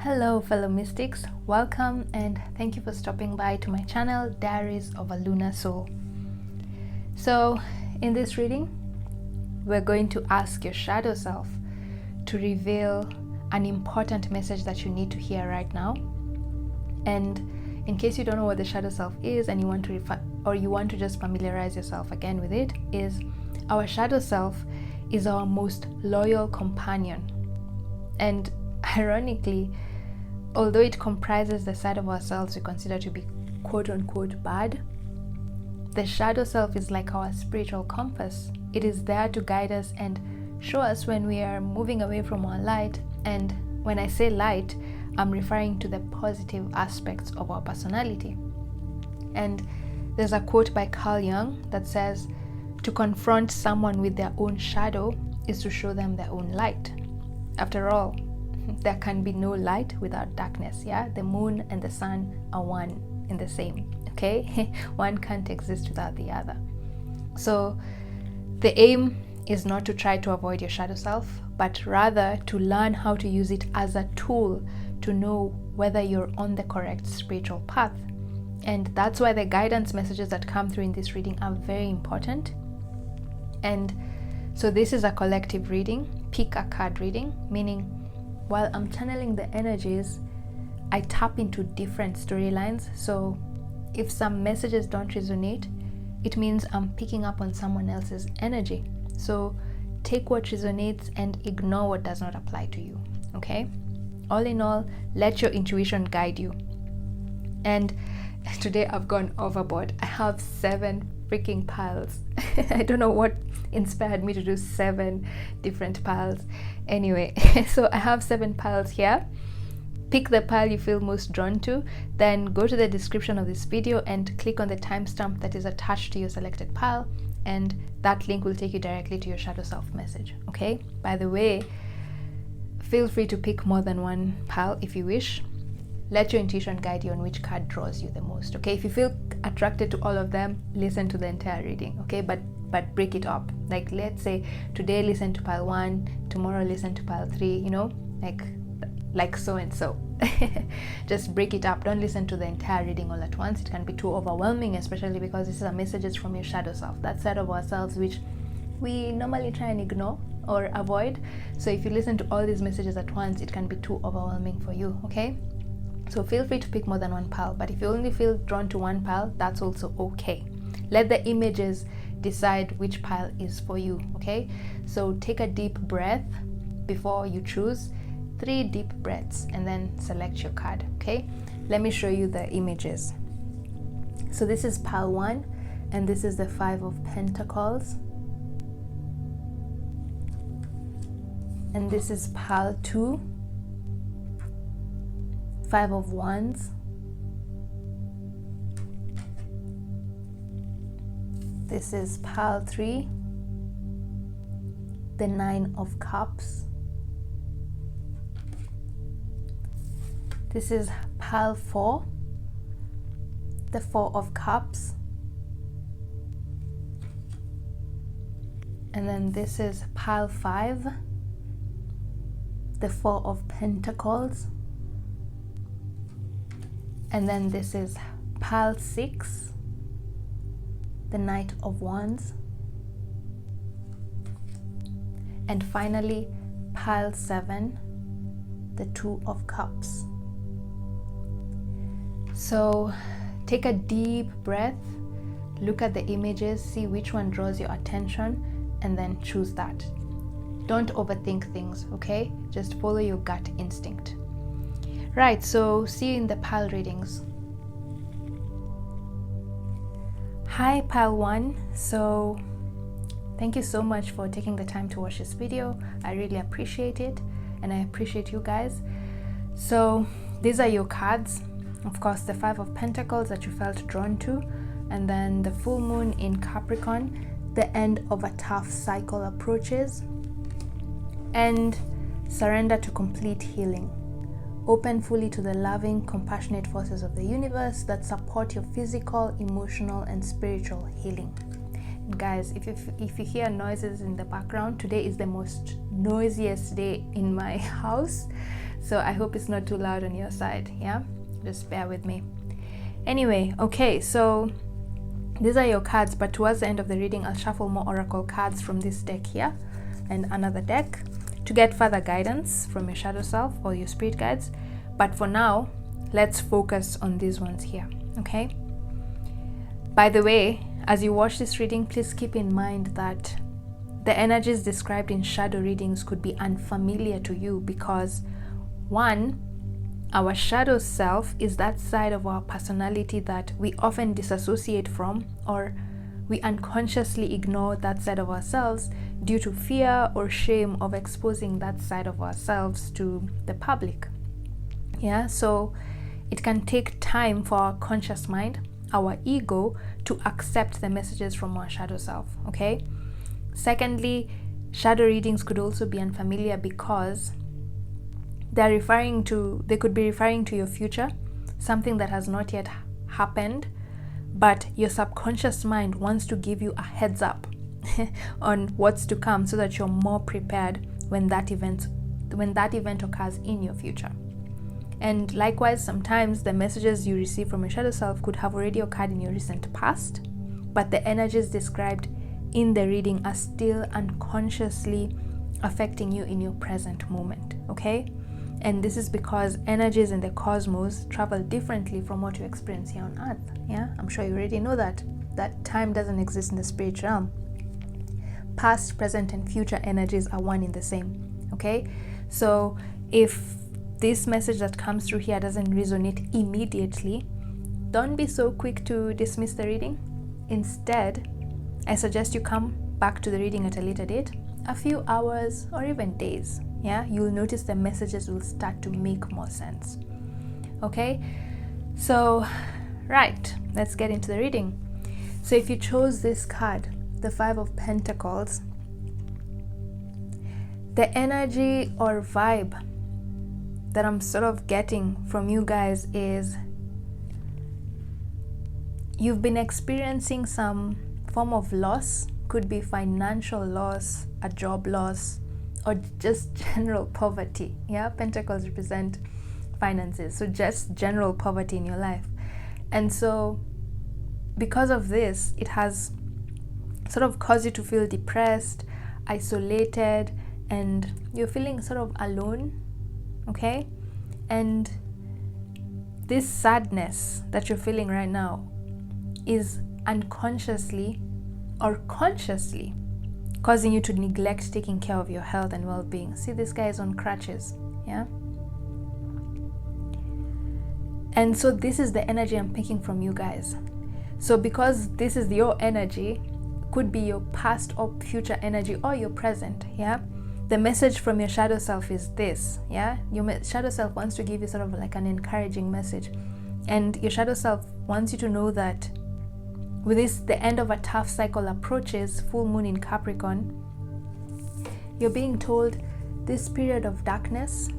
Hello fellow mystics, welcome and thank you for stopping by to my channel Diaries of a Lunar Soul. So in this reading we're going to ask your shadow self to reveal an important message that you need to hear right now. And in case you don't know what the shadow self is and you want to just familiarize yourself again with it, is our shadow self is our most loyal companion. And ironically, although it comprises the side of ourselves we consider to be quote-unquote bad, the shadow self is like our spiritual compass. It is there to guide us and show us when we are moving away from our light. And when I say light, I'm referring to the positive aspects of our personality. And there's a quote by Carl Jung that says, to confront someone with their own shadow is to show them their own light. After all, there can be no light without darkness. The moon and the sun are one and the same, okay? One can't exist without the other. So the aim is not to try to avoid your shadow self, but rather to learn how to use it as a tool to know whether you're on the correct spiritual path. And that's why the guidance messages that come through in this reading are very important. And so this is a collective reading, pick a card reading, meaning while I'm channeling the energies, I tap into different storylines. So if some messages don't resonate, it means I'm picking up on someone else's energy. So take what resonates and ignore what does not apply to you, okay? All in all, let your intuition guide you. And today I've gone overboard. I have 7 freaking piles. I don't know what inspired me to do 7 different piles. Anyway, so I have 7 piles here. Pick the pile you feel most drawn to, then go to the description of this video and click on the timestamp that is attached to your selected pile, and that link will take you directly to your shadow self message, okay? By the way, feel free to pick more than one pile if you wish. Let your intuition guide you on which card draws you the most, okay? If you feel attracted to all of them, listen to the entire reading, okay? But break it up. Like, let's say today listen to pile 1, tomorrow listen to pile 3, you know, like so and so. Just break it up. Don't listen to the entire reading all at once. It can be too overwhelming, especially because these are messages from your shadow self, that side of ourselves which we normally try and ignore or avoid. So if you listen to all these messages at once, it can be too overwhelming for you, okay? So feel free to pick more than one pile, but if you only feel drawn to one pile, that's also okay. Let the images decide which pile is for you, okay? So take a deep breath before you choose, 3 deep breaths, and then select your card, okay? Let me show you the images. So this is pile 1, and this is the 5 of Pentacles. And this is pile 2, 5 of Wands. This is pile 3, the 9 of Cups. This is pile 4, the 4 of Cups. And then this is pile 5, the 4 of Pentacles. And then this is pile 6, the Knight of Wands. And finally, pile 7, the 2 of Cups. So take a deep breath, look at the images, see which one draws your attention, and then choose that. Don't overthink things, okay? Just follow your gut instinct. Right, so see you in the pile readings. Hi pile 1, so thank you so much for taking the time to watch this video. I really appreciate it, and I appreciate you guys. So these are your cards. Of course, the 5 of Pentacles that you felt drawn to, and then the full moon in Capricorn, the end of a tough cycle approaches, and surrender to complete healing. Open fully to the loving, compassionate forces of the universe that support your physical, emotional, and spiritual healing. And guys, if you hear noises in the background, today is the most noisiest day in my house. So I hope it's not too loud on your side. Yeah, just bear with me. Anyway, okay, so these are your cards, but towards the end of the reading I'll shuffle more oracle cards from this deck here and another deck to get further guidance from your shadow self or your spirit guides. But for now, let's focus on these ones here. Okay, by the way, as you watch this reading, please keep in mind that the energies described in shadow readings could be unfamiliar to you because, one, our shadow self is that side of our personality that we often disassociate from, or we unconsciously ignore that side of ourselves due to fear or shame of exposing that side of ourselves to the public. Yeah, so it can take time for our conscious mind, our ego, to accept the messages from our shadow self. Okay. Secondly, shadow readings could also be unfamiliar because they could be referring to your future, something that has not yet happened, but your subconscious mind wants to give you a heads up on what's to come so that you're more prepared when that event occurs in your future. And likewise, sometimes the messages you receive from your shadow self could have already occurred in your recent past, but the energies described in the reading are still unconsciously affecting you in your present moment. Okay? And this is because energies in the cosmos travel differently from what you experience here on Earth. Yeah, I'm sure you already know that time doesn't exist in the spirit realm. Past, present, and future energies are one in the same. Okay, so if this message that comes through here doesn't resonate immediately, don't be so quick to dismiss the reading. Instead, I suggest you come back to the reading at a later date, a few hours or even days. Yeah, you'll notice the messages will start to make more sense. Okay, so right, let's get into the reading. So if you chose this card, the Five of Pentacles, the energy or vibe that I'm sort of getting from you guys is you've been experiencing some form of loss. Could be financial loss, a job loss, or just general poverty. Yeah, Pentacles represent finances, so just general poverty in your life. And so because of this, it has sort of caused you to feel depressed, isolated, and you're feeling sort of alone. Okay, and this sadness that you're feeling right now is unconsciously or consciously causing you to neglect taking care of your health and well-being. See, this guy is on crutches. Yeah, and so this is the energy I'm picking from you guys. So because this is your energy, could be your past or future energy or your present. Yeah, the message from your shadow self is this. Yeah, your shadow self wants to give you sort of like an encouraging message, and your shadow self wants you to know that with this, the end of a tough cycle approaches, full moon in Capricorn, you're being told this period of darkness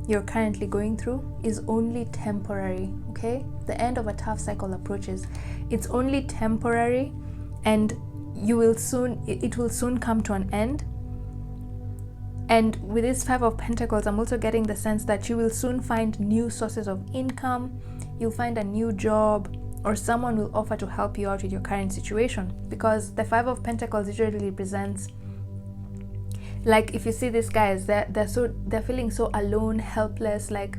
you're currently going through is only temporary. Okay, the end of a tough cycle approaches. It's only temporary, and it will soon come to an end. And with this Five of Pentacles, I'm also getting the sense that you will soon find new sources of income. You'll find a new job, or someone will offer to help you out with your current situation, because the Five of Pentacles usually represents, like, if you see these guys, they're feeling so alone, helpless, like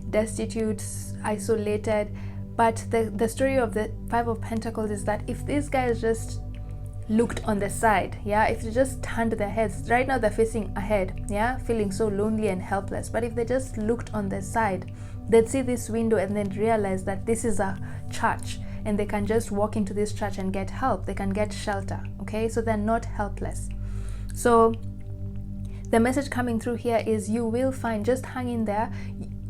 destitute, isolated. But the story of the Five of Pentacles is that if these guys just looked on the side, yeah, if they just turned their heads, right now they're facing ahead, yeah, feeling so lonely and helpless, but if they just looked on the side, they'd see this window and then realize that this is a church and they can just walk into this church and get help, they can get shelter. Okay, so they're not helpless. So the message coming through here is you will find, just hang in there,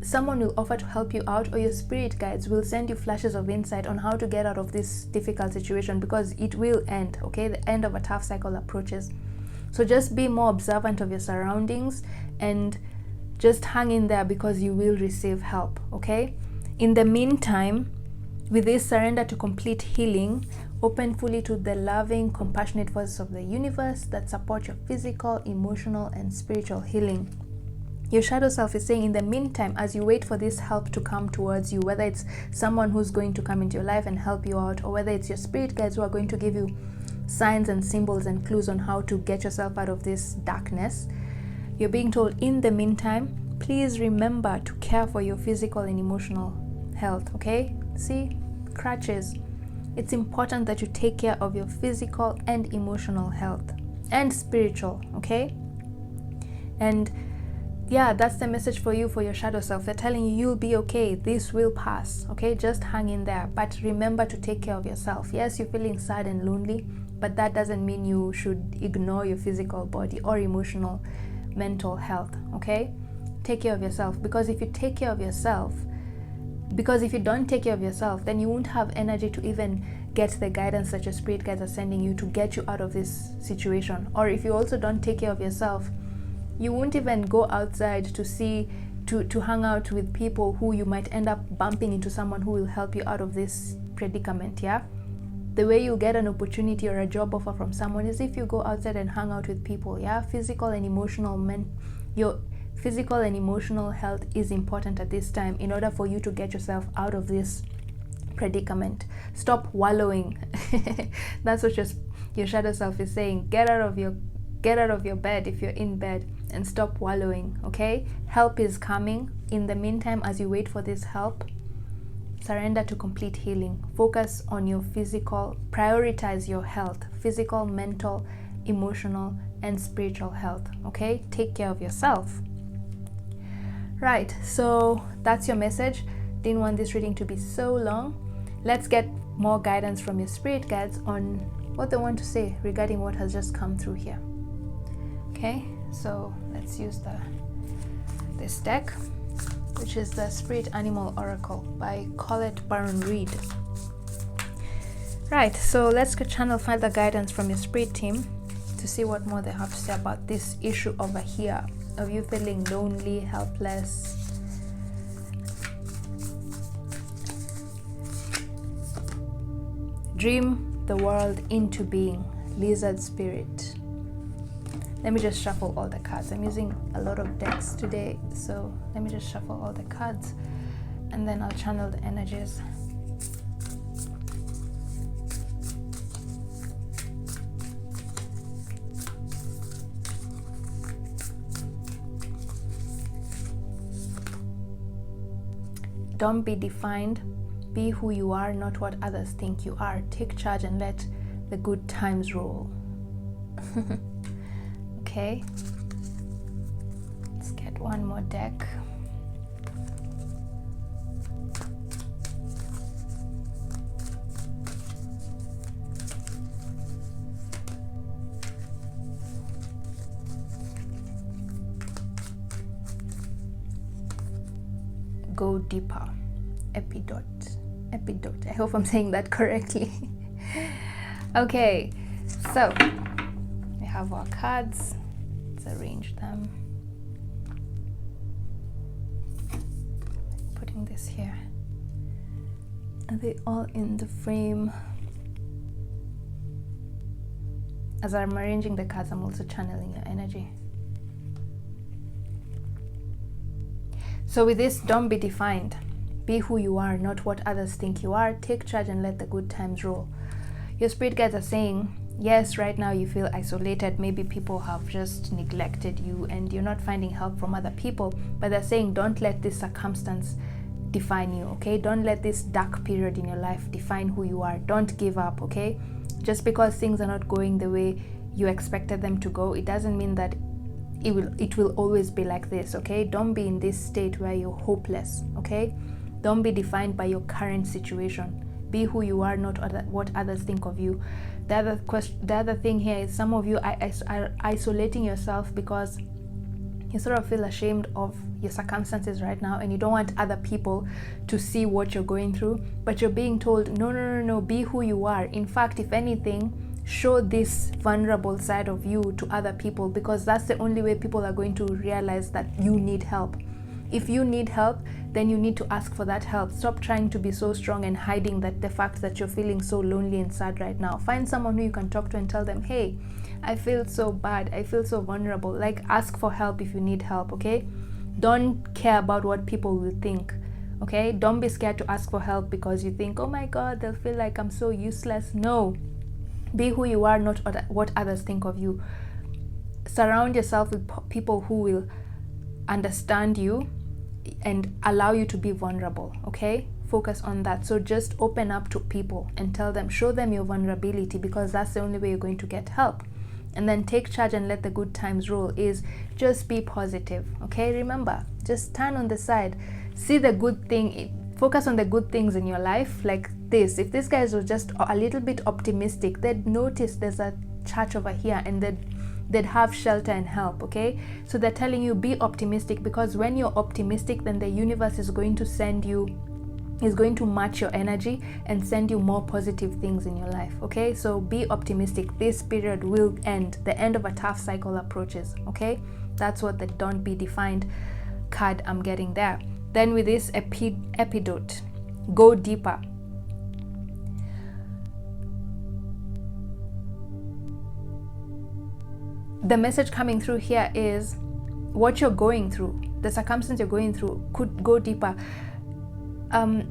someone will offer to help you out, or your spirit guides will send you flashes of insight on how to get out of this difficult situation, because it will end. Okay, the end of a tough cycle approaches. So just be more observant of your surroundings and just hang in there, because you will receive help. Okay, in the meantime, with this surrender to complete healing, open fully to the loving, compassionate forces of the universe that support your physical, emotional, and spiritual healing. Your shadow self is saying, in the meantime, as you wait for this help to come towards you, whether it's someone who's going to come into your life and help you out, or whether it's your spirit guides who are going to give you signs and symbols and clues on how to get yourself out of this darkness, you're being told, in the meantime, please remember to care for your physical and emotional health, okay? See, crutches. It's important that you take care of your physical and emotional health and spiritual, okay? And yeah, that's the message for you, for your shadow self. They're telling you, you'll be okay. This will pass, okay? Just hang in there. But remember to take care of yourself. Yes, you're feeling sad and lonely, but that doesn't mean you should ignore your physical body or emotional, mental health, okay? Take care of yourself, because if you take care of yourself, because if you don't take care of yourself, then you won't have energy to even get the guidance that your spirit guides are sending you to get you out of this situation. Or if you also don't take care of yourself, you won't even go outside to see, to hang out with people who you might end up bumping into someone who will help you out of this predicament, yeah? The way you'll get an opportunity or a job offer from someone is if you go outside and hang out with people, yeah? Physical and emotional your physical and emotional health is important at this time in order for you to get yourself out of this predicament. Stop wallowing. That's what your shadow self is saying. Get out of your bed if you're in bed and stop wallowing, okay? Help is coming. In the meantime, as you wait for this help, surrender to complete healing. Focus on your physical, prioritize your health, physical, mental, emotional, and spiritual health, okay? Take care of yourself. Right, so that's your message. Didn't want this reading to be so long. Let's get more guidance from your spirit guides on what they want to say regarding what has just come through here. Okay, so let's use this deck, which is the Spirit Animal Oracle by Colette Baron Reed. Right, so let's channel further guidance from your spirit team to see what more they have to say about this issue over here of you feeling lonely, helpless. Dream the world into being, lizard spirit. Let me just shuffle all the cards. I'm using a lot of decks today, so let me just shuffle all the cards and then I'll channel the energies. Don't be defined. Be who you are, not what others think you are. Take charge and let the good times roll. Okay, let's get one more deck. Go deeper. Epidote. I hope I'm saying that correctly. Okay, so we have our cards. Let's arrange them. Putting this here. Are they all in the frame? As I'm arranging the cards, I'm also channeling your energy. So with this, don't be defined. Be who you are, not what others think you are. Take charge and let the good times roll. Your spirit guides are saying, yes, right now you feel isolated. Maybe people have just neglected you and you're not finding help from other people. But they're saying, don't let this circumstance define you, okay? Don't let this dark period in your life define who you are. Don't give up, okay? Just because things are not going the way you expected them to go, it doesn't mean that it will always be like this, okay? Don't be in this state where you're hopeless, okay? Don't be defined by your current situation. Be who you are, not what others think of you. The other thing here is some of you are isolating yourself because you sort of feel ashamed of your circumstances right now and you don't want other people to see what you're going through, but you're being told, no, be who you are. In fact, if anything, show this vulnerable side of you to other people, because that's the only way people are going to realize that you need help. If you need help, then you need to ask for that help. Stop trying to be so strong and hiding the fact that you're feeling so lonely and sad right now. Find someone who you can talk to and tell them, hey, I feel so bad, I feel so vulnerable. Like, ask for help if you need help, okay? Don't care about what people will think. Okay, don't be scared to ask for help because you think, oh my god, they'll feel like I'm so useless. No, be who you are, not what others think of you. Surround yourself with people who will understand you and allow you to be vulnerable. Okay, focus on that. So just open up to people and tell them, show them your vulnerability, because that's the only way you're going to get help. And then take charge and let the good times roll is just be positive. Okay, remember, just stand on the side, see the good thing, focus on the good things in your life. Like this, if these guys were just a little bit optimistic, they'd notice there's a church over here and they'd have shelter and help. Okay, so they're telling you be optimistic, because when you're optimistic, then the universe is going to match your energy and send you more positive things in your life. Okay, so be optimistic. This period will end. The end of a tough cycle approaches. Okay, that's what the don't be defined card I'm getting there. Then with this epidote, go deeper. The message coming through here is what you're going through, the circumstance you're going through could go deeper.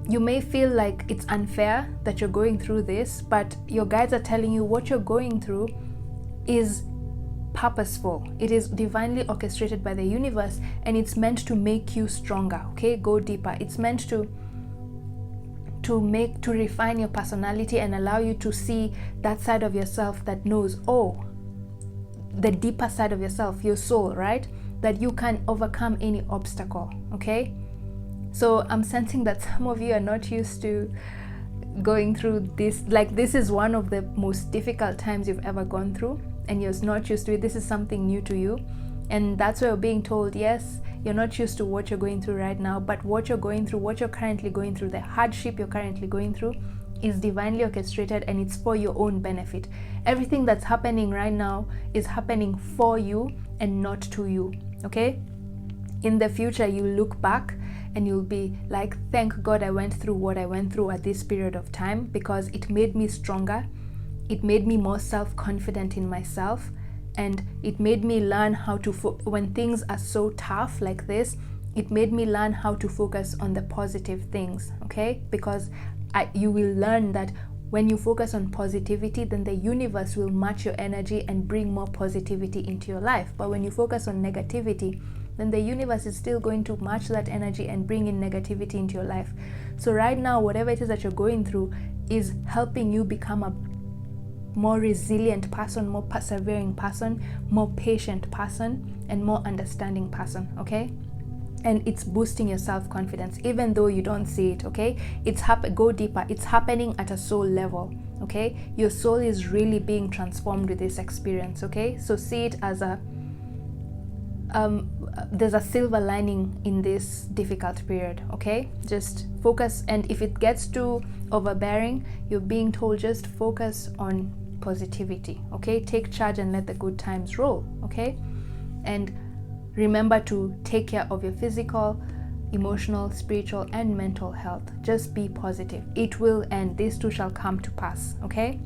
You may feel like it's unfair that you're going through this, but your guides are telling you what you're going through is purposeful. It is divinely orchestrated by the universe, and it's meant to make you stronger. Okay, go deeper. It's meant to refine your personality and allow you to see that side of yourself that knows, oh, the deeper side of yourself, your soul, right? That you can overcome any obstacle. Okay, so I'm sensing that some of you are not used to going through this. Like, this is one of the most difficult times you've ever gone through, and you're not used to it. This is something new to you, and that's why you're being told, yes, you're not used to what you're going through right now, but what you're going through, what you're currently going through, the hardship you're currently going through is divinely orchestrated, and it's for your own benefit. Everything that's happening right now is happening for you and not to you. Okay, in the future you look back and you'll be like, thank God I went through what I went through at this period of time, because it made me stronger, it made me more self-confident in myself, and it made me learn how to when things are so tough like this, it made me learn how to focus on the positive things. Okay, because you will learn that when you focus on positivity, then the universe will match your energy and bring more positivity into your life. But when you focus on negativity, then the universe is still going to match that energy and bring in negativity into your life. So right now, whatever it is that you're going through is helping you become a more resilient person, more persevering person, more patient person, and more understanding person. Okay, and it's boosting your self-confidence, even though you don't see it. Okay, go deeper. It's happening at a soul level. Okay, your soul is really being transformed with this experience. Okay, so see it as a there's a silver lining in this difficult period. Okay, just focus, and if it gets too overbearing, you're being told just focus on positivity. Okay, take charge and let the good times roll. Okay, and remember to take care of your physical, emotional, spiritual, and mental health. Just be positive. It will end. These two shall come to pass. Okay,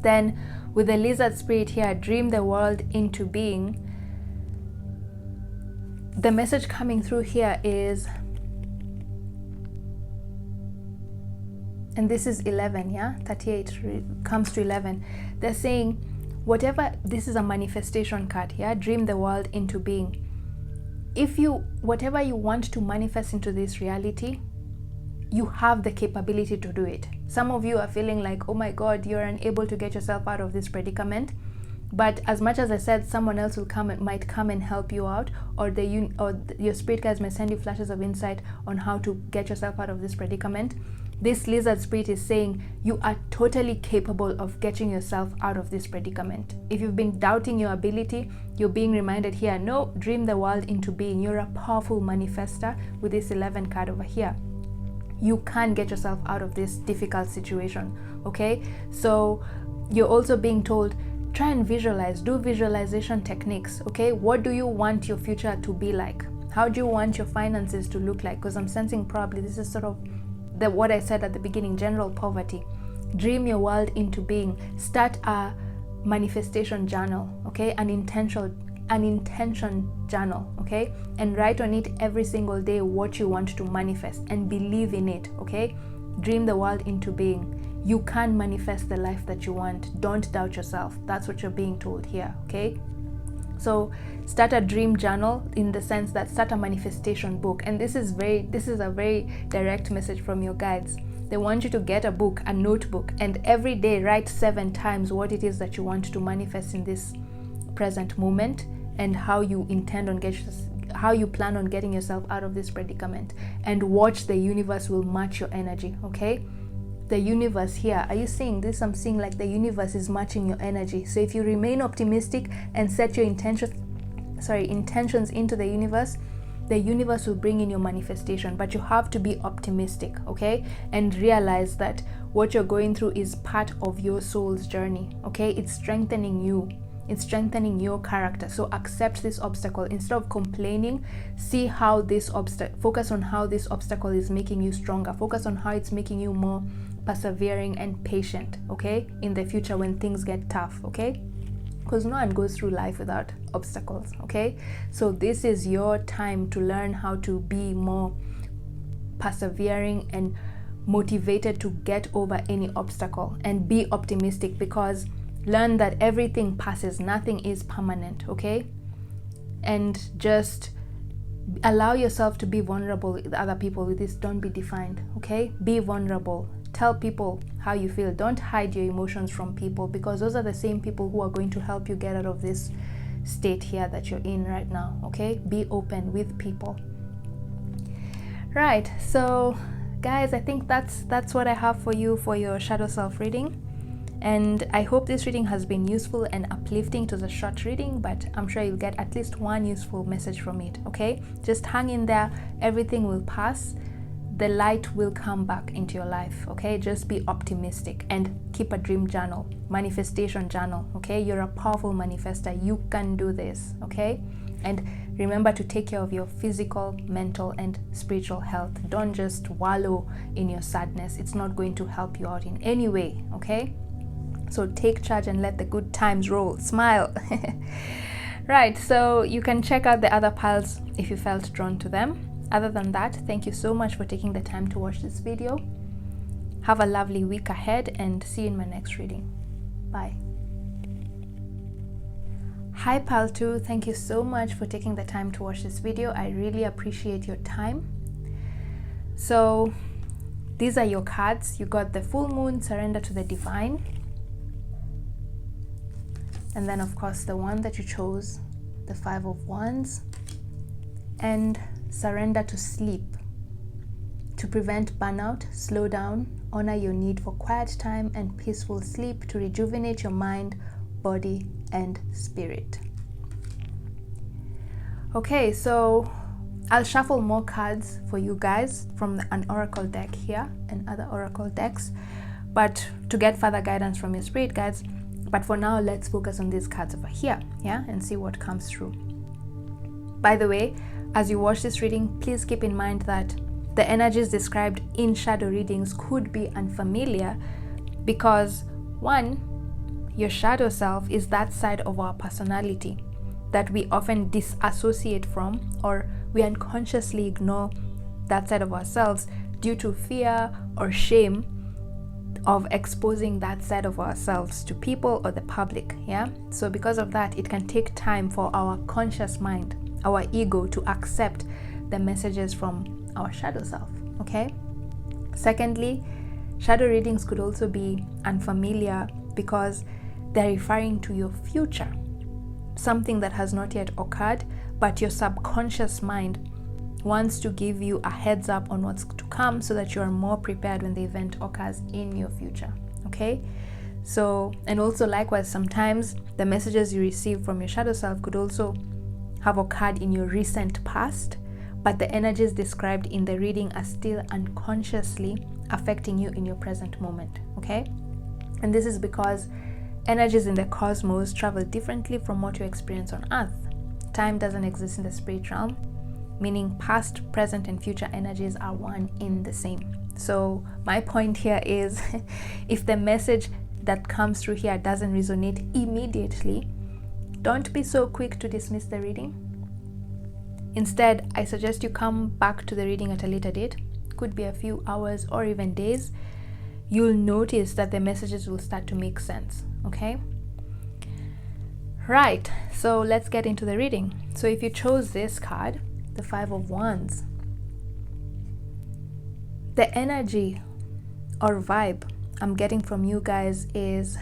then with the lizard spirit here, dream the world into being. The message coming through here is, and this is 11, yeah, 38 comes to 11. They're saying, whatever, this is a manifestation card, yeah, dream the world into being. Whatever you want to manifest into this reality, you have the capability to do it. Some of you are feeling like, oh my God, you're unable to get yourself out of this predicament. But as much as I said, someone else might come and help you out, or your spirit guides may send you flashes of insight on how to get yourself out of this predicament. This lizard spirit is saying you are totally capable of getting yourself out of this predicament. If you've been doubting your ability, you're being reminded here, no, dream the world into being. You're a powerful manifester with this 11 card over here. You can get yourself out of this difficult situation. Okay, so you're also being told, try and visualize, do visualization techniques. Okay, what do you want your future to be like? How do you want your finances to look like? Because I'm sensing probably this is sort of what I said at the beginning, general poverty. Dream your world into being. Start a manifestation journal. Okay, an an intention journal, okay? And write on it every single day what you want to manifest, and believe in it, okay? Dream the world into being. You can manifest the life that you want. Don't doubt yourself. That's what you're being told here, okay? So start a dream journal, in the sense that start a manifestation book. And this is a very direct message from your guides. They want you to get a book, a notebook, and every day write 7 times what it is that you want to manifest in this present moment, and how you plan on getting yourself out of this predicament. And watch the universe will match your energy, okay? The universe here, are you seeing this? I'm seeing like the universe is matching your energy. So if you remain optimistic and set your intentions into the universe will bring in your manifestation. But you have to be optimistic, okay? And realize that what you're going through is part of your soul's journey, okay? It's strengthening you. It's strengthening your character. So accept this obstacle. Instead of complaining, see how focus on how this obstacle is making you stronger. Focus on how it's making you more persevering and patient, okay? In the future when things get tough, okay? Because no one goes through life without obstacles, okay? So this is your time to learn how to be more persevering and motivated to get over any obstacle, and be optimistic, because learn that everything passes, nothing is permanent, okay? And just allow yourself to be vulnerable with other people with this. Don't be defined, okay? Be vulnerable. Tell people how you feel. Don't hide your emotions from people, because those are the same people who are going to help you get out of this state here that you're in right now, okay? Be open with people. Right, so guys, I think that's what I have for you for your shadow self reading. And I hope this reading has been useful and uplifting. To the short reading, but I'm sure you'll get at least one useful message from it, okay? Just hang in there. Everything will pass. The light will come back into your life, okay? Just be optimistic and keep a dream journal, manifestation journal, okay? You're a powerful manifester. You can do this, okay? And remember to take care of your physical, mental, and spiritual health. Don't just wallow in your sadness. It's not going to help you out in any way, okay? So take charge and let the good times roll. Smile. Right, so you can check out the other piles if you felt drawn to them. Other than that, thank you so much for taking the time to watch this video. Have a lovely week ahead, and see you in my next reading. Bye. Hi Pile 2, thank you so much for taking the time to watch this video. I really appreciate your time. So these are your cards. You got the full moon, surrender to the divine. And then of course the one that you chose, the 5 of Wands, and surrender to sleep. To prevent burnout, slow down, honor your need for quiet time and peaceful sleep to rejuvenate your mind, body, and spirit. Okay, so I'll shuffle more cards for you guys from an oracle deck here and other oracle decks, but to get further guidance from your spirit guides. But for now, let's focus on these cards over here, yeah, and see what comes through. By the way, as you watch this reading, please keep in mind that the energies described in shadow readings could be unfamiliar, because one, your shadow self is that side of our personality that we often disassociate from, or we unconsciously ignore that side of ourselves due to fear or shame of exposing that side of ourselves to people or the public, yeah? So because of that, it can take time for our conscious mind, our ego, to accept the messages from our shadow self, okay? Secondly, shadow readings could also be unfamiliar because they're referring to your future, something that has not yet occurred, but your subconscious mind wants to give you a heads up on what's to come so that you are more prepared when the event occurs in your future, okay? So, and also likewise, sometimes the messages you receive from your shadow self could also have occurred in your recent past, but the energies described in the reading are still unconsciously affecting you in your present moment, okay? And this is because energies in the cosmos travel differently from what you experience on Earth. Time doesn't exist in the spirit realm, meaning past, present, and future energies are one in the same. So my point here is if the message that comes through here doesn't resonate immediately, don't be so quick to dismiss the reading. Instead, I suggest you come back to the reading at a later date. Could be a few hours or even days. You'll notice that the messages will start to make sense, okay? Right, so let's get into the reading. So if you chose this card, the Five of Wands, the energy or vibe I'm getting from you guys is,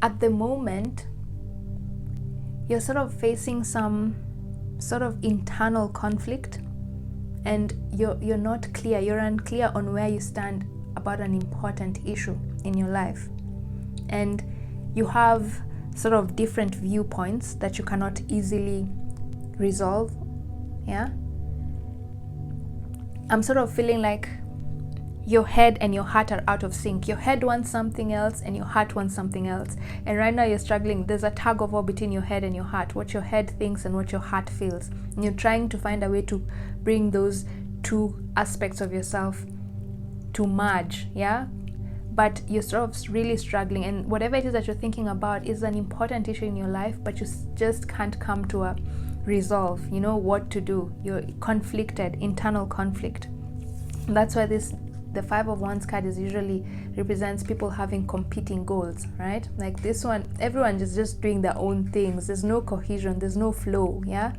at the moment, you're sort of facing some sort of internal conflict, and you're not clear, you're unclear on where you stand about an important issue in your life, and you have sort of different viewpoints that you cannot easily resolve. Yeah, I'm sort of feeling like your head and your heart are out of sync. Your head wants something else and your heart wants something else, and right now you're struggling. There's a tug of war between your head and your heart, what your head thinks and what your heart feels, and you're trying to find a way to bring those two aspects of yourself to merge. Yeah, but you're sort of really struggling, and whatever it is that you're thinking about is an important issue in your life, but you just can't come to a resolve, you know what to do. You're conflicted, internal conflict. That's why the Five of Wands card is usually represents people having competing goals, right? Like this one, everyone is just doing their own things. There's no cohesion, there's no flow. Yeah,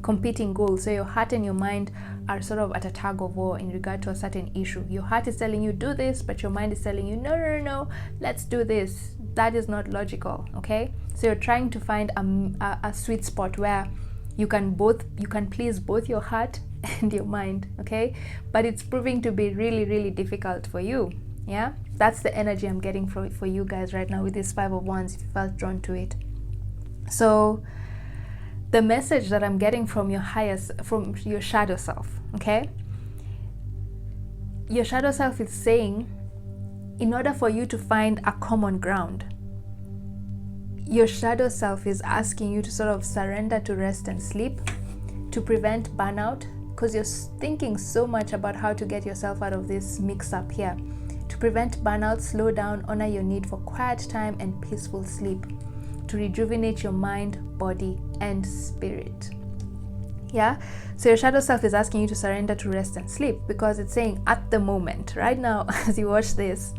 competing goals. So your heart and your mind are sort of at a tug of war in regard to a certain issue. Your heart is telling you do this, but your mind is telling you no, let's do this. That is not logical. Okay, so you're trying to find a sweet spot where you can please both your heart and your mind. Okay, but it's proving to be really, really difficult for you. Yeah, that's the energy I'm getting for you guys right now with this Five of Wands, if you felt drawn to it. So the message that I'm getting from from your shadow self, okay, your shadow self is saying, in order for you to find a common ground, your shadow self is asking you to sort of surrender to rest and sleep, to prevent burnout, because you're thinking so much about how to get yourself out of this mix-up here. To prevent burnout, slow down, honor your need for quiet time and peaceful sleep, to rejuvenate your mind, body, and spirit. Yeah, so your shadow self is asking you to surrender to rest and sleep, because it's saying at the moment, right now, as you watch this,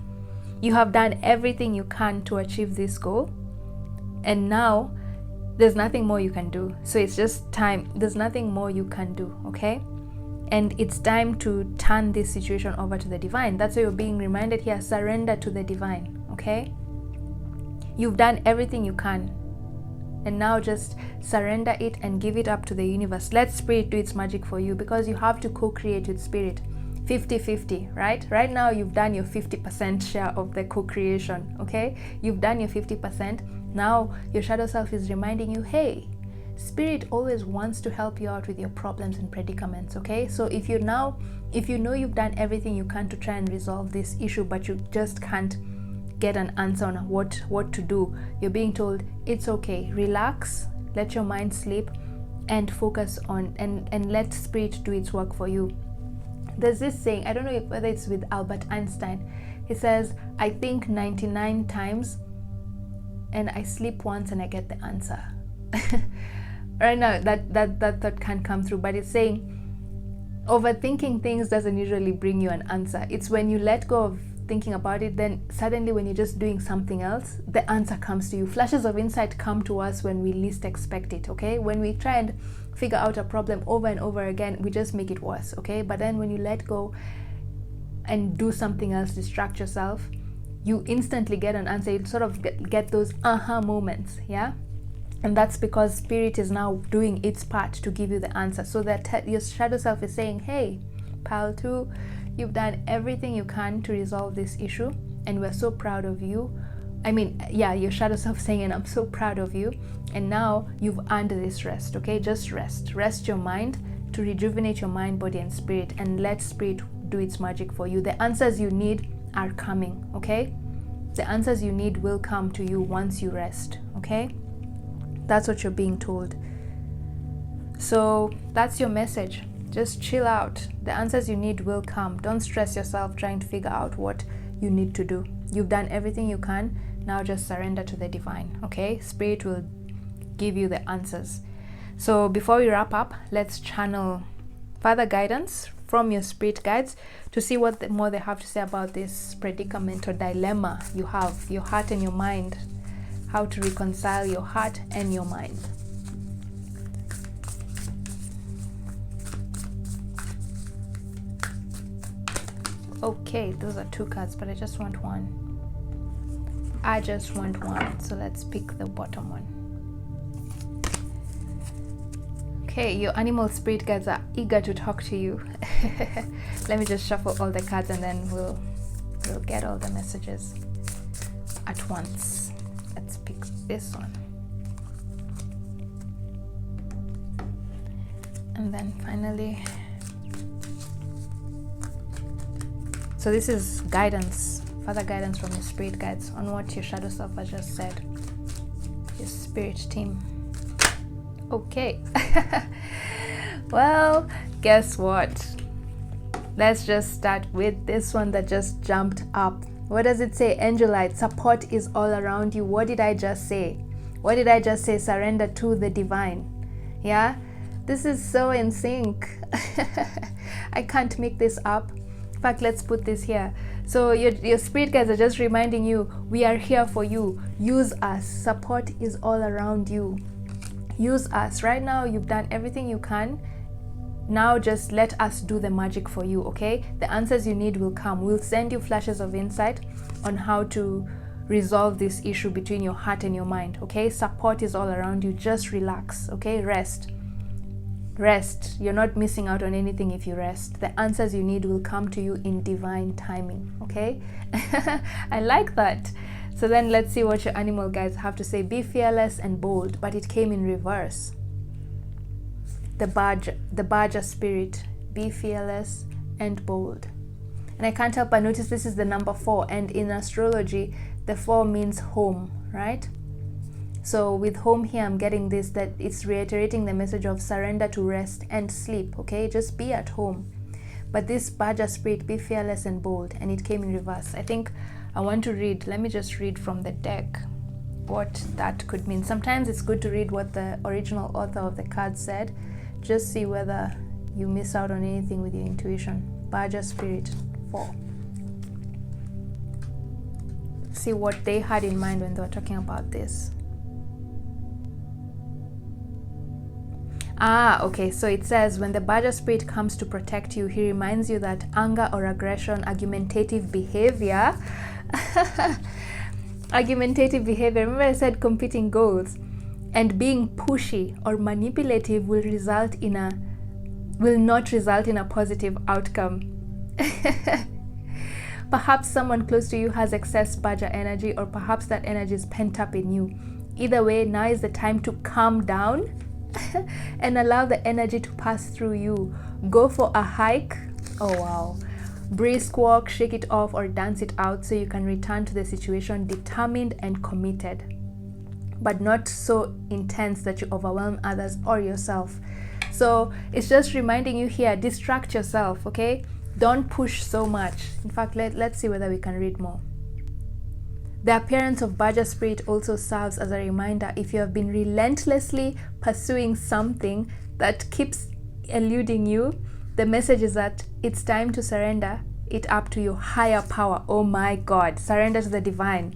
you have done everything you can to achieve this goal, and now there's nothing more you can do. So it's just time. There's nothing more you can do, okay? And it's time to turn this situation over to the divine. That's why you're being reminded here, surrender to the divine, okay? You've done everything you can, and now just surrender it and give it up to the universe. Let spirit do its magic for you, because you have to co-create with spirit. 50-50, right? Right now you've done your 50% share of the co-creation, okay? You've done your 50%. Now your shadow self is reminding you, hey, spirit always wants to help you out with your problems and predicaments, okay? So if you know you've done everything you can to try and resolve this issue, but you just can't get an answer on what to do, you're being told it's okay, relax, let your mind sleep, and focus on and let spirit do its work for you. There's this saying, I don't know whether it's with Albert Einstein. He says, I think 99 times and I sleep once and I get the answer. Right now that thought can't come through, but it's saying overthinking things doesn't usually bring you an answer. It's when you let go of thinking about it, then suddenly when you're just doing something else, the answer comes to you. Flashes of insight come to us when we least expect it, okay? When we try and figure out a problem over and over again, we just make it worse, okay? But then when you let go and do something else, distract yourself, you instantly get an answer. You sort of get those aha moments, yeah? And that's because spirit is now doing its part to give you the answer. So that your shadow self is saying, hey, pal 2, you've done everything you can to resolve this issue, and we're so proud of you. I mean, yeah, your shadow self saying, and I'm so proud of you. And now you've earned this rest, okay? Just rest your mind to rejuvenate your mind, body, and spirit, and let spirit do its magic for you. The answers you need are coming, okay? The answers you need will come to you once you rest, okay? That's what you're being told. So that's your message. Just chill out. The answers you need will come. Don't stress yourself trying to figure out what you need to do. You've done everything you can Now just surrender to the divine, okay? Spirit will give you the answers. So before we wrap up, let's channel further guidance from your spirit guides to see what more they have to say about this predicament or dilemma you have, your heart and your mind, how to reconcile your heart and your mind. Okay, those are 2 cards, but I just want one. I just want one, so let's pick the bottom one. Okay, your animal spirit guides are eager to talk to you. Let me just shuffle all the cards and then we'll get all the messages at once. Let's pick this one. And then finally, so this is guidance, further guidance from your spirit guides on what your shadow self has just said. Your spirit team. Okay. Well, guess what? Let's just start with this one that just jumped up. What does it say? Angelite, support is all around you. What did I just say? What did I just say? Surrender to the divine. Yeah? This is so in sync. I can't make this up. In fact, let's put this here. So your spirit guides are just reminding you, we are here for you. Use us. Support is all around you. Use us. Right now, you've done everything you can. Now just let us do the magic for you, okay? The answers you need will come. We'll send you flashes of insight on how to resolve this issue between your heart and your mind, okay? Support is all around you. Just relax, okay? Rest. Rest. You're not missing out on anything if you rest. The answers you need will come to you in divine timing, okay? I like that. So then let's see what your animal guides have to say. Be fearless and bold, but it came in reverse. The Badger spirit, be fearless and bold. And I can't help but notice this is the number 4, and in astrology, the 4 means home, right? So with home here, I'm getting this, that it's reiterating the message of surrender to rest and sleep, okay? Just be at home. But this Badger spirit, be fearless and bold, and it came in reverse. I think I want to read, let me just read from the deck what that could mean. Sometimes it's good to read what the original author of the card said. Just see whether you miss out on anything with your intuition. Badger spirit 4. See what they had in mind when they were talking about this. Okay, so it says, when the Badger spirit comes to protect you, he reminds you that anger or aggression, argumentative behavior, remember I said competing goals, and being pushy or manipulative will not result in a positive outcome. Perhaps someone close to you has excess Badger energy, or perhaps that energy is pent up in you. Either way, now is the time to calm down and allow the energy to pass through you. Go for a hike. Oh wow. Brisk walk, shake it off, or dance it out so you can return to the situation determined and committed, but not so intense that you overwhelm others or yourself. So it's just reminding you here, distract yourself, okay? Don't push so much. In fact, let's see whether we can read more. The appearance of Badger spirit also serves as a reminder, if you have been relentlessly pursuing something that keeps eluding you, the message is that it's time to surrender it up to your higher power. Oh my God, surrender to the divine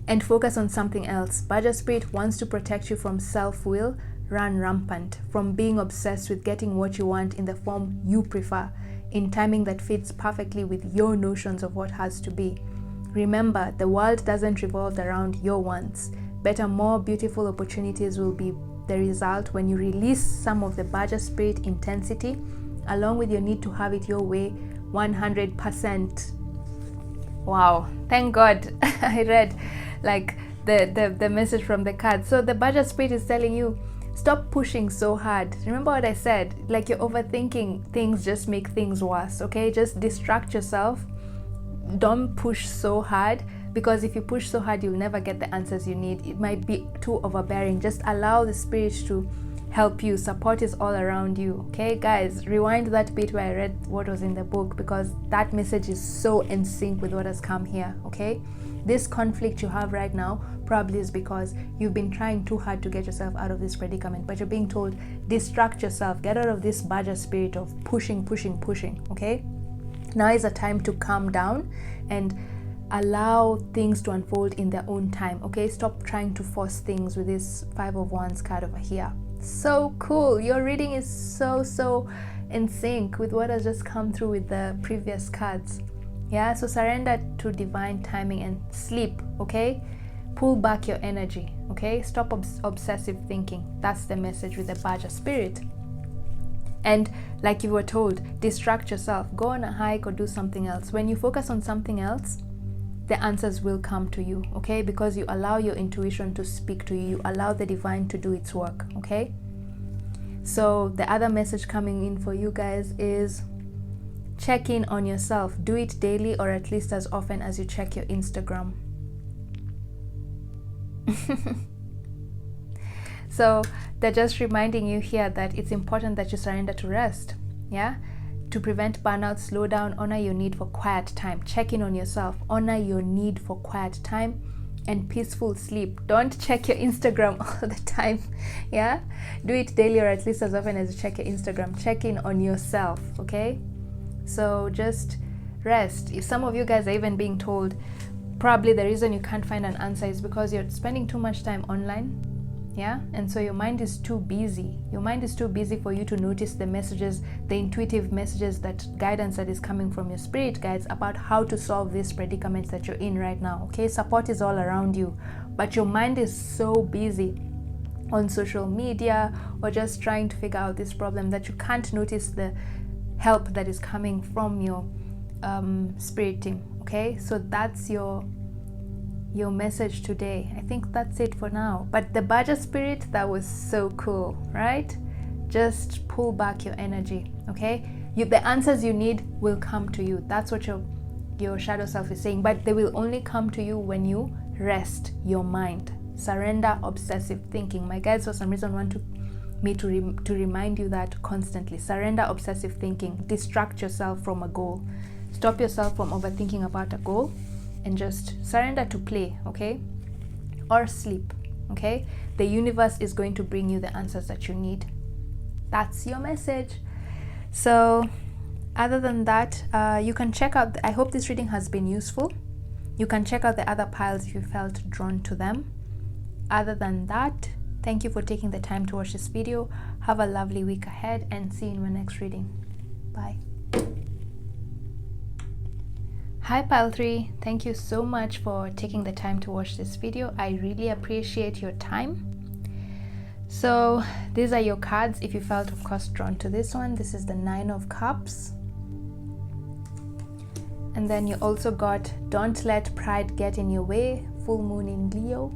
and focus on something else. Badger spirit wants to protect you from self-will run rampant, from being obsessed with getting what you want in the form you prefer, in timing that fits perfectly with your notions of what has to be. Remember, the world doesn't revolve around your wants. Better, more beautiful opportunities will be the result when you release some of the Badger spirit intensity, along with your need to have it your way 100%. Wow, thank God I read like the message from the card. So the Badger spirit is telling you, stop pushing so hard. Remember what I said, like you're overthinking things, just make things worse, okay? Just distract yourself. Don't push so hard, because if you push so hard, you'll never get the answers you need. It might be too overbearing. Just allow the spirit to help you. Support is all around you, okay? Guys, rewind that bit where I read what was in the book, because that message is so in sync with what has come here, okay? This conflict you have right now probably is because you've been trying too hard to get yourself out of this predicament, but you're being told, distract yourself, get out of this badger spirit of pushing, okay? Now is a time to calm down and allow things to unfold in their own time, okay? Stop trying to force things with this 5 of Wands card over here. So cool. Your reading is so in sync with what has just come through with the previous cards. Yeah, so surrender to divine timing and sleep, okay? Pull back your energy, okay? Stop obsessive thinking. That's the message with the badger spirit. And like you were told, distract yourself. Go on a hike or do something else. When you focus on something else, the answers will come to you, okay? Because you allow your intuition to speak to you. You allow the divine to do its work, okay? So the other message coming in for you guys is check in on yourself. Do it daily or at least as often as you check your Instagram. So they're just reminding you here that it's important that you surrender to rest, yeah? To prevent burnout, slow down, honor your need for quiet time. Check in on yourself, honor your need for quiet time and peaceful sleep. Don't check your Instagram all the time, yeah? Do it daily or at least as often as you check your Instagram. Check in on yourself, okay? So just rest. If some of you guys are even being told probably the reason you can't find an answer is because you're spending too much time online, yeah? And so your mind is too busy. Your mind is too busy for you to notice the messages, the intuitive messages, that guidance that is coming from your spirit guides about how to solve this predicament that you're in right now, okay? Support is all around you, but your mind is so busy on social media or just trying to figure out this problem that you can't notice the help that is coming from your spirit team, okay? So that's your message today. I think that's it for now. But the badger spirit, that was so cool, right? Just pull back your energy, okay? The answers you need will come to you. That's what your shadow self is saying, but they will only come to you when you rest your mind. Surrender obsessive thinking. My guides for some reason want me to remind you that constantly. Surrender obsessive thinking. Distract yourself from a goal. Stop yourself from overthinking about a goal and just surrender to play, okay? Or sleep, okay? The universe is going to bring you the answers that you need. That's your message. So other than that, you can check out, I hope this reading has been useful. You can check out the other piles if you felt drawn to them. Other than that, thank you for taking the time to watch this video. Have a lovely week ahead and see you in my next reading. Bye. Hi Pile 3, thank you so much for taking the time to watch this video. I really appreciate your time. So these are your cards if you felt, of course, drawn to this one. This is the 9 of Cups. And then you also got Don't Let Pride Get in Your Way, Full Moon in Leo.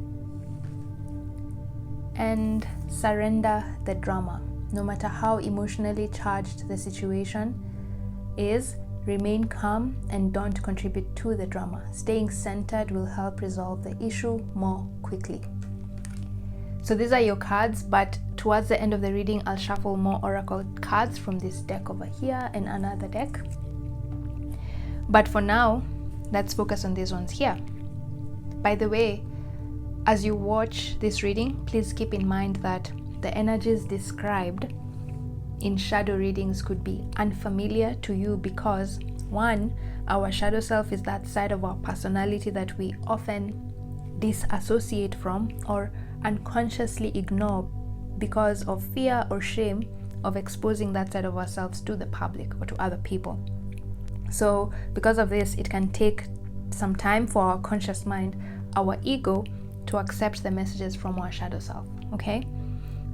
And Surrender the Drama. No matter how emotionally charged the situation is, remain calm and don't contribute to the drama. Staying centered will help resolve the issue more quickly. So these are your cards, but towards the end of the reading, I'll shuffle more oracle cards from this deck over here and another deck. But for now, let's focus on these ones here. By the way, as you watch this reading, please keep in mind that the energies described in shadow readings could be unfamiliar to you because, one, our shadow self is that side of our personality that we often disassociate from or unconsciously ignore because of fear or shame of exposing that side of ourselves to the public or to other people. So because of this, it can take some time for our conscious mind, our ego, to accept the messages from our shadow self, okay?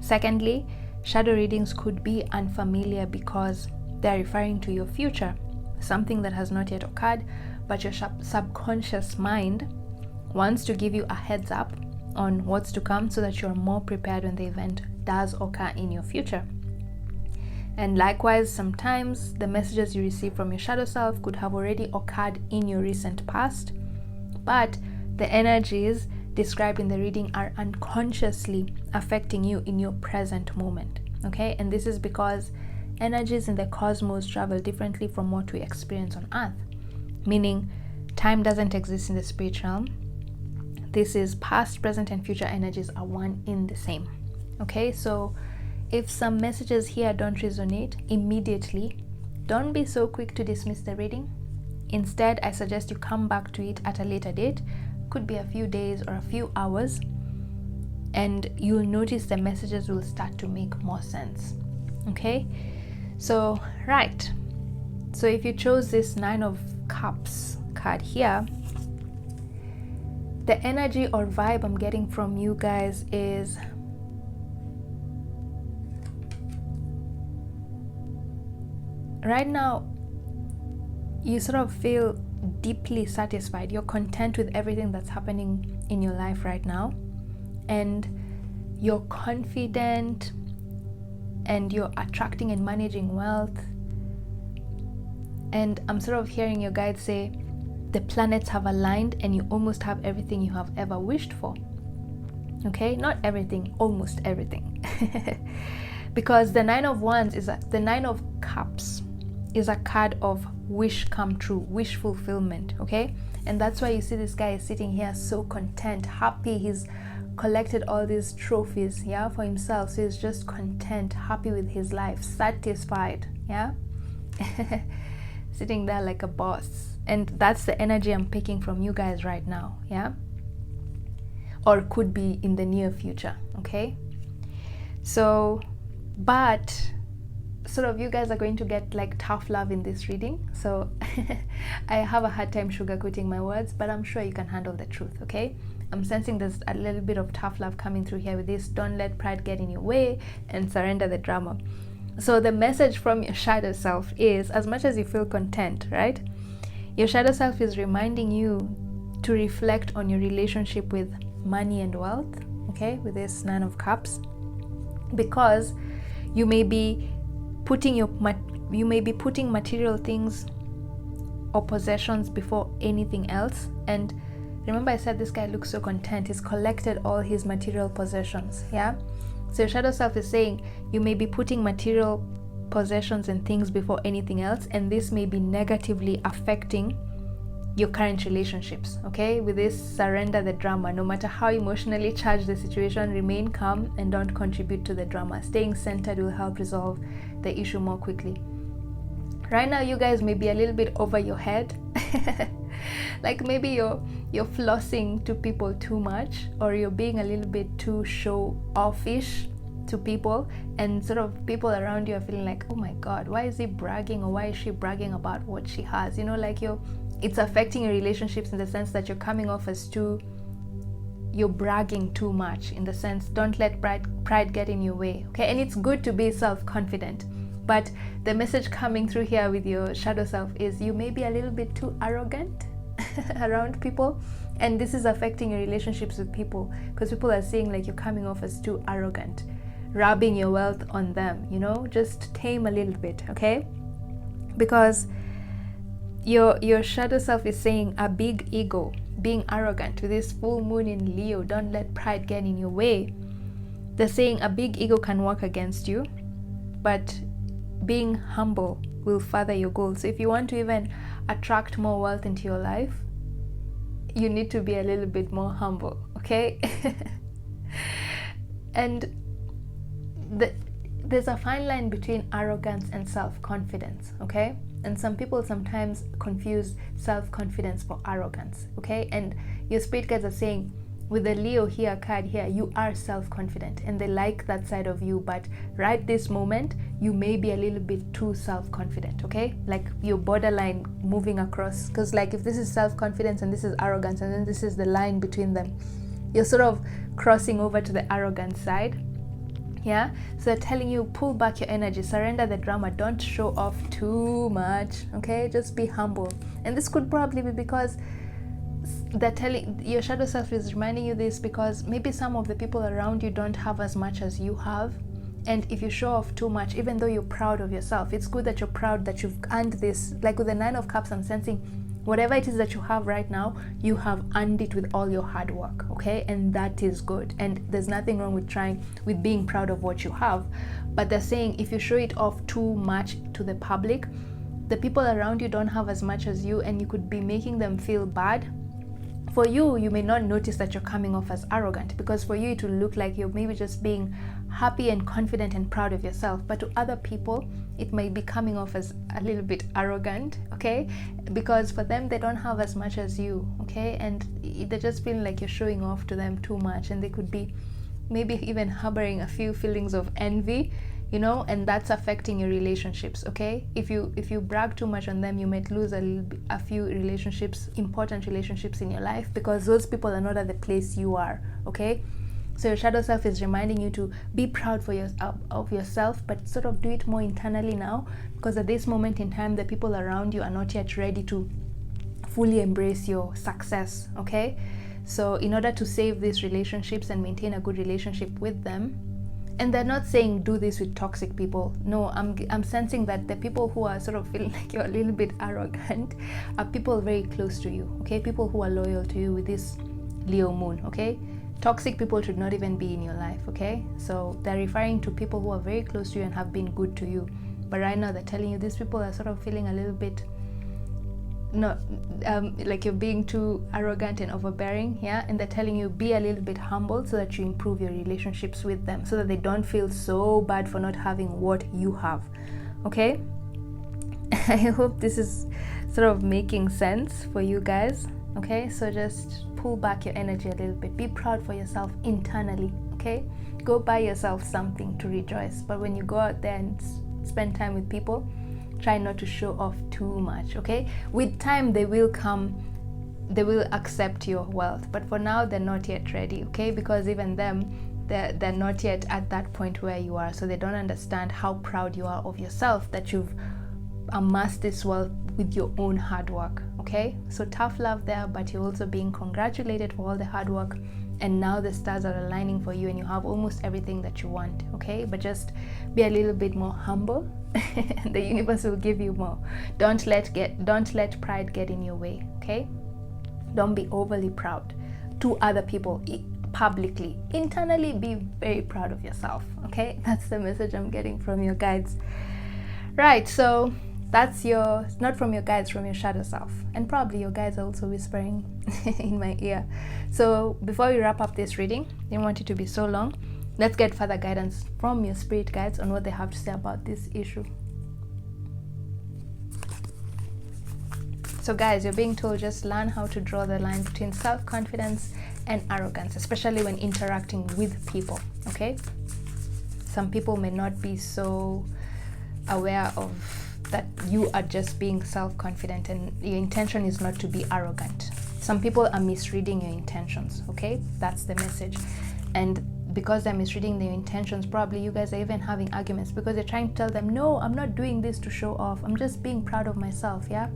Secondly, shadow readings could be unfamiliar because they're referring to your future, something that has not yet occurred, but your subconscious mind wants to give you a heads up on what's to come so that you're more prepared when the event does occur in your future. And likewise, sometimes the messages you receive from your shadow self could have already occurred in your recent past, but the energies described in the reading are unconsciously affecting you in your present moment, okay? And this is because energies in the cosmos travel differently from what we experience on Earth, meaning time doesn't exist in the spirit realm, this is past, present, and future energies are one in the same. Okay, so if some messages here don't resonate immediately, don't be so quick to dismiss the reading. Instead, I suggest you come back to it at a later date. Could be a few days or a few hours, and you'll notice the messages will start to make more sense. Okay, so right, so if you chose this 9 of Cups card here, the energy or vibe I'm getting from you guys is right now you sort of feel deeply satisfied. You're content with everything that's happening in your life right now, and you're confident, and you're attracting and managing wealth. And I'm sort of hearing your guides say the planets have aligned and you almost have everything you have ever wished for. Okay, not everything, almost everything. Because the 9 of Wands is the 9 of Cups is a card of wish come true, wish fulfillment. Okay, and that's why you see this guy is sitting here so content, happy. He's collected all these trophies, yeah, for himself. So he's just content, happy with his life, satisfied, yeah. Sitting there like a boss. And that's the energy I'm picking from you guys right now, yeah, or could be in the near future. Okay, so but sort of you guys are going to get like tough love in this reading, so I have a hard time sugarcoating my words, but I'm sure you can handle the truth. Okay, I'm sensing there's a little bit of tough love coming through here with this. Don't let pride get in your way and surrender the drama. So the message from your shadow self is, as much as you feel content, right, your shadow self is reminding you to reflect on your relationship with money and wealth. Okay, with this 9 of Cups, because you may be putting material things or possessions before anything else. And remember, I said this guy looks so content. He's collected all his material possessions, yeah. So your shadow self is saying you may be putting material possessions and things before anything else, and this may be negatively affecting your current relationships. Okay, with this, surrender the drama. No matter how emotionally charged the situation, remain calm and don't contribute to the drama. Staying centered will help resolve the issue more quickly. Right now you guys may be a little bit over your head. Like maybe you're flossing to people too much, or you're being a little bit too show offish to people, and sort of people around you are feeling like, oh my god, why is he bragging, or why is she bragging about what she has, you know, like it's affecting your relationships in the sense that you're coming off as you're bragging too much, in the sense, don't let pride get in your way. Okay, and it's good to be self-confident, but the message coming through here with your shadow self is you may be a little bit too arrogant around people, and this is affecting your relationships with people, because people are seeing like you're coming off as too arrogant, rubbing your wealth on them, you know. Just tame a little bit, okay, because your shadow self is saying a big ego, being arrogant. With this full moon in Leo, don't let pride get in your way. They're saying a big ego can work against you, but being humble will further your goals. So if you want to even attract more wealth into your life, you need to be a little bit more humble, okay? And there's a fine line between arrogance and self-confidence, okay? And some people sometimes confuse self-confidence for arrogance, okay? And your spirit guides are saying, with the Leo here card here, you are self-confident and they like that side of you, but right this moment you may be a little bit too self-confident, okay? Like you're borderline moving across, because like if this is self-confidence and this is arrogance and then this is the line between them, you're sort of crossing over to the arrogant side. Yeah, so they're telling you, pull back your energy, surrender the drama, don't show off too much, okay? Just be humble. And this could probably be because they're telling your shadow self is reminding you this, because maybe some of the people around you don't have as much as you have, and if you show off too much, even though you're proud of yourself, it's good that you're proud that you've earned this. Like with the 9 of Cups, I'm sensing whatever it is that you have right now, you have earned it with all your hard work, okay? And that is good, and there's nothing wrong with being proud of what you have. But they're saying if you show it off too much to the public, the people around you don't have as much as you, and you could be making them feel bad For you, you may not notice that you're coming off as arrogant, because for you it will look like you're maybe just being happy and confident and proud of yourself. But to other people, it may be coming off as a little bit arrogant, okay? Because for them, they don't have as much as you, okay? And they're just feeling like you're showing off to them too much, and they could be maybe even harboring a few feelings of envy, you know, and that's affecting your relationships, okay? If you brag too much on them, you might lose a few relationships, important relationships in your life, because those people are not at the place you are, okay? So your shadow self is reminding you to be proud of yourself, but sort of do it more internally now, because at this moment in time, the people around you are not yet ready to fully embrace your success, okay? So in order to save these relationships and maintain a good relationship with them, and they're not saying do this with toxic people. No, I'm sensing that the people who are sort of feeling like you're a little bit arrogant are people very close to you, okay? People who are loyal to you with this Leo moon, okay? Toxic people should not even be in your life, okay? So they're referring to people who are very close to you and have been good to you. But right now they're telling you these people are sort of feeling a little bit like you're being too arrogant and overbearing, yeah? And they're telling you be a little bit humble so that you improve your relationships with them, so that they don't feel so bad for not having what you have, okay? I hope this is sort of making sense for you guys, okay? So just pull back your energy a little bit. Be proud for yourself internally, okay? Go buy yourself something to rejoice. But when you go out there and spend time with people, try not to show off too much, okay? With time, they will accept your wealth. But for now, they're not yet ready, okay? Because even them, they're not yet at that point where you are. So they don't understand how proud you are of yourself, that you've amassed this wealth with your own hard work, okay? So tough love there, but you're also being congratulated for all the hard work, and now the stars are aligning for you and you have almost everything that you want, okay? But just be a little bit more humble and the universe will give you more. Don't let pride get in your way, okay? Don't be overly proud to other people publicly. Internally, be very proud of yourself, okay? That's the message I'm getting from your guides. Right, so that's not from your guides, from your shadow self. And probably your guides are also whispering in my ear. So before we wrap up this reading, I didn't want it to be so long. Let's get further guidance from your spirit guides on what they have to say about this issue. So guys, you're being told just learn how to draw the line between self-confidence and arrogance, especially when interacting with people, okay? Some people may not be so aware of that you are just being self-confident and your intention is not to be arrogant. Some people are misreading your intentions, okay? That's the message. And because they're misreading their intentions, probably you guys are even having arguments because they're trying to tell them, no, I'm not doing this to show off. I'm just being proud of myself, yeah?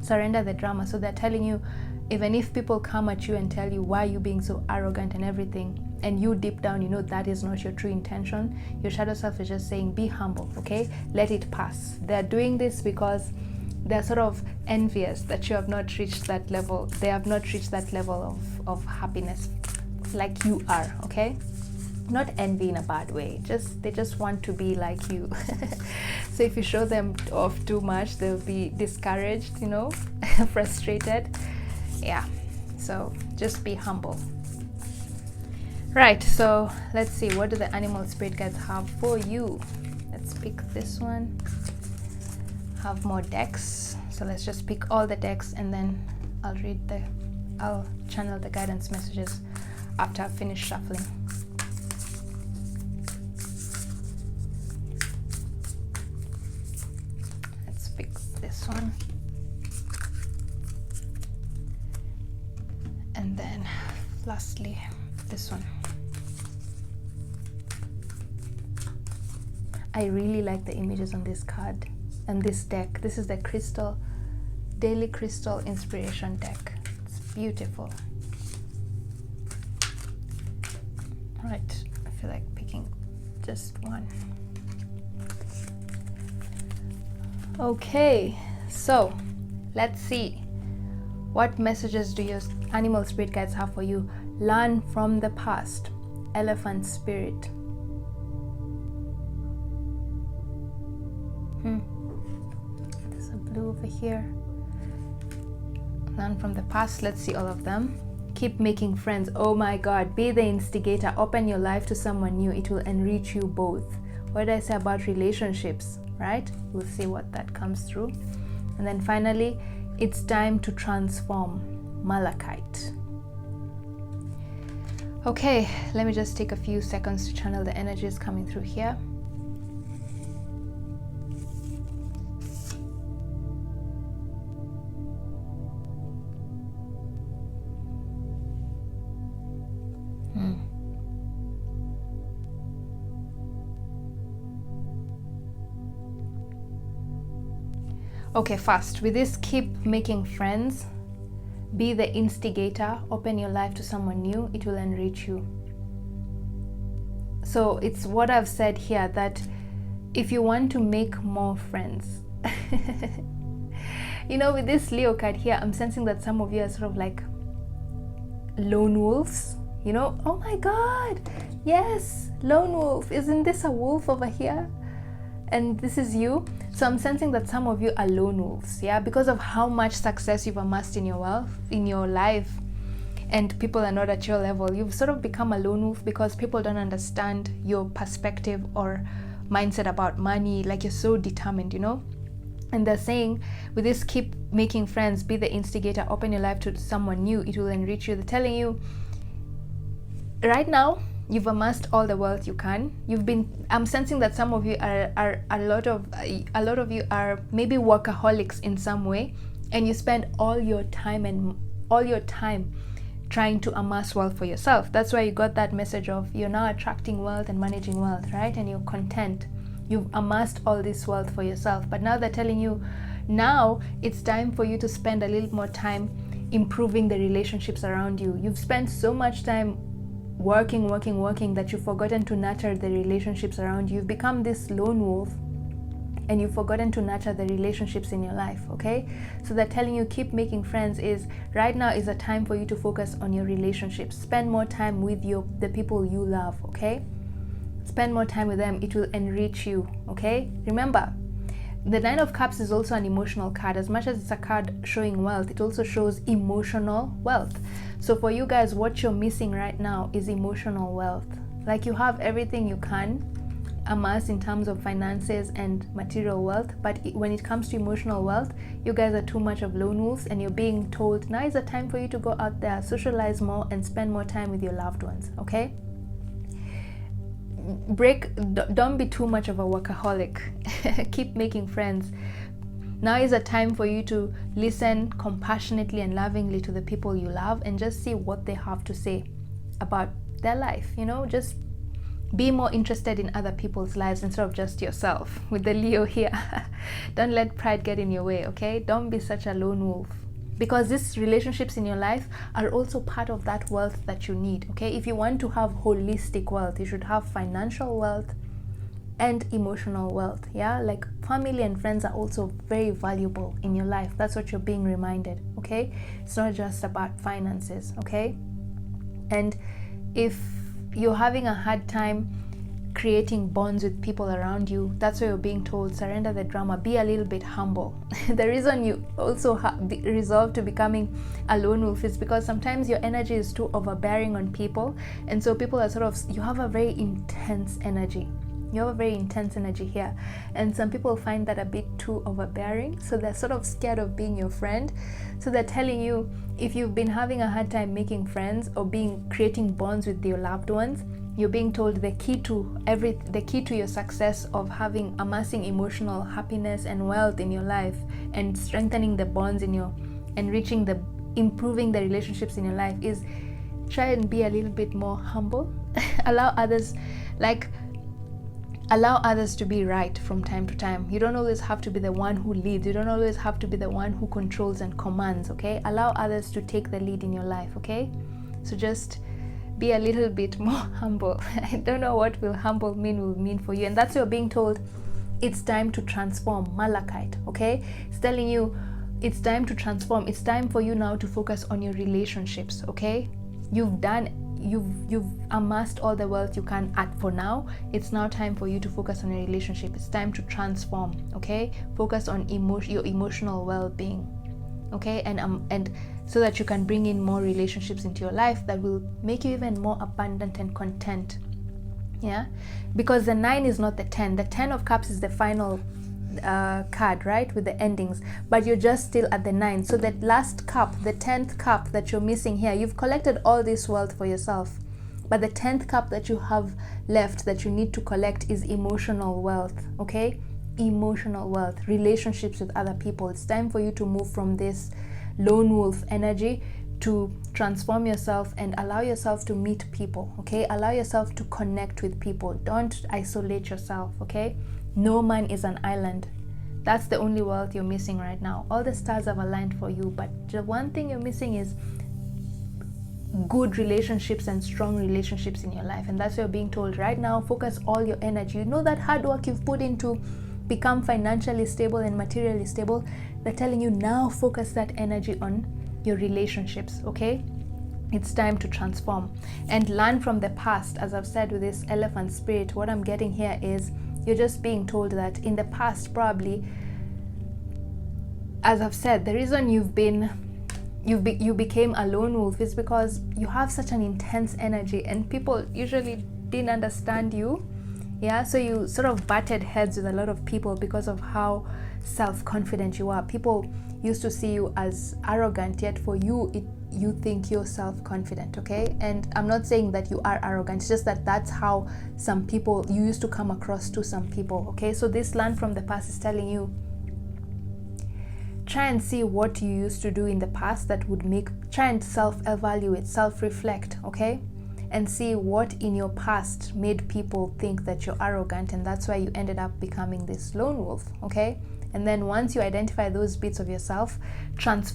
Surrender the drama. So they're telling you, even if people come at you and tell you why you're being so arrogant and everything, and you deep down, you know that is not your true intention, your shadow self is just saying, be humble, okay? Let it pass. They're doing this because they're sort of envious that you have not reached that level. They have not reached that level of happiness like you are, okay? Not envy in a bad way, they just want to be like you. So if you show them off too much, they'll be discouraged, you know, frustrated. Yeah, so just be humble. Right, so let's see, what do the animal spirit guides have for you? Let's pick this one. Have more decks, so let's just pick all the decks and then I'll channel the guidance messages after I've finished shuffling. Let's pick this one. And then lastly, this one. I really like the images on this card and this deck. This is the Daily Crystal Inspiration deck. It's beautiful. Right, I feel like picking just one. Okay, so let's see. What messages do your animal spirit guides have for you? Learn from the past. Elephant spirit. There's a blue over here. Learn from the past. Let's see all of them. keep making friends. Oh my God, be the instigator. Open your life to someone new. It will enrich you both. What did I say about relationships, right? We'll see what that comes through. And then finally, it's time to transform. Malachite. Okay, let me just take a few seconds to channel the energies coming through here. Okay, first, with this, keep making friends. Be the instigator. Open your life to someone new. It will enrich you. So it's what I've said here, that if you want to make more friends, you know, with this Leo card here, I'm sensing that some of you are sort of like lone wolves. You know, oh my God, yes, lone wolf. Isn't this a wolf over here? And this is you. So I'm sensing that some of you are lone wolves, yeah, because of how much success you've amassed in your wealth, in your life, and people are not at your level. You've sort of become a lone wolf because people don't understand your perspective or mindset about money. Like, you're so determined, you know. And they're saying, with this, keep making friends, be the instigator, open your life to someone new. It will enrich you. They're telling you right now, you've amassed all the wealth you can. I'm sensing that some of you are a lot of you are maybe workaholics in some way, and you spend all your time trying to amass wealth for yourself. That's why you got that message of you're now attracting wealth and managing wealth, right? And you're content. You've amassed all this wealth for yourself, but now they're telling you, now it's time for you to spend a little more time improving the relationships around you. You've spent so much time working that you've forgotten to nurture the relationships around you. You've become this lone wolf and you've forgotten to nurture the relationships in your life, okay? So they're telling you, keep making friends. Is right now is a time for you to focus on your relationships. Spend more time with the people you love, okay? Spend more time with them. It will enrich you, okay? Remember, the Nine of Cups is also an emotional card. As much as it's a card showing wealth, it also shows emotional wealth. So for you guys, what you're missing right now is emotional wealth. Like, you have everything you can amass in terms of finances and material wealth, but when it comes to emotional wealth, you guys are too much of lone wolves, and you're being told now is the time for you to go out there, socialize more, and spend more time with your loved ones, okay? Don't be too much of a workaholic. Keep making friends. Now is a time for you to listen compassionately and lovingly to the people you love, and just see what they have to say about their life. You know, just be more interested in other people's lives instead of just yourself. With the Leo here, don't let pride get in your way, okay? Don't be such a lone wolf, because these relationships in your life are also part of that wealth that you need, okay? If you want to have holistic wealth, you should have financial wealth and emotional wealth, yeah? Like, family and friends are also very valuable in your life. That's what you're being reminded, okay? It's not just about finances, okay? And if you're having a hard time creating bonds with people around you, that's why you're being told, surrender the drama, be a little bit humble. The reason you also resolve to becoming a lone wolf is because sometimes your energy is too overbearing on people, and so people are sort of, you have a very intense energy. You have a very intense energy here, and some people find that a bit too overbearing, so they're sort of scared of being your friend. So they're telling you, if you've been having a hard time making friends or creating bonds with your loved ones, you're being told the key to your success of amassing emotional happiness and wealth in your life, and strengthening the bonds improving the relationships in your life, is try and be a little bit more humble. Allow others to be right from time to time. You don't always have to be the one who leads. You don't always have to be the one who controls and commands, okay? Allow others to take the lead in your life, okay? So just be a little bit more humble. I don't know what will mean for you. And that's what you're being told. It's time to transform. Malachite, okay? It's telling you it's time to transform. It's time for you now to focus on your relationships, okay? You've amassed all the wealth you can for now. It's now time for you to focus on your relationship. It's time to transform, okay? Focus on your emotional well-being. okay? And so that you can bring in more relationships into your life that will make you even more abundant and content. Yeah, because the 9 is not the 10. The 10 of cups is the final card, right, with the endings, but you're just still at the 9. So that last cup, the 10th cup that you're missing here, you've collected all this wealth for yourself, but the 10th cup that you have left that you need to collect is emotional wealth, okay? Emotional wealth, relationships with other people. It's time for you to move from this lone wolf energy to transform yourself and allow yourself to meet people, okay? Allow yourself to connect with people. Don't isolate yourself, okay? No man is an island. That's the only wealth you're missing right now. All the stars have aligned for you, but the one thing you're missing is good relationships and strong relationships in your life. And that's what you're being told right now. Focus all your energy. You know that hard work you've put into become financially stable and materially stable? They're telling you now focus that energy on your relationships, okay? It's time to transform and learn from the past. As I've said with this elephant spirit, what I'm getting here is you're just being told that in the past, probably, as I've said, the reason you became a lone wolf is because you have such an intense energy and people usually didn't understand you. Yeah, so you sort of butted heads with a lot of people because of how self-confident you are. People used to see you as arrogant, yet for you you think you're self-confident, okay? And I'm not saying that you are arrogant, it's just that that's how some people you used to come across to some people, okay? So this learn from the past is telling you, try and see what you used to do in the past that would try and self-evaluate, self-reflect, okay? And see what in your past made people think that you're arrogant, and that's why you ended up becoming this lone wolf, okay? And then once you identify those bits of yourself,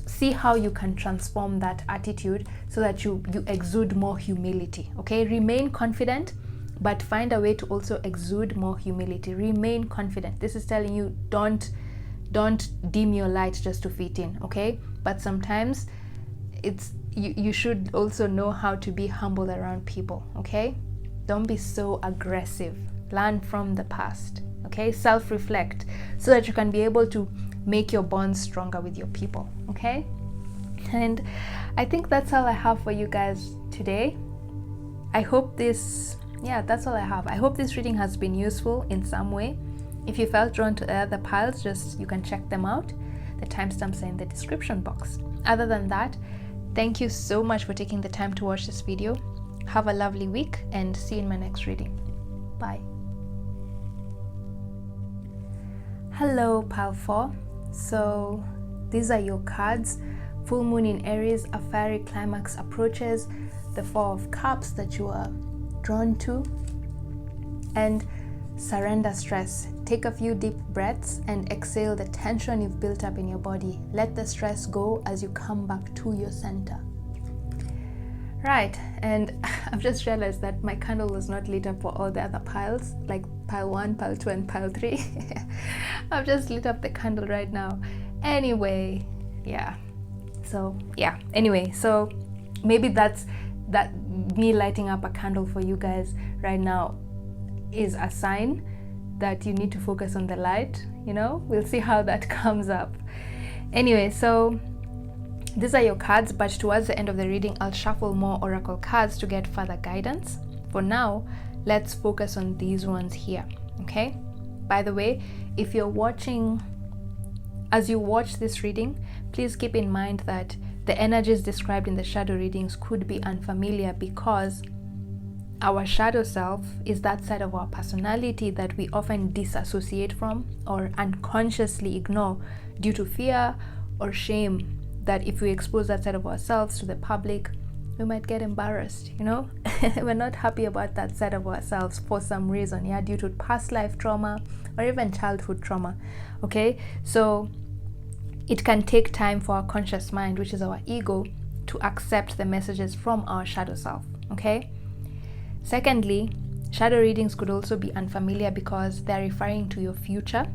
see how you can transform that attitude so that you exude more humility, okay? Remain confident, but find a way to also exude more humility. Remain confident. This is telling you don't dim your light just to fit in, okay? But sometimes you should also know how to be humble around people, okay? Don't be so aggressive. Learn from the past, okay? Self-reflect so that you can be able to make your bonds stronger with your people, okay? And I think that's all I have for you guys today. I hope that's all I have. I hope this reading has been useful in some way. If you felt drawn to the other piles, you can check them out. The timestamps are in the description box. Other than that, thank you so much for taking the time to watch this video. Have a lovely week and see you in my next reading. Bye. Hello, pile 4. So these are your cards. Full moon in Aries, a fiery climax approaches, the 4 of cups that you are drawn to, and surrender stress. Take a few deep breaths and exhale the tension you've built up in your body. Let the stress go as you come back to your center. Right, and I've just realized that my candle was not lit up for all the other piles, like pile 1, pile 2, and pile 3. I've just lit up the candle right now. Anyway, so maybe that me lighting up a candle for you guys right now is a sign that you need to focus on the light, we'll see how that comes up. Anyway, so these are your cards, but towards the end of the reading I'll shuffle more oracle cards to get further guidance. For now, let's focus on these ones here, okay? By the way, if you're watching, as you watch this reading, please keep in mind that the energies described in the shadow readings could be unfamiliar because our shadow self is that side of our personality that we often disassociate from or unconsciously ignore due to fear or shame that if we expose that side of ourselves to the public, we might get embarrassed, We're not happy about that side of ourselves for some reason, due to past life trauma or even childhood trauma, okay? So it can take time for our conscious mind, which is our ego, to accept the messages from our shadow self, okay? Secondly, shadow readings could also be unfamiliar because they're referring to your future,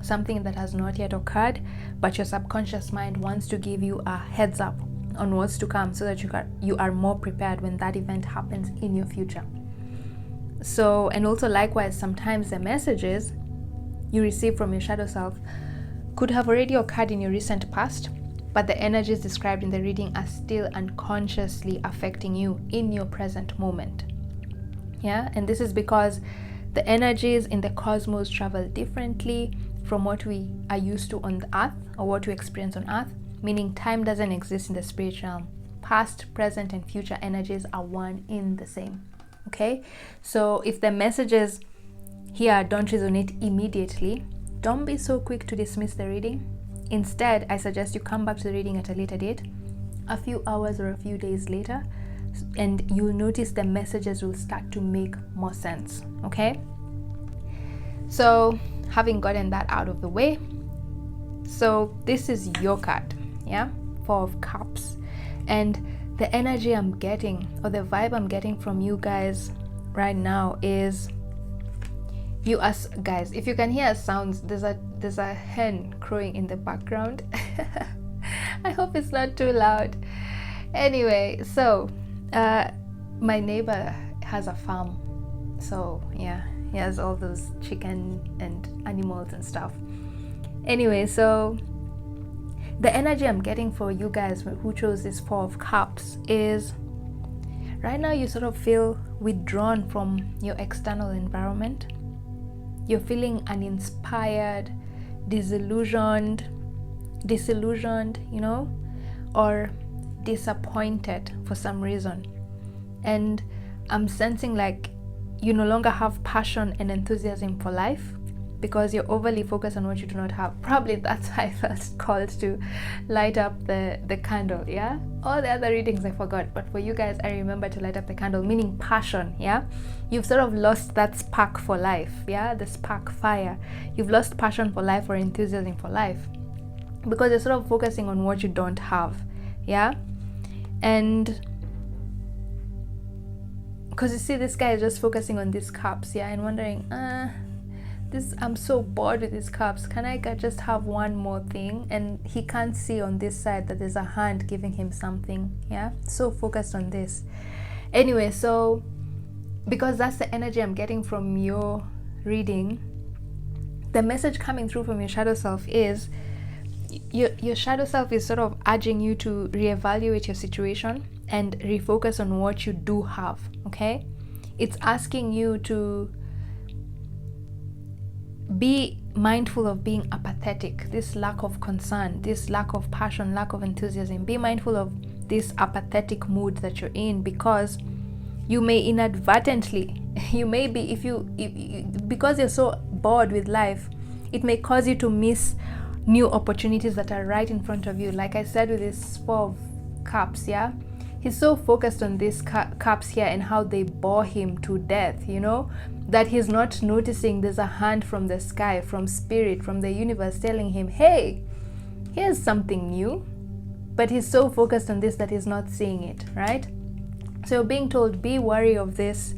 something that has not yet occurred, but your subconscious mind wants to give you a heads up on what's to come so that you are more prepared when that event happens in your future. So, and also likewise, sometimes the messages you receive from your shadow self could have already occurred in your recent past, but the energies described in the reading are still unconsciously affecting you in your present moment. Yeah, and this is because the energies in the cosmos travel differently from what we are used to on the earth, or what we experience on earth, meaning time doesn't exist in the spirit realm. Past, present, and future energies are one in the same. Okay, so if the messages here don't resonate immediately, don't be so quick to dismiss the reading. Instead, I suggest you come back to the reading at a later date, a few hours or a few days later, and you'll notice the messages will start to make more sense. Okay, so having gotten that out of the way, so this is your card, yeah, Four of Cups. And the energy I'm getting, or the vibe I'm getting from you guys right now is, you as guys, if you can hear sounds, there's a hen crowing in the background. I hope it's not too loud. Anyway, so my neighbor has a farm, so yeah, he has all those chicken and animals and stuff. Anyway, so the energy I'm getting for you guys who chose this Four of Cups is, right now you sort of feel withdrawn from your external environment. You're feeling uninspired, disillusioned, you know, or disappointed for some reason. And I'm sensing like you no longer have passion and enthusiasm for life, because you're overly focused on what you do not have. Probably that's why I felt called to light up the candle, yeah? All the other readings I forgot, but for you guys, I remember to light up the candle, meaning passion, yeah? You've sort of lost that spark for life, yeah? The spark fire. You've lost passion for life or enthusiasm for life, because you're sort of focusing on what you don't have, yeah? And because you see, this guy is just focusing on these cups, yeah? And wondering, I'm so bored with these cups. Can I just have one more thing? And he can't see on this side that there's a hand giving him something. Yeah, so focused on this. Anyway, so because that's the energy I'm getting from your reading, the message coming through from your shadow self is, your shadow self is sort of urging you to reevaluate your situation and refocus on what you do have. Okay, it's asking you to be mindful of being apathetic, this lack of concern, this lack of passion, lack of enthusiasm. Be mindful of this apathetic mood that you're in, because you may inadvertently, you may be, because you're so bored with life, it may cause you to miss new opportunities that are right in front of you. Like I said with this Four of Cups, yeah, he's so focused on these cups here and how they bore him to death, you know, that he's not noticing there's a hand from the sky, from spirit, from the universe telling him, hey, here's something new. But he's so focused on this that he's not seeing it, right? So being told, be wary of this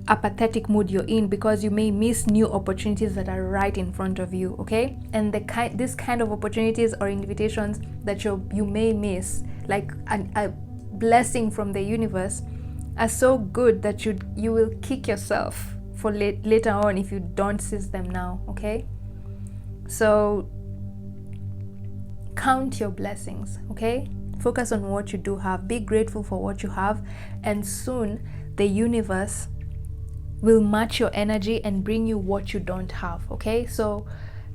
apathetic mood you're in, because you may miss new opportunities that are right in front of you. Okay, and this kind of opportunities or invitations that you may miss, like a blessing from the universe, are so good that you will kick yourself for later on if you don't seize them now. Okay, so count your blessings. Okay, focus on what you do have, be grateful for what you have, and soon the universe will match your energy and bring you what you don't have. Okay, so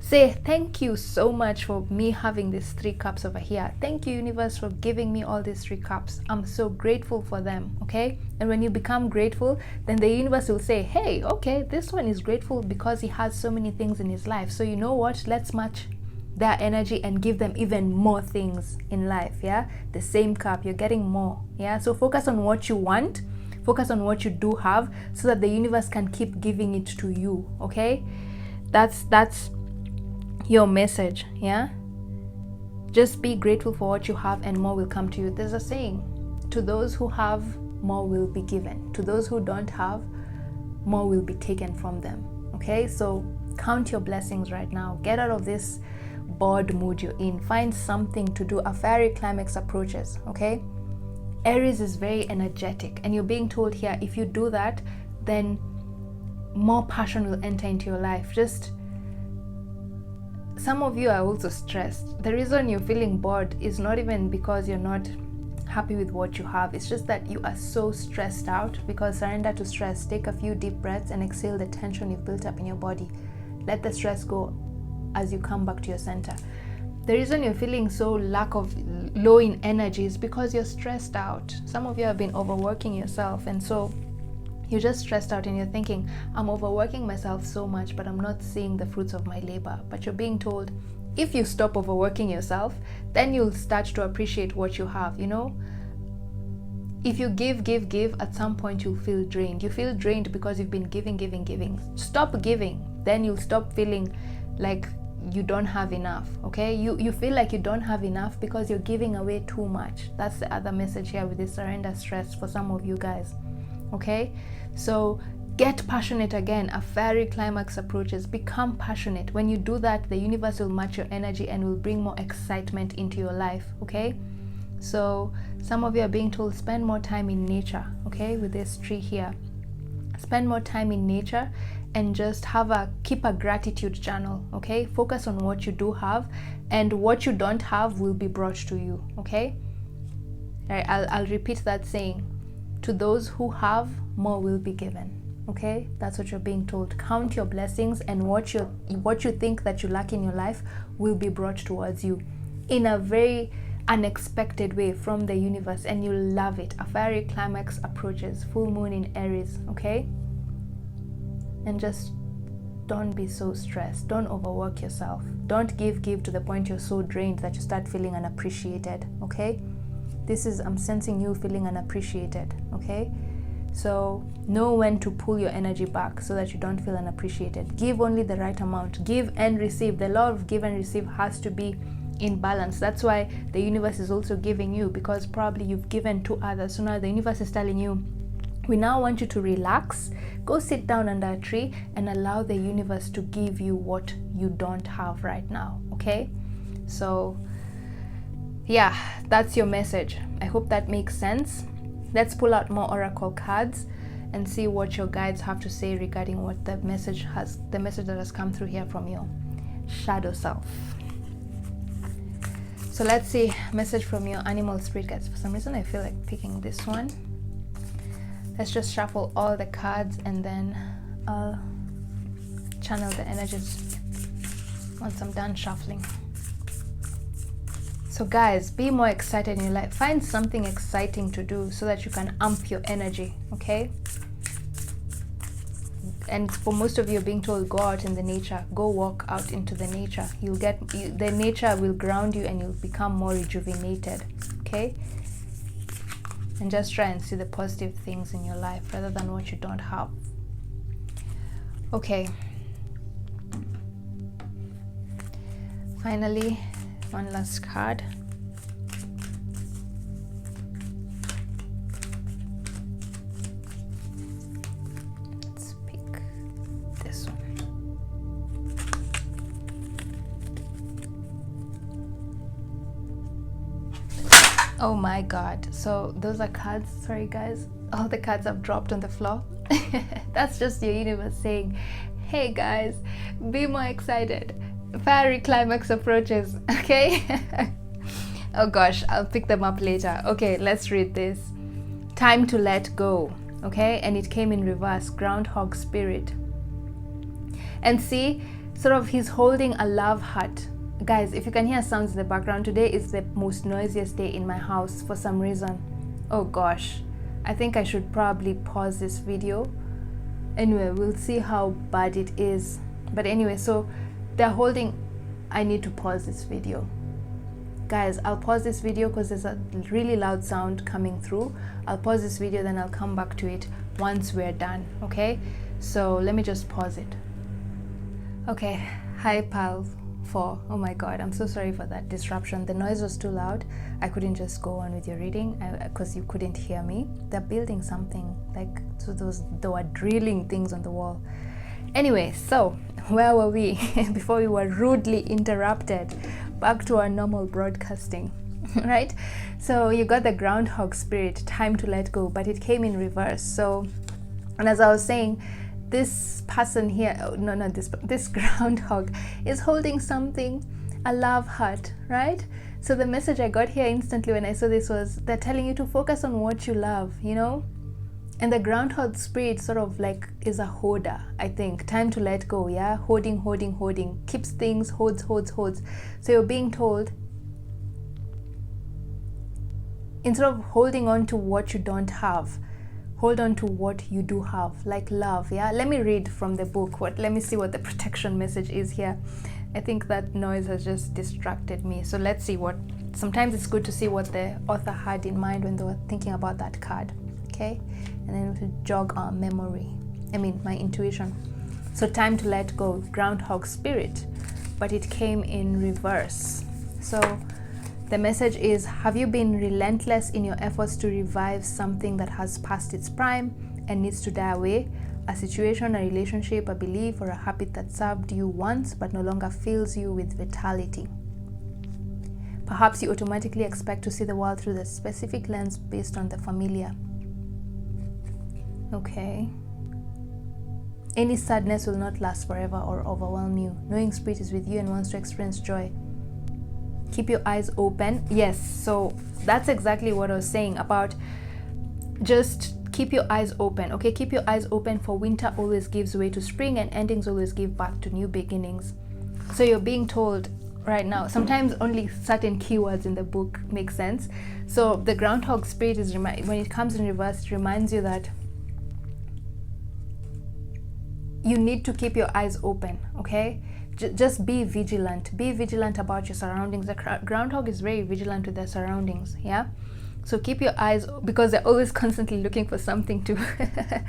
say thank you so much for me having these 3 cups over here. Thank you, universe, for giving me all these 3 cups. I'm so grateful for them. Okay, and when you become grateful, then the universe will say, hey, okay, this one is grateful because he has so many things in his life, so you know what, let's match their energy and give them even more things in life. Yeah, the same cup, you're getting more. Yeah, so focus on what you want, focus on what you do have, so that the universe can keep giving it to you. Okay, that's your message. Yeah, just be grateful for what you have and more will come to you. There's a saying, to those who have, more will be given. To those who don't have, more will be taken from them. Okay, so count your blessings right now. Get out of this bored mood you're in. Find something to do. A fiery climax approaches. Okay, Aries is very energetic, and you're being told here, if you do that, then more passion will enter into your life. Just some of you are also stressed. The reason you're feeling bored is not even because you're not happy with what you have. It's just that you are so stressed out. Because surrender to stress. Take a few deep breaths and exhale the tension you've built up in your body. Let the stress go as you come back to your center. The reason you're feeling so low in energy is because you're stressed out. Some of you have been overworking yourself, and so you're just stressed out and you're thinking, I'm overworking myself so much, but I'm not seeing the fruits of my labor. But you're being told, if you stop overworking yourself, then you'll start to appreciate what you have, you know? If you give, at some point you'll feel drained. You feel drained because you've been giving. Stop giving. Then you'll stop feeling like you don't have enough, okay? You feel like you don't have enough because you're giving away too much. That's the other message here with this surrender stress for some of you guys, okay? So get passionate again. A fiery climax approaches. Become passionate. When you do that, the universe will match your energy and will bring more excitement into your life, okay? So some of you are being told, spend more time in nature, okay? With this tree here, spend more time in nature and just keep a gratitude journal, okay? Focus on what you do have, and what you don't have will be brought to you, okay? All right, I'll repeat that saying. To those who have, more will be given, okay? That's what you're being told. Count your blessings, and what you think that you lack in your life will be brought towards you in a very unexpected way from the universe, and you'll love it. A fiery climax approaches. Full moon in Aries, okay? And just don't be so stressed. Don't overwork yourself. Don't give to the point you're so drained that you start feeling unappreciated, okay? I'm sensing you feeling unappreciated, okay? So know when to pull your energy back so that you don't feel unappreciated. Give only the right amount. Give and receive. The law of give and receive has to be in balance. That's why the universe is also giving you, because probably you've given to others. So now the universe is telling you, we now want you to relax, go sit down under a tree and allow the universe to give you what you don't have right now, okay? So yeah, that's your message. I hope that makes sense. Let's pull out more oracle cards and see what your guides have to say regarding what the message that has come through here from your shadow self. So let's see, message from your animal spirit guides. For some reason I feel like picking this one. Let's just shuffle all the cards and then I'll channel the energies once I'm done shuffling. So guys, be more excited in your life. Find something exciting to do so that you can amp your energy, okay? And for most of you, being told, go out in the nature. Go walk out into the nature. The nature will ground you and you'll become more rejuvenated, okay? And just try and see the positive things in your life rather than what you don't have. Okay. Finally, one last card. Let's pick this one. Oh my god. So those are cards. Sorry guys. All the cards have dropped on the floor. That's just your universe saying, hey guys, be more excited. Fiery climax approaches, okay? Oh gosh, I'll pick them up later. Okay, let's read this. Time to let go, okay? And it came in reverse, groundhog spirit. And see, sort of he's holding a love heart. Guys, if you can hear sounds in the background, today is the most noisiest day in my house for some reason. Oh gosh, I think I should probably pause this video. Anyway, we'll see how bad it is. But anyway, so they're holding, I need to pause this video. Guys, I'll pause this video because there's a really loud sound coming through. I'll pause this video, then I'll come back to it once we're done, okay? So let me just pause it. Okay, hi pal 4. Oh my god, I'm so sorry for that disruption. The noise was too loud. I couldn't just go on with your reading because you couldn't hear me. They're building something, like, so they were drilling things on the wall. Anyway, so where were we before we were rudely interrupted? Back to our normal broadcasting, right? So you got the groundhog spirit, time to let go, but it came in reverse. So, and as I was saying, this person here, oh, no, not this groundhog is holding something, a love heart, right? So the message I got here instantly when I saw this was they're telling you to focus on what you love, you know? And the groundhog spirit sort of like is a hoarder, I think. Time to let go, yeah? Hoarding, hoarding, hoarding. Keeps things, hoards, hoards, hoards. So you're being told, instead of holding on to what you don't have, hold on to what you do have, like love, yeah? Let me read from the book. Let me see what the protection message is here. I think that noise has just distracted me. So let's see what, sometimes it's good to see what the author had in mind when they were thinking about that card, okay? And then to jog our memory, my intuition. So time to let go, groundhog spirit, but it came in reverse. So the message is, have you been relentless in your efforts to revive something that has passed its prime and needs to die away? A situation, a relationship, a belief, or a habit that served you once but no longer fills you with vitality. Perhaps you automatically expect to see the world through the specific lens based on the familiar. Okay. Any sadness will not last forever or overwhelm you. Knowing spirit is with you and wants to experience joy. Keep your eyes open. Yes, so that's exactly what I was saying about just keep your eyes open, okay? Keep your eyes open, for winter always gives way to spring and endings always give birth to new beginnings. So you're being told right now, sometimes only certain keywords in the book make sense. So the groundhog spirit is, when it comes in reverse, it reminds you that you need to keep your eyes open, okay? Just be vigilant. Be vigilant about your surroundings. The groundhog is very vigilant with their surroundings, yeah? So keep your eyes, because they're always constantly looking for something to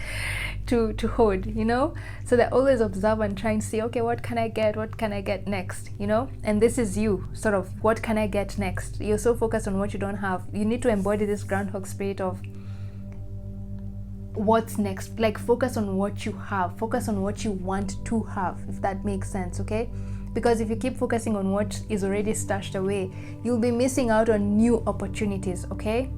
to hold, you know? So they're always observant, trying to see, okay, what can I get next, you know? And this is you, sort of, what can I get next? You're so focused on what you don't have. You need to embody this groundhog spirit of what's next. Like, focus on what you have, focus on what you want to have, if that makes sense, okay? Because if you keep focusing on what is already stashed away, you'll be missing out on new opportunities, okay?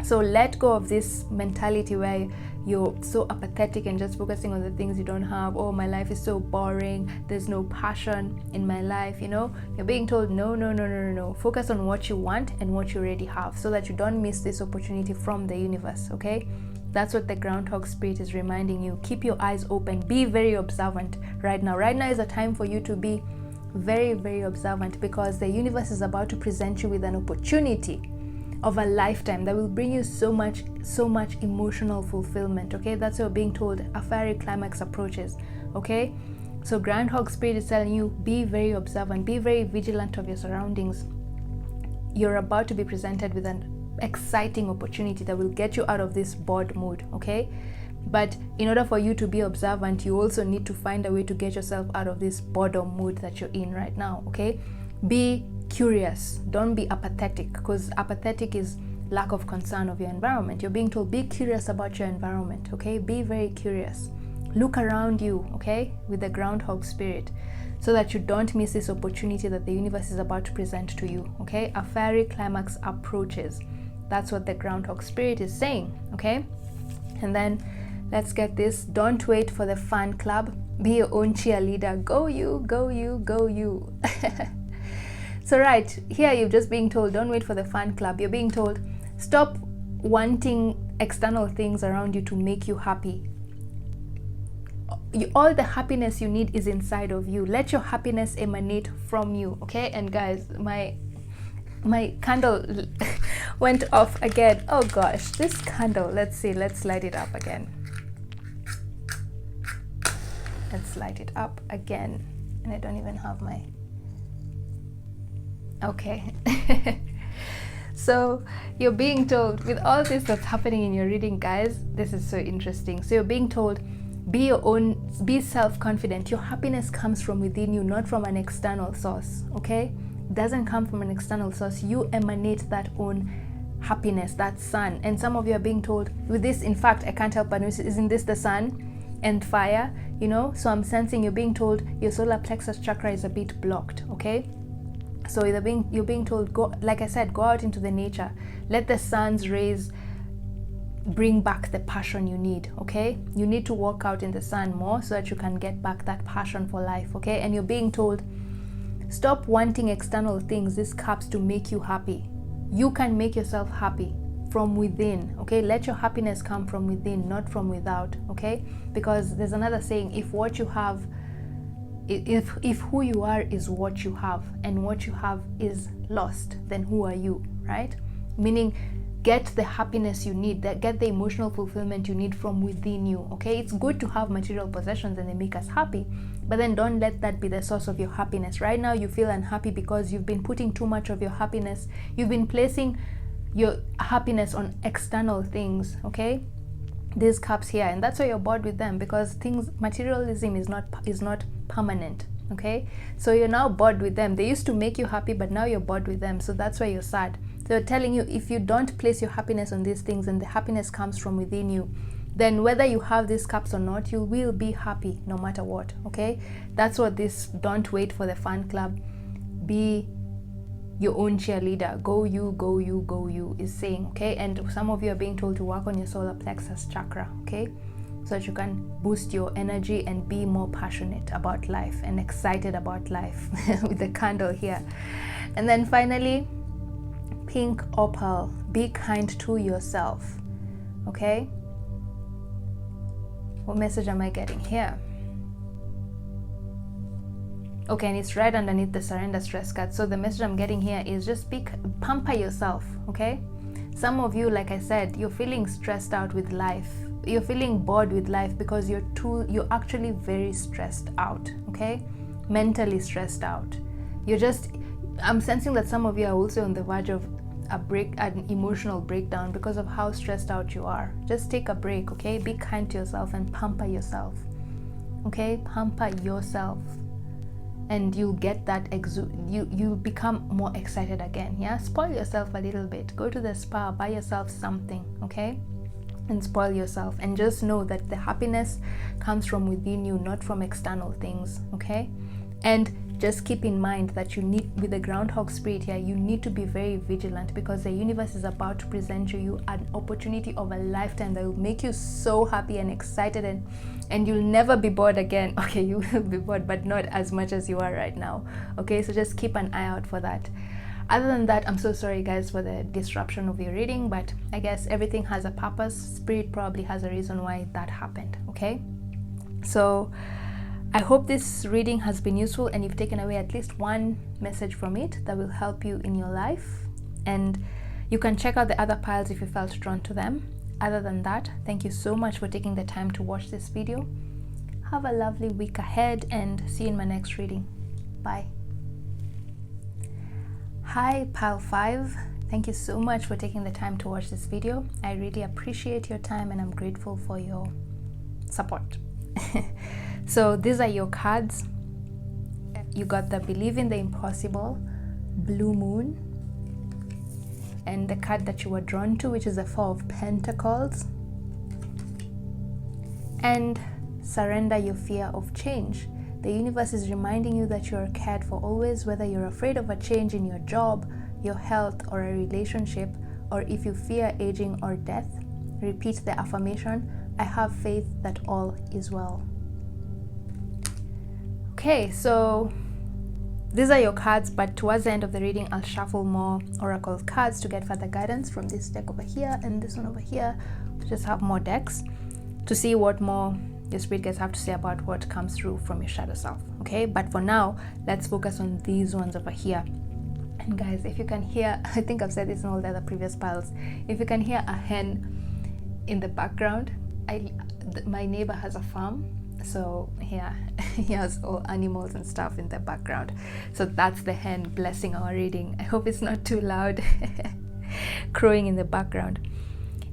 So let go of this mentality where you're so apathetic and just focusing on the things you don't have. Oh, my life is so boring, there's no passion in my life, you know? You're being told no. Focus on what you want and what you already have, so that you don't miss this opportunity from the universe, okay? That's what the groundhog spirit is reminding you. Keep your eyes open. Be very observant right now. Right now is a time for you to be very, very observant, because the universe is about to present you with an opportunity of a lifetime that will bring you so much emotional fulfillment, okay? That's what you're being told. A fiery climax approaches, okay? So groundhog spirit is telling you, be very observant, be very vigilant of your surroundings. You're about to be presented with an exciting opportunity that will get you out of this bored mood, okay? But in order for you to be observant, you also need to find a way to get yourself out of this boredom mood that you're in right now, okay? Be curious. Don't be apathetic, because apathetic is lack of concern of your environment. You're being told, be curious about your environment, okay? Be very curious. Look around you, okay? With the groundhog spirit, so that you don't miss this opportunity that the universe is about to present to you, okay? A fiery climax approaches. That's what the groundhog spirit is saying, okay? And then let's get this. Don't wait for the fan club. Be your own cheerleader. Go you, go you, go you. So right here, you're just being told, don't wait for the fan club. You're being told, stop wanting external things around you to make you happy. All the happiness you need is inside of you. Let your happiness emanate from you, okay? And guys, my candle went off again. Oh gosh, this candle, let's see, let's light it up again. Let's light it up again. And I don't even have my, okay. So you're being told, with all this that's happening in your reading, guys, this is so interesting. So you're being told, be your own, be self-confident. Your happiness comes from within you, not from an external source, okay? It doesn't come from an external source. You emanate that own happiness, that sun. And some of you are being told, with this, in fact, I can't help but notice, isn't this the sun and fire, you know? So I'm sensing you're being told your solar plexus chakra is a bit blocked, okay? So you're being told, go, like I said, go out into the nature. Let the sun's rays bring back the passion you need. Okay, you need to walk out in the sun more so that you can get back that passion for life. Okay, and you're being told, stop wanting external things, these cups, to make you happy. You can make yourself happy from within. Okay, let your happiness come from within, not from without. Okay, because there's another saying, if what you have, if who you are is what you have and what you have is lost, then who are you, right? Meaning, get the happiness you need, get the emotional fulfillment you need from within you. Okay, it's good to have material possessions and they make us happy, but then don't let that be the source of your happiness. Right now you feel unhappy because you've been putting too much of your happiness, you've been placing your happiness on external things. Okay, these cups here, and that's why you're bored with them, because materialism is not permanent. Okay, so you're now bored with them. They used to make you happy, but now you're bored with them, so that's why you're sad. So they're telling you, if you don't place your happiness on these things and the happiness comes from within you, then whether you have these cups or not, you will be happy no matter what. Okay, that's what this don't wait for the fan club, be your own cheerleader, go you, go you, go you is saying. Okay, and some of you are being told to work on your solar plexus chakra. Okay, so that you can boost your energy and be more passionate about life and excited about life with the candle here. And then finally, pink opal, be kind to yourself. Okay, what message am I getting here? Okay, and it's right underneath the surrender stress card. So the message I'm getting here is just pamper yourself. Okay, some of you, like I said, you're feeling stressed out with life, you're feeling bored with life because you're actually very stressed out. Okay, mentally stressed out. I'm sensing that some of you are also on the verge of an emotional breakdown because of how stressed out you are. Just take a break. Okay, be kind to yourself and pamper yourself. Okay, pamper yourself, and you'll get that you'll become more excited again. Yeah, spoil yourself a little bit, go to the spa, buy yourself something. Okay, and spoil yourself, and just know that the happiness comes from within you, not from external things. Okay, and just keep in mind that you need, with the groundhog spirit here, you need to be very vigilant, because the universe is about to present you an opportunity of a lifetime that will make you so happy and excited, and you'll never be bored again. Okay, you will be bored, but not as much as you are right now. Okay, so just keep an eye out for that. Other than that, I'm so sorry guys for the disruption of your reading, but I guess everything has a purpose. Spirit probably has a reason why that happened. Okay, so I hope this reading has been useful and you've taken away at least one message from it that will help you in your life. And you can check out the other piles if you felt drawn to them. Other than that, thank you so much for taking the time to watch this video. Have a lovely week ahead and see you in my next reading. Bye. Hi, Pile 5. Thank you so much for taking the time to watch this video. I really appreciate your time and I'm grateful for your support. So these are your cards. You got the Believe in the Impossible, Blue Moon, and the card that you were drawn to, which is the Four of Pentacles, and Surrender Your Fear of Change. The universe is reminding you that you are cared for always, whether you're afraid of a change in your job, your health, or a relationship, or if you fear aging or death. Repeat the affirmation, I have faith that all is well. Okay, so these are your cards, but towards the end of the reading, I'll shuffle more oracle cards to get further guidance from this deck over here and this one over here, to just have more decks to see what more your spirit guides have to say about what comes through from your shadow self. Okay, but for now, let's focus on these ones over here. And guys, if you can hear, I think I've said this in all the other previous piles, if you can hear a hen in the background, my neighbor has a farm. So yeah, he has all animals and stuff in the background. So that's the hen blessing our reading. I hope it's not too loud crowing in the background.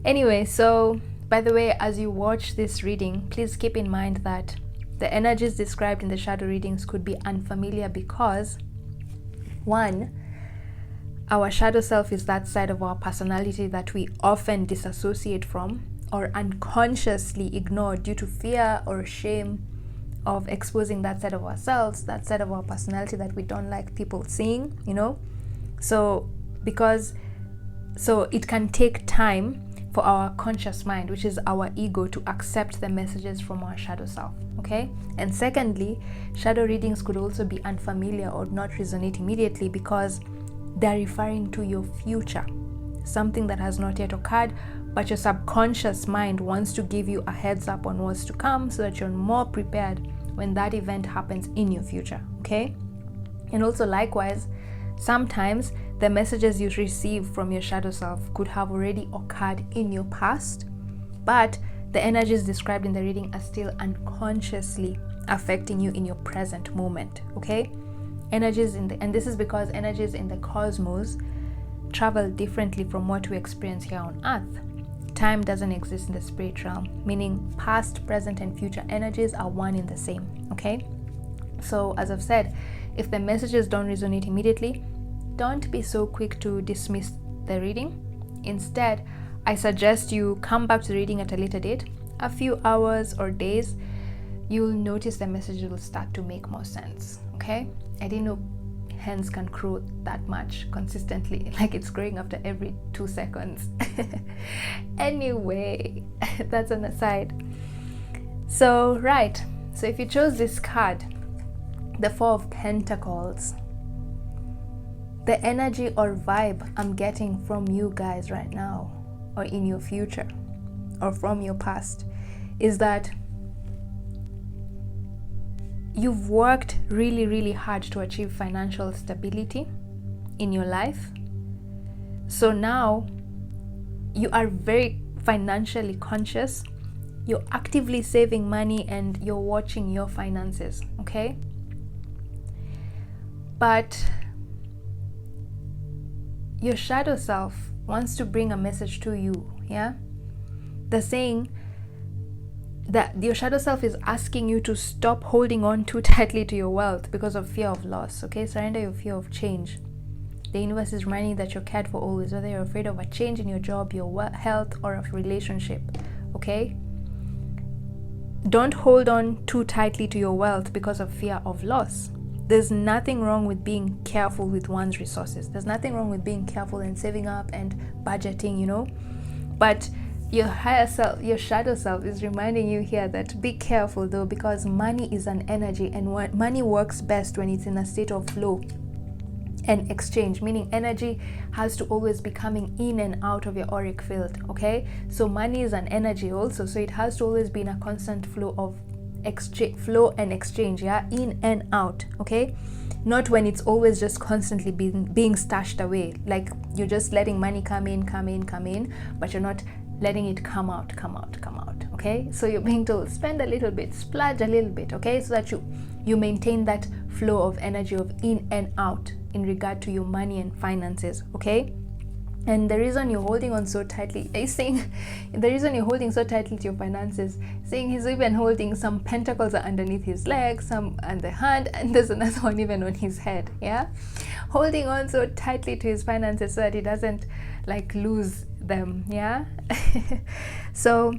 Anyway, so by the way, as you watch this reading, please keep in mind that the energies described in the shadow readings could be unfamiliar because, one, our shadow self is that side of our personality that we often disassociate from or unconsciously ignore due to fear or shame of exposing that side of ourselves, that side of our personality that we don't like people seeing, you know. So it can take time for our conscious mind, which is our ego, to accept the messages from our shadow self, okay? And secondly, shadow readings could also be unfamiliar or not resonate immediately because they're referring to your future, something that has not yet occurred, but your subconscious mind wants to give you a heads up on what's to come so that you're more prepared when that event happens in your future, okay? And also likewise, sometimes the messages you receive from your shadow self could have already occurred in your past, but the energies described in the reading are still unconsciously affecting you in your present moment, okay? And this is because energies in the cosmos travel differently from what we experience here on Earth. Time doesn't exist in the spirit realm, meaning past, present, and future energies are one in the same, okay? So as I've said, if the messages don't resonate immediately, don't be so quick to dismiss the reading. Instead, I suggest you come back to the reading at a later date, a few hours or days. You'll notice the message will start to make more sense, okay? I didn't know hens can crow that much consistently, like it's growing after every 2 seconds. Anyway, that's an aside. So if you chose this card, the Four of Pentacles, the energy or vibe I'm getting from you guys right now, or in your future, or from your past, is that you've worked really, really hard to achieve financial stability in your life. So now you are very financially conscious. You're actively saving money and you're watching your finances, okay? But your shadow self wants to bring a message to you, yeah? They're saying that your shadow self is asking you to stop holding on too tightly to your wealth because of fear of loss, okay? Surrender your fear of change. The universe is reminding you that you're cared for always, whether you're afraid of a change in your job, your health, or a relationship, okay? Don't hold on too tightly to your wealth because of fear of loss. There's nothing wrong with being careful with one's resources. There's nothing wrong with being careful and saving up and budgeting, you know? But your higher self, your shadow self, is reminding you here that be careful though, because money is an energy, and money works best when it's in a state of flow and exchange, meaning energy has to always be coming in and out of your auric field, okay? So money is an energy also, so it has to always be in a constant flow of flow and exchange, yeah, in and out, okay? Not when it's always just constantly being stashed away, like you're just letting money come in, but you're not letting it come out, okay? So you're being told, spend a little bit, splurge a little bit, okay? So that you maintain that flow of energy of in and out in regard to your money and finances, okay? And the reason you're holding on so tightly, he's saying the reason you're holding so tightly to your finances, saying he's even holding some pentacles are underneath his legs, some on the hand, and there's another one even on his head, yeah? Holding on so tightly to his finances so that he doesn't like lose them, yeah? So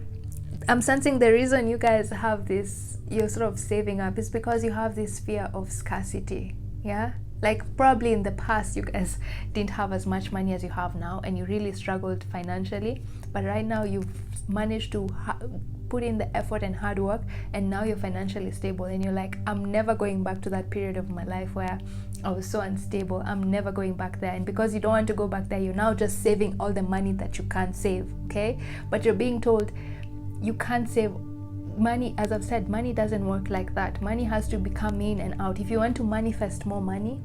I'm sensing the reason you guys have this, you're sort of saving up, is because you have this fear of scarcity, yeah? Like probably in the past you guys didn't have as much money as you have now and you really struggled financially, but right now you've managed to put in the effort and hard work, and now you're financially stable, and you're like, I'm never going back to that period of my life where I was so unstable. I'm never going back there. And because you don't want to go back there, you're now just saving all the money that you can't save, okay? But you're being told you can't save money. As I've said, money doesn't work like that. Money has to come in and out. If you want to manifest more money,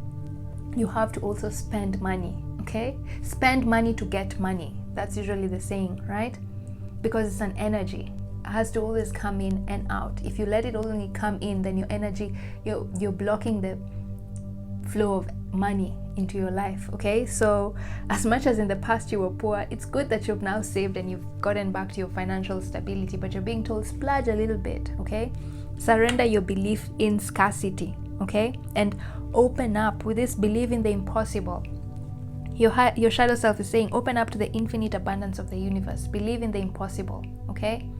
you have to also spend money, okay? Spend money to get money. That's usually the saying, right? Because it's an energy. It has to always come in and out. If you let it only come in, then your energy, you're blocking the flow of money into your life, okay? So as much as in the past you were poor, it's good that you've now saved and you've gotten back to your financial stability, but you're being told splurge a little bit, okay? Surrender your belief in scarcity, okay? And open up with this belief in the impossible. Your shadow self is saying, open up to the infinite abundance of the universe. Believe in the impossible, okay?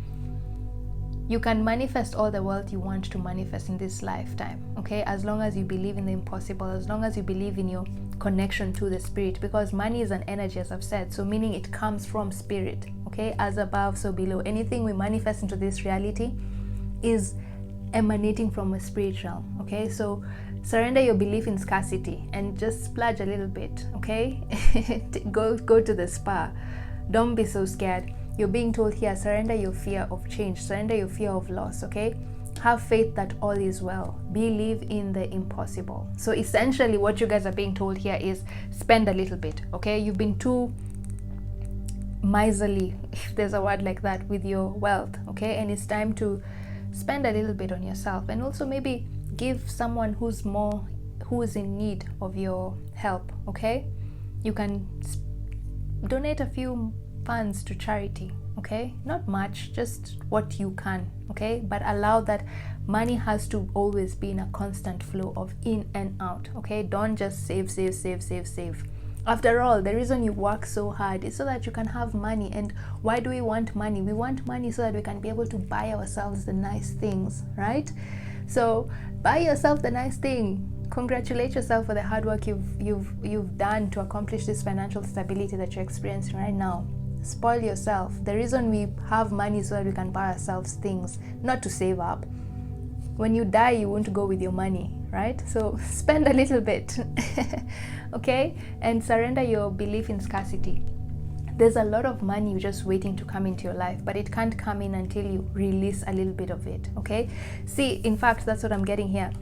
You can manifest all the wealth you want to manifest in this lifetime, okay? As long as you believe in the impossible, as long as you believe in your connection to the spirit, because money is an energy, as I've said, so meaning it comes from spirit. Okay, as above, so below. Anything we manifest into this reality is emanating from a spirit realm. Okay, so surrender your belief in scarcity and just splurge a little bit. Okay, go to the spa. Don't be so scared. You're being told here, surrender your fear of change, surrender your fear of loss. Okay, have faith that all is well. Believe in the impossible. So essentially what you guys are being told here is spend a little bit. Okay, you've been too miserly, if there's a word like that, with your wealth. Okay, and it's time to spend a little bit on yourself, and also maybe give someone who is in need of your help. Okay, you can donate a few funds to charity. Okay, not much, just what you can. Okay, but allow that money has to always be in a constant flow of in and out. Okay, don't just save. After all, the reason you work so hard is so that you can have money. And why do we want money? We want money so that we can be able to buy ourselves the nice things, right? So buy yourself the nice thing. Congratulate yourself for the hard work you've done to accomplish this financial stability that you're experiencing right now. Spoil yourself. The reason we have money is so that we can buy ourselves things, not to save up. When you die, you won't go with your money, right? So spend a little bit. Okay, and surrender your belief in scarcity. There's a lot of money just waiting to come into your life, but it can't come in until you release a little bit of it. Okay, see, in fact, that's what I'm getting here.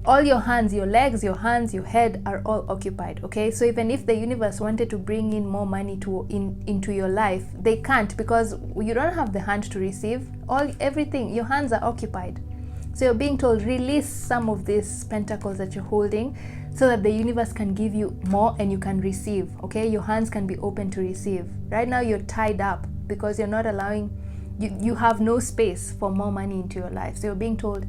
All your hands, your legs, your hands, your head are all occupied. Okay, so even if the universe wanted to bring in more money into your life, they can't, because you don't have the hand to receive. Everything, your hands are occupied. So you're being told, release some of these pentacles that you're holding so that the universe can give you more and you can receive. Okay, your hands can be open to receive. Right now you're tied up because you're not allowing, you have no space for more money into your life. So you're being told,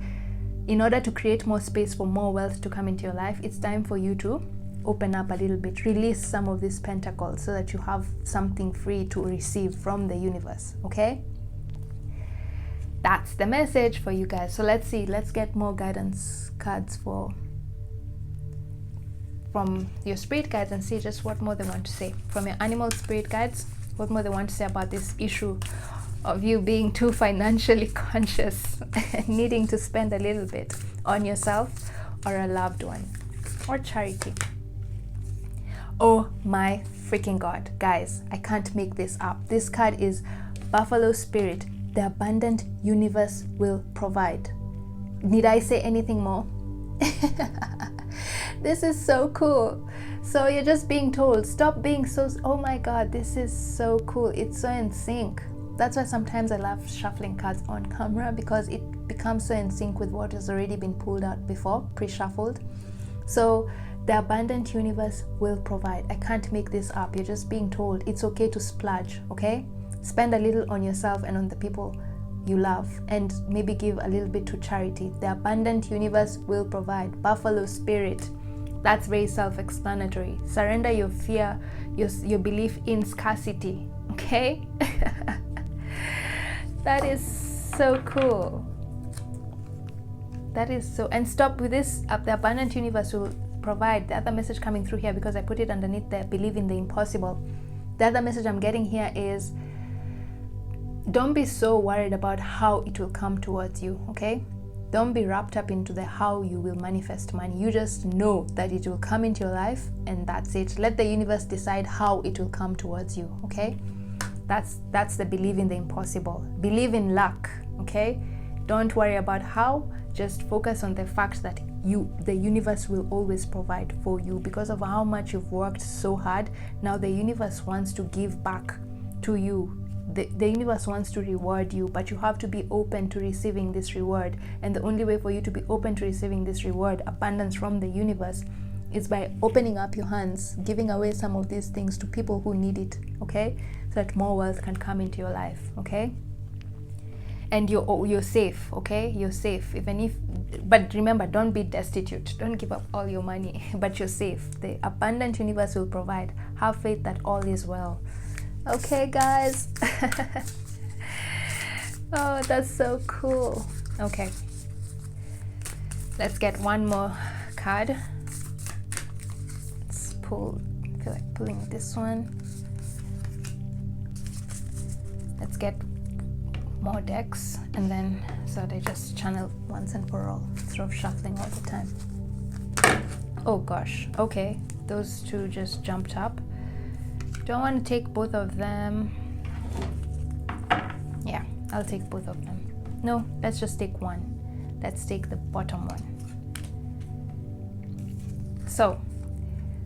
in order to create more space for more wealth to come into your life, it's time for you to open up a little bit, release some of these pentacles so that you have something free to receive from the universe. Okay, that's the message for you guys. So let's see, let's get more guidance cards from your spirit guides and see just what more they want to say. From your animal spirit guides, what more they want to say about this issue of you being too financially conscious and needing to spend a little bit on yourself or a loved one or charity. Oh my freaking God, guys, I can't make this up. This card is Buffalo Spirit. The abundant universe will provide. Need I say anything more? This is so cool. So you're just being told, stop being so, oh my God, this is so cool. It's so in sync. That's why sometimes I love shuffling cards on camera, because it becomes so in sync with what has already been pulled out before, pre-shuffled. So the abundant universe will provide. I can't make this up. You're just being told it's okay to splurge. Okay, spend a little on yourself and on the people you love, and maybe give a little bit to charity. The abundant universe will provide. Buffalo Spirit. That's very self-explanatory. Surrender your fear, your belief in scarcity. Okay. That is so cool. That is so, and stop with this. The abundant universe will provide. The other message coming through here, because I put it underneath there, believe in the impossible. The other message I'm getting here is, don't be so worried about how it will come towards you. Okay, don't be wrapped up into the how you will manifest money. You just know that it will come into your life, and that's it. Let the universe decide how it will come towards you. Okay, that's the believe in the impossible. Believe in luck. Okay, don't worry about how. Just focus on the fact that the universe will always provide for you because of how much you've worked so hard. Now the universe wants to give back to you. The universe wants to reward you, but you have to be open to receiving this reward. And the only way for you to be open to receiving this reward, abundance from the universe, is by opening up your hands, giving away some of these things to people who need it. Okay, so that more wealth can come into your life. Okay, and you're safe. Okay, you're safe. But remember, don't be destitute. Don't give up all your money, but you're safe. The abundant universe will provide. Have faith that all is well. Okay, guys. Oh, that's so cool. Okay, let's get one more card. Let's feel like pulling this one. Let's get more decks, and then so they just channel once and for all instead of shuffling all the time. Oh gosh, okay, those two just jumped up. Do I want to take both of them? Yeah, I'll take both of them. No, let's just take one. Let's take the bottom one. So,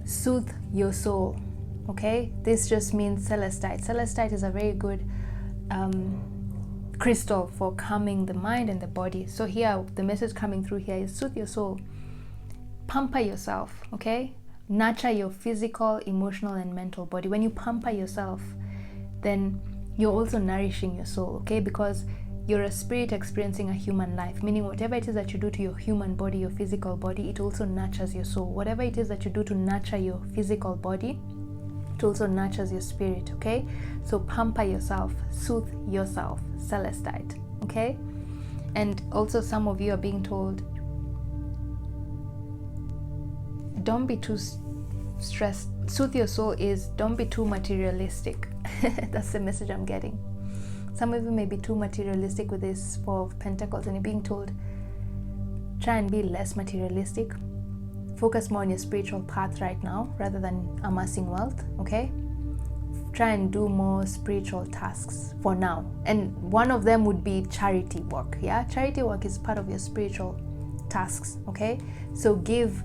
soothe your soul, okay? This just means celestite. Celestite is a very good crystal for calming the mind and the body. So here, the message coming through here is soothe your soul. Pamper yourself, okay? Nurture your physical, emotional, and mental body. When you pamper yourself, then you're also nourishing your soul, okay? Because you're a spirit experiencing a human life, meaning whatever it is that you do to your human body, your physical body, it also nurtures your soul. Whatever it is that you do to nurture your physical body, it also nurtures your spirit, okay? So pamper yourself, soothe yourself, celestite, okay? And also some of you are being told, don't be too stressed. Soothe your soul is don't be too materialistic. That's the message I'm getting. Some of you may be too materialistic with this Four of Pentacles, and you're being told, try and be less materialistic. Focus more on your spiritual path right now rather than amassing wealth, okay? Try and do more spiritual tasks for now. And one of them would be charity work, yeah? Charity work is part of your spiritual tasks, okay? So give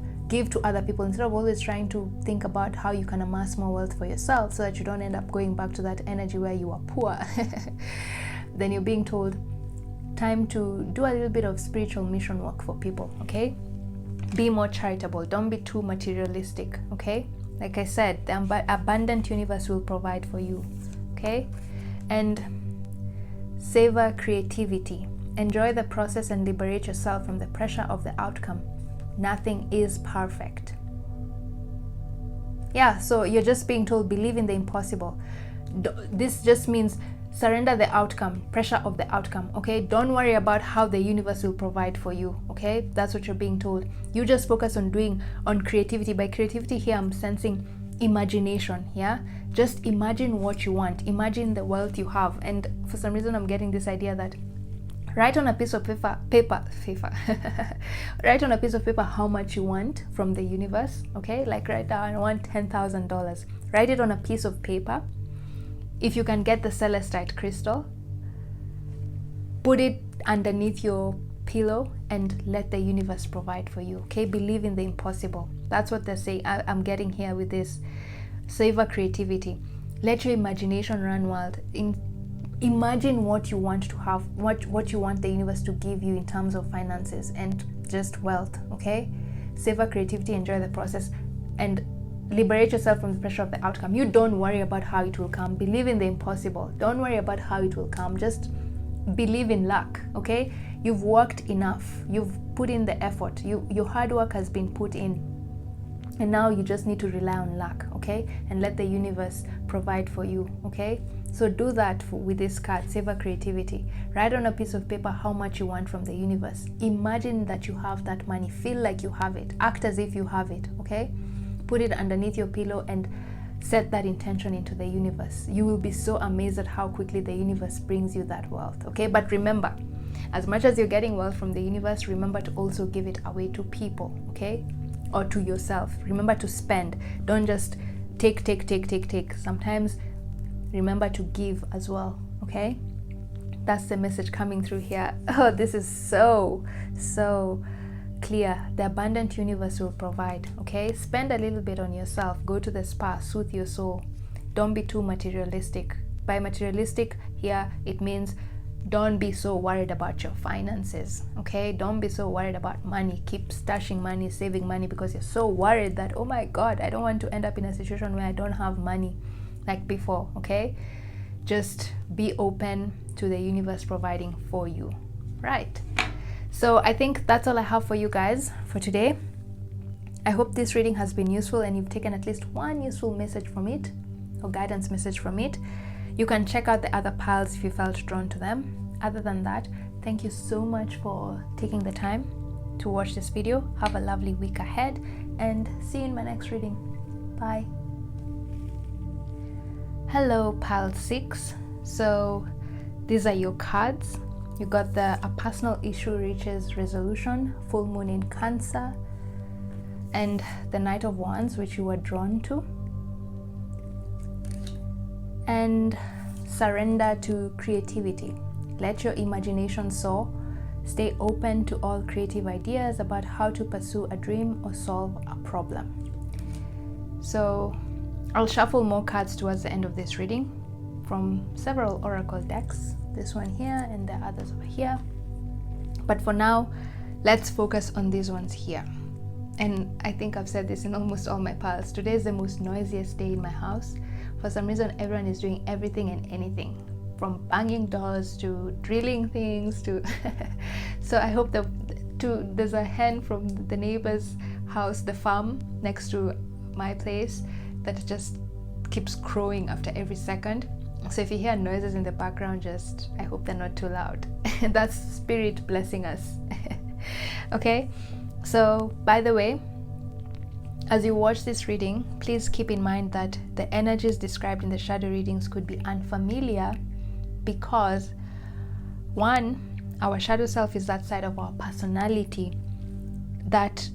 to other people instead of always trying to think about how you can amass more wealth for yourself so that you don't end up going back to that energy where you are poor. Then you're being told, time to do a little bit of spiritual mission work for people, okay? Be more charitable. Don't be too materialistic, okay? Like I said, the abundant universe will provide for you, okay? And savor creativity. Enjoy the process and liberate yourself from the pressure of the outcome. Nothing is perfect. Yeah, so you're just being told, believe in the impossible. This just means surrender the outcome, pressure of the outcome, okay? Don't worry about how the universe will provide for you, okay? That's what you're being told. You just focus on creativity. By creativity here, I'm sensing imagination, yeah? Just imagine what you want. Imagine the wealth you have. And for some reason, I'm getting this idea that write on a piece of paper. Write on a piece of paper how much you want from the universe, okay? Like write down, I want $10,000. Write it on a piece of paper. If you can get the celestite crystal, put it underneath your pillow and let the universe provide for you, okay? Believe in the impossible. That's what they're saying. I'm getting here with this. Savor creativity. Let your imagination run wild. Imagine what you want to have, what you want the universe to give you in terms of finances and just wealth, okay? Savor creativity, enjoy the process, and liberate yourself from the pressure of the outcome. You don't worry about how it will come. Believe in the impossible. Don't worry about how it will come. Just believe in luck, okay? You've worked enough. You've put in the effort. Your hard work has been put in. And now you just need to rely on luck, okay? And let the universe provide for you, okay? So do that with this card, savor creativity. Write on a piece of paper how much you want from the universe. Imagine that you have that money. Feel like you have it. Act as if you have it, okay? Put it underneath your pillow and set that intention into the universe. You will be so amazed at how quickly the universe brings you that wealth, okay? But remember, as much as you're getting wealth from the universe, remember to also give it away to people, okay? Or to yourself. Remember to spend. Don't just take. Sometimes remember to give as well, okay? That's the message coming through here. Oh, this is so clear. The abundant universe will provide, okay? Spend a little bit on yourself. Go to the spa, soothe your soul. Don't be too materialistic. By materialistic here, it means don't be so worried about your finances, okay? Don't be so worried about money. Keep stashing money, saving money, because you're so worried that, oh my God, I don't want to end up in a situation where I don't have money like before, okay? Just be open to the universe providing for you, right? So I think that's all I have for you guys for today. I hope this reading has been useful and you've taken at least one useful message from it, or guidance message from it. You can check out the other piles if you felt drawn to them. Other than that, thank you so much for taking the time to watch this video. Have a lovely week ahead and see you in my next reading. Bye. Hello, Pile 6. So these are your cards. You got a personal issue reaches resolution, full moon in Cancer, and the Knight of Wands, which you were drawn to, and surrender to creativity. Let your imagination soar. Stay open to all creative ideas about how to pursue a dream or solve a problem. So I'll shuffle more cards towards the end of this reading from several oracle decks, this one here and the others over here. But for now, let's focus on these ones here. And I think I've said this in almost all my piles. Today is the most noisiest day in my house. For some reason, everyone is doing everything and anything, from banging doors to drilling things to so I hope there's a hen from the neighbor's house, the farm next to my place, that just keeps crowing after every second. So if you hear noises in the background, I hope they're not too loud. That's spirit blessing us. Okay, so by the way, as you watch this reading, please keep in mind that the energies described in the shadow readings could be unfamiliar because, one, our shadow self is that side of our personality that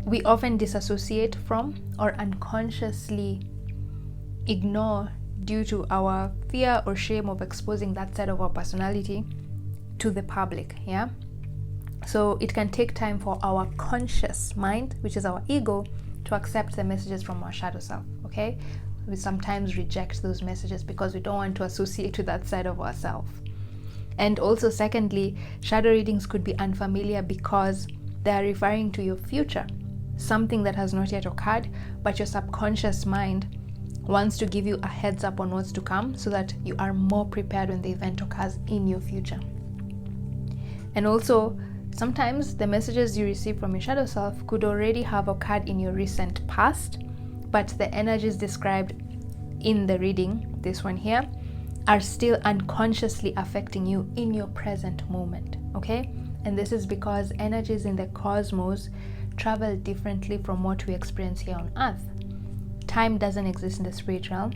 we often disassociate from or unconsciously ignore due to our fear or shame of exposing that side of our personality to the public. Yeah, so it can take time for our conscious mind, which is our ego, to accept the messages from our shadow self. Okay, we sometimes reject those messages because we don't want to associate with that side of ourselves. And also, secondly, shadow readings could be unfamiliar because they are referring to your future, something that has not yet occurred, but your subconscious mind wants to give you a heads up on what's to come so that you are more prepared when the event occurs in your future. And also, sometimes the messages you receive from your shadow self could already have occurred in your recent past, but the energies described in the reading, this one here, are still unconsciously affecting you in your present moment. Okay? And this is because energies in the cosmos travel differently from what we experience here on Earth. Time doesn't exist in the spirit realm,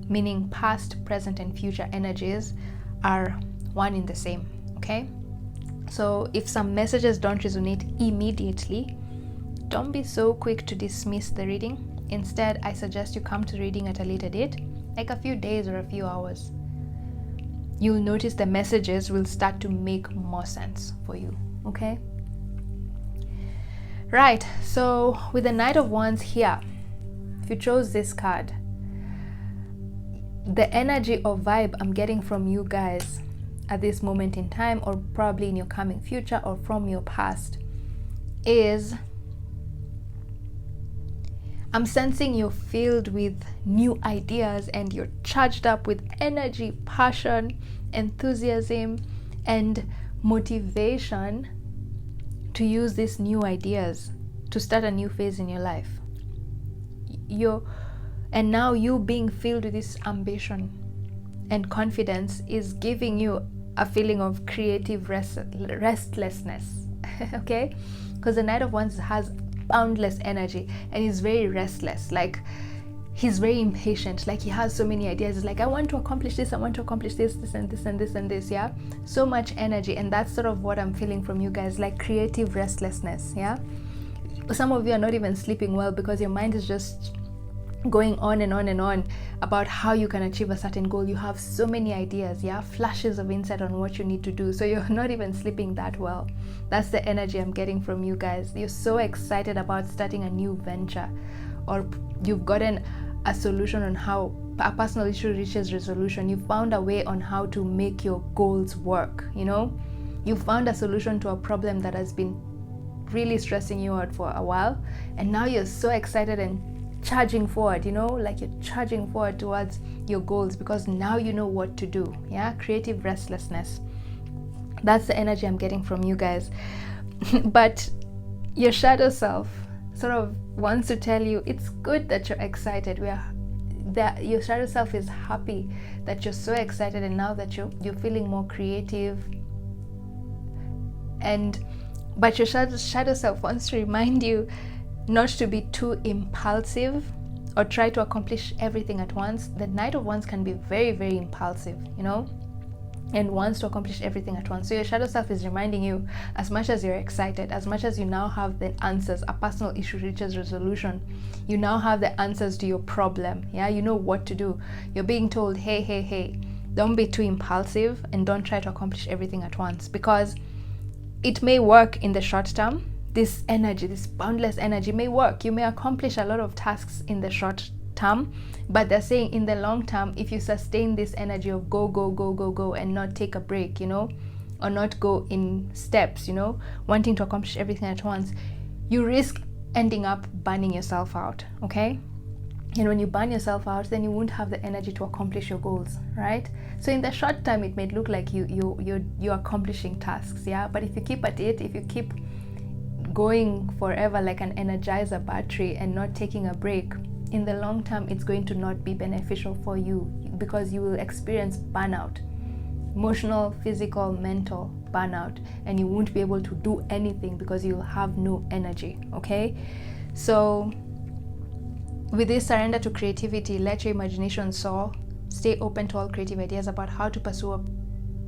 meaning past, present, and future energies are one in the same. Okay? So if some messages don't resonate immediately, don't be so quick to dismiss the reading. Instead, I suggest you come to the reading at a later date, like a few days or a few hours. You'll notice the messages will start to make more sense for you. Okay? Right, so with the Knight of Wands here, if you chose this card, the energy or vibe I'm getting from you guys at this moment in time, or probably in your coming future or from your past, is I'm sensing you're filled with new ideas and you're charged up with energy, passion, enthusiasm, and motivation to use these new ideas to start a new phase in your life. And now you being filled with this ambition and confidence is giving you a feeling of creative restlessness. Okay? Because the Knight of Wands has boundless energy and he's very restless. Like, he's very impatient. Like, he has so many ideas. It's like, I want to accomplish this, I want to accomplish this, this and this and this and this. Yeah, so much energy. And that's sort of what I'm feeling from you guys, like creative restlessness. Yeah, some of you are not even sleeping well because your mind is just going on and on and on about how you can achieve a certain goal. You have so many ideas, yeah, flashes of insight on what you need to do, so you're not even sleeping that well. That's the energy I'm getting from you guys. You're so excited about starting a new venture, or you've gotten a solution on how a personal issue reaches resolution. You found a way on how to make your goals work. You know, you found a solution to a problem that has been really stressing you out for a while, and now you're so excited and charging forward, you know, like you're charging forward towards your goals because now you know what to do. Yeah, creative restlessness. That's the energy I'm getting from you guys. But your shadow self sort of wants to tell you it's good that you're excited. Your shadow self is happy that you're so excited, and now that you're feeling more creative. But your shadow self wants to remind you not to be too impulsive or try to accomplish everything at once. The Knight of Wands can be very, very impulsive, you know, and wants to accomplish everything at once. So your shadow self is reminding you, as much as you're excited, as much as you now have the answers, a personal issue reaches resolution, you now have the answers to your problem. Yeah, you know what to do. You're being told, hey, don't be too impulsive and don't try to accomplish everything at once, because it may work in the short term. This energy, this boundless energy may work. You may accomplish a lot of tasks in the short term, but they're saying in the long term, if you sustain this energy of go and not take a break, you know, or not go in steps, you know, wanting to accomplish everything at once, you risk ending up burning yourself out. Okay, and when you burn yourself out, then you won't have the energy to accomplish your goals, right? So in the short term, it may look like you're accomplishing tasks, yeah, but if you keep at it, if you keep going forever like an energizer battery and not taking a break, in the long term it's going to not be beneficial for you, because you will experience burnout, emotional, physical, mental burnout, and you won't be able to do anything because you'll have no energy. Okay, so with this, surrender to creativity, let your imagination soar, stay open to all creative ideas about how to pursue a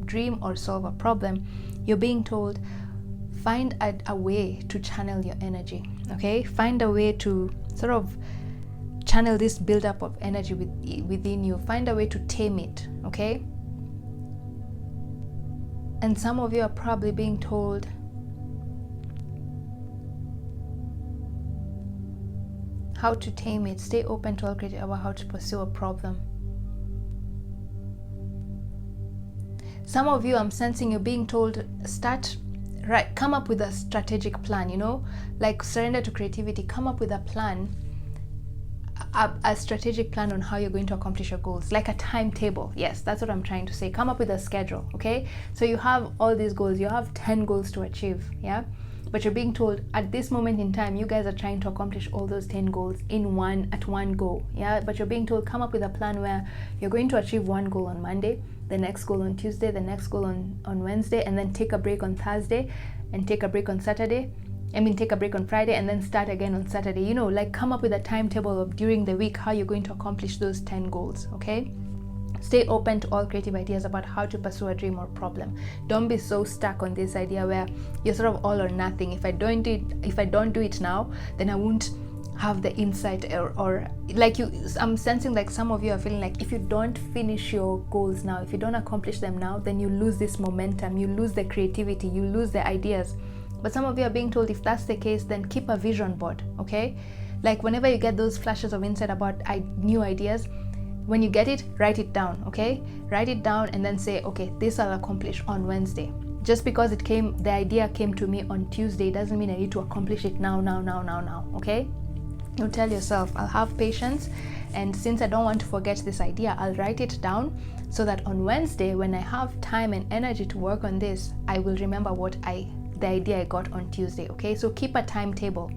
dream or solve a problem. You're being told, find a way to channel your energy. Okay, find a way to sort of channel this buildup of energy within you. Find a way to tame it. Okay, and some of you are probably being told, how to tame it. Stay open to all creative about how to pursue a problem. Some of you, I'm sensing you're being told, come up with a strategic plan, you know, like surrender to creativity, come up with a plan, a strategic plan on how you're going to accomplish your goals, like a timetable. Yes, that's what I'm trying to say. Come up with a schedule. Okay, so you have all these goals, you have 10 goals to achieve, yeah, but you're being told at this moment in time, you guys are trying to accomplish all those 10 goals at one go, yeah, but you're being told, come up with a plan where you're going to achieve one goal on Monday, the next goal on Tuesday, the next goal on Wednesday, and then take a break on Thursday, and take a break on Saturday, take a break on Friday, and then start again on Saturday. You know, like come up with a timetable of during the week how you're going to accomplish those 10 goals. Okay, stay open to all creative ideas about how to pursue a dream or problem. Don't be so stuck on this idea where you're sort of all or nothing. If I don't do it now, then I won't have the insight, or like I'm sensing like some of you are feeling like if you don't finish your goals now, if you don't accomplish them now, then you lose this momentum, you lose the creativity, you lose the ideas. But some of you are being told, if that's the case, then keep a vision board. Okay, like whenever you get those flashes of insight about new ideas, when you get it, write it down. Okay, write it down and then say, okay, this I'll accomplish on Wednesday. Just because the idea came to me on Tuesday doesn't mean I need to accomplish it now. Okay, you tell yourself, I'll have patience, and since I don't want to forget this idea, I'll write it down so that on Wednesday, when I have time and energy to work on this, I will remember the idea I got on Tuesday. Okay, so keep a timetable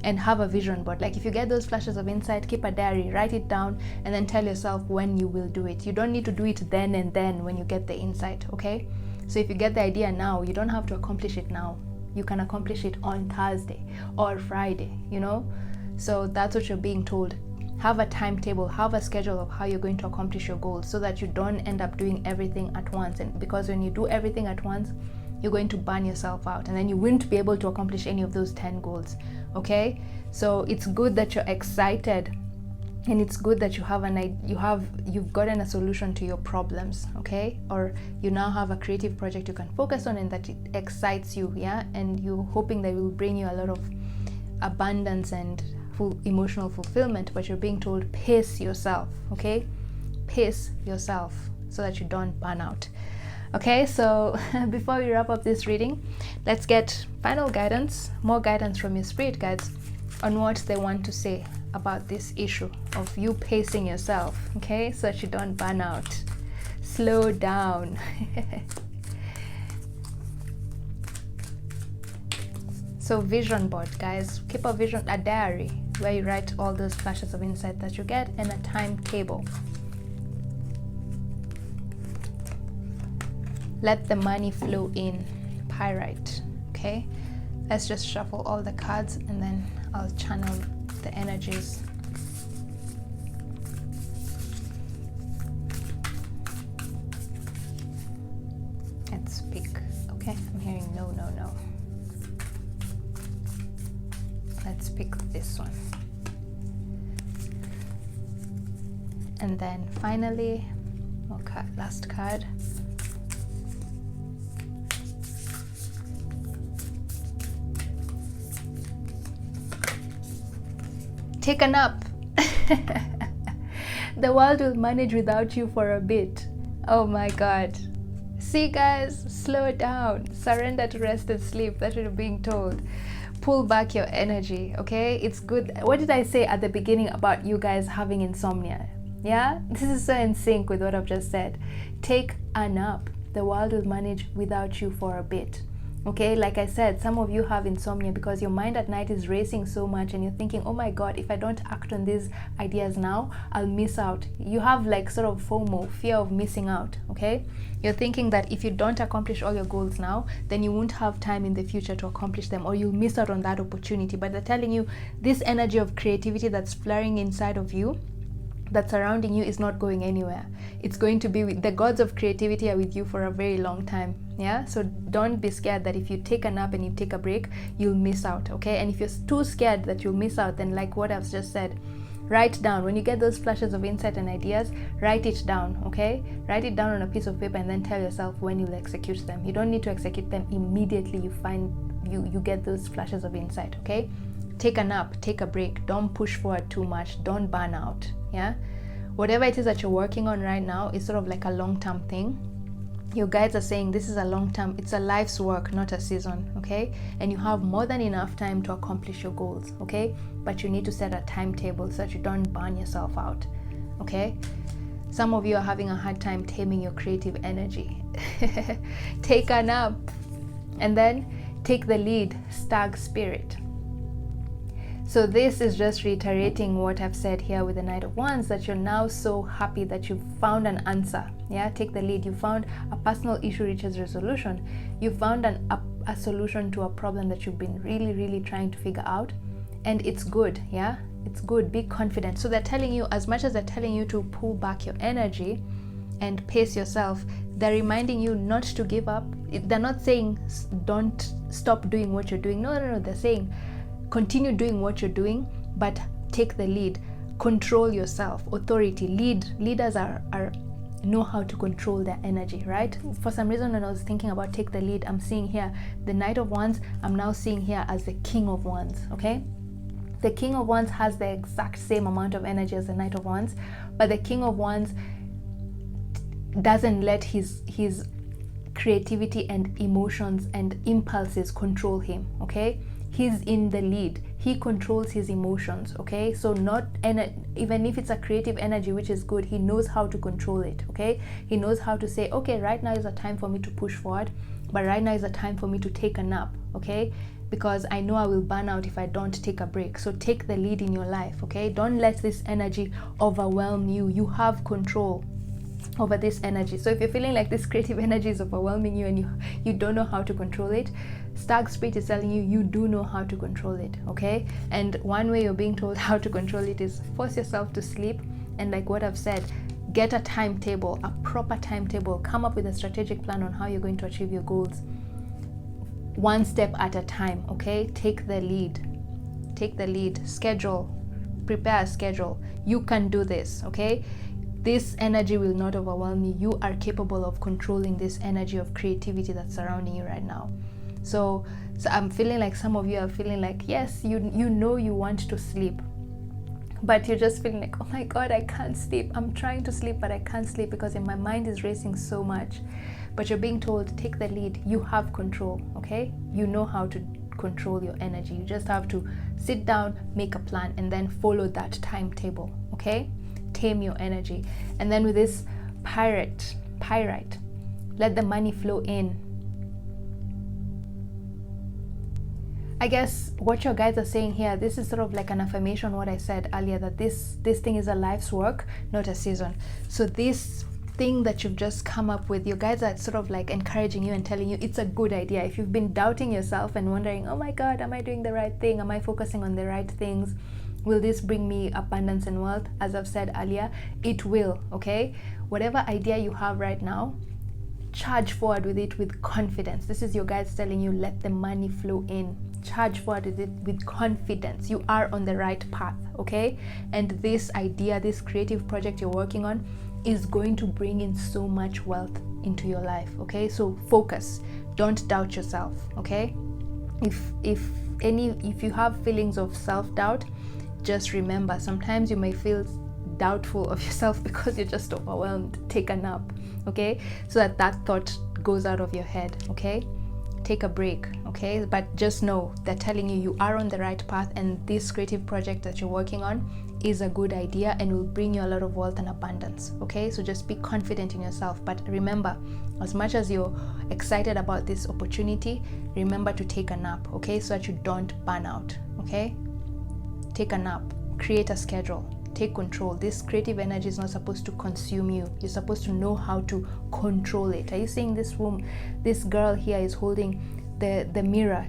and have a vision board. Like if you get those flashes of insight, keep a diary, write it down, and then tell yourself when you will do it. You don't need to do it then and then when you get the insight. Okay, so if you get the idea now, you don't have to accomplish it now. You can accomplish it on Thursday or Friday, you know. So that's what you're being told. Have a timetable, have a schedule of how you're going to accomplish your goals, so that you don't end up doing everything at once. And because when you do everything at once, you're going to burn yourself out, and then you wouldn't be able to accomplish any of those 10 goals. Okay, so it's good that you're excited, and it's good that you've gotten a solution to your problems. Okay, or you now have a creative project you can focus on and that it excites you, yeah, and you're hoping that it will bring you a lot of abundance and full emotional fulfillment. But you're being told, pace yourself. Okay, pace yourself so that you don't burn out. Okay, so before we wrap up this reading, let's get final guidance, more guidance from your spirit guides on what they want to say about this issue of you pacing yourself, okay, so that you don't burn out. Slow down. So vision board, guys. Keep a diary where you write all those flashes of insight that you get, and a timetable. Let the money flow in. Pyrite. Okay, let's just shuffle all the cards and then I'll channel the energies. pick this one. And then finally, okay, last card. Take a nap. The world will manage without you for a bit. Oh my God. See guys, slow down. Surrender to rest and sleep. That's what you're being told. Pull back your energy, okay? It's good. What did I say at the beginning about you guys having insomnia? Yeah? This is so in sync with what I've just said. Take a nap. The world will manage without you for a bit. Okay, like I said, some of you have insomnia because your mind at night is racing so much and you're thinking, oh my God, if I don't act on these ideas now, I'll miss out. You have like sort of FOMO, fear of missing out, okay? You're thinking that if you don't accomplish all your goals now, then you won't have time in the future to accomplish them, or you'll miss out on that opportunity. But they're telling you this energy of creativity that's flaring inside of you, that's surrounding you, is not going anywhere. It's going to be with the gods of creativity are with you for a very long time. Yeah, so don't be scared that if you take a nap and you take a break, you'll miss out. Okay, and if you're too scared that you'll miss out, then like what I've just said, write down. When you get those flashes of insight and ideas, write it down. Okay, write it down on a piece of paper and then tell yourself when you'll execute them. You don't need to execute them immediately. You get those flashes of insight. Okay, take a nap, take a break. Don't push forward too much. Don't burn out. Yeah, whatever it is that you're working on right now is sort of like a long-term thing. Your guides are saying this is a long-term, it's a life's work, not a season, okay? And you have more than enough time to accomplish your goals, okay? But you need to set a timetable so that you don't burn yourself out, okay? Some of you are having a hard time taming your creative energy. Take a nap and then take the lead, stag spirit. So this is just reiterating what I've said here with the Knight of Wands, that you're now so happy that you've found an answer. Yeah, take the lead. You found a personal issue reaches resolution. You found a solution to a problem that you've been really trying to figure out, and it's good. Yeah, it's good. Be confident. So they're telling you, as much as they're telling you to pull back your energy and pace yourself, they're reminding you not to give up. They're not saying don't stop doing what you're doing. No. They're saying continue doing what you're doing, but take the lead. Control yourself. Authority. Leaders are know how to control their energy, right? For some reason, when I was thinking about take the lead, I'm seeing here the Knight of Wands. I'm now seeing here as the King of Wands. Okay, the King of Wands has the exact same amount of energy as the Knight of Wands, but the King of Wands doesn't let his creativity and emotions and impulses control him. Okay, he's in the lead. He controls his emotions. Okay, so even if it's a creative energy, which is good, he knows how to control it. Okay, he knows how to say, okay, right now is a time for me to push forward, but right now is a time for me to take a nap. Okay, because I know I will burn out if I don't take a break. So take the lead in your life. Okay, don't let this energy overwhelm you. You have control over this energy. So if you're feeling like this creative energy is overwhelming you and you don't know how to control it, Stag Spirit is telling you you do know how to control it. Okay, and one way you're being told how to control it is force yourself to sleep, and like what I've said, get a timetable, a proper timetable. Come up with a strategic plan on how you're going to achieve your goals, one step at a time. Okay, take the lead. Schedule, prepare a schedule. You can do this. Okay, this energy will not overwhelm you. You are capable of controlling this energy of creativity that's surrounding you right now. So I'm feeling like some of you are feeling like, yes, you know you want to sleep, but you're just feeling like, oh my God, I can't sleep. I'm trying to sleep, but I can't sleep because my mind is racing so much. But you're being told, take the lead. You have control. Okay, you know how to control your energy. You just have to sit down, make a plan, and then follow that timetable. Okay, tame your energy. And then with this pyrite, let the money flow in. I guess what your guides are saying here, this is sort of like an affirmation what I said earlier, that this thing is a life's work, not a season. So this thing that you've just come up with, your guides are sort of like encouraging you and telling you it's a good idea. If you've been doubting yourself and wondering, oh my God, am I doing the right thing? Am I focusing on the right things? Will this bring me abundance and wealth? As I've said earlier, it will. Okay, whatever idea you have right now, charge forward with it with confidence. This is your guides telling you, let the money flow in. charge forward with it with confidence. You are on the right path, okay? And this idea, this creative project you're working on is going to bring in so much wealth into your life, okay? So focus, don't doubt yourself, okay? If you have feelings of self-doubt, just remember, sometimes you may feel doubtful of yourself because you're just overwhelmed. Take a nap, okay? So that thought goes out of your head, okay? Take a break, okay? But just know they're telling you are on the right path, and this creative project that you're working on is a good idea and will bring you a lot of wealth and abundance, okay? So just be confident in yourself. But remember, as much as you're excited about this opportunity, remember to take a nap, okay? So that you don't burn out, okay? Take a nap, create a schedule, take control. This creative energy is not supposed to consume you. You're supposed to know how to control it. Are you seeing this girl here is holding the mirror,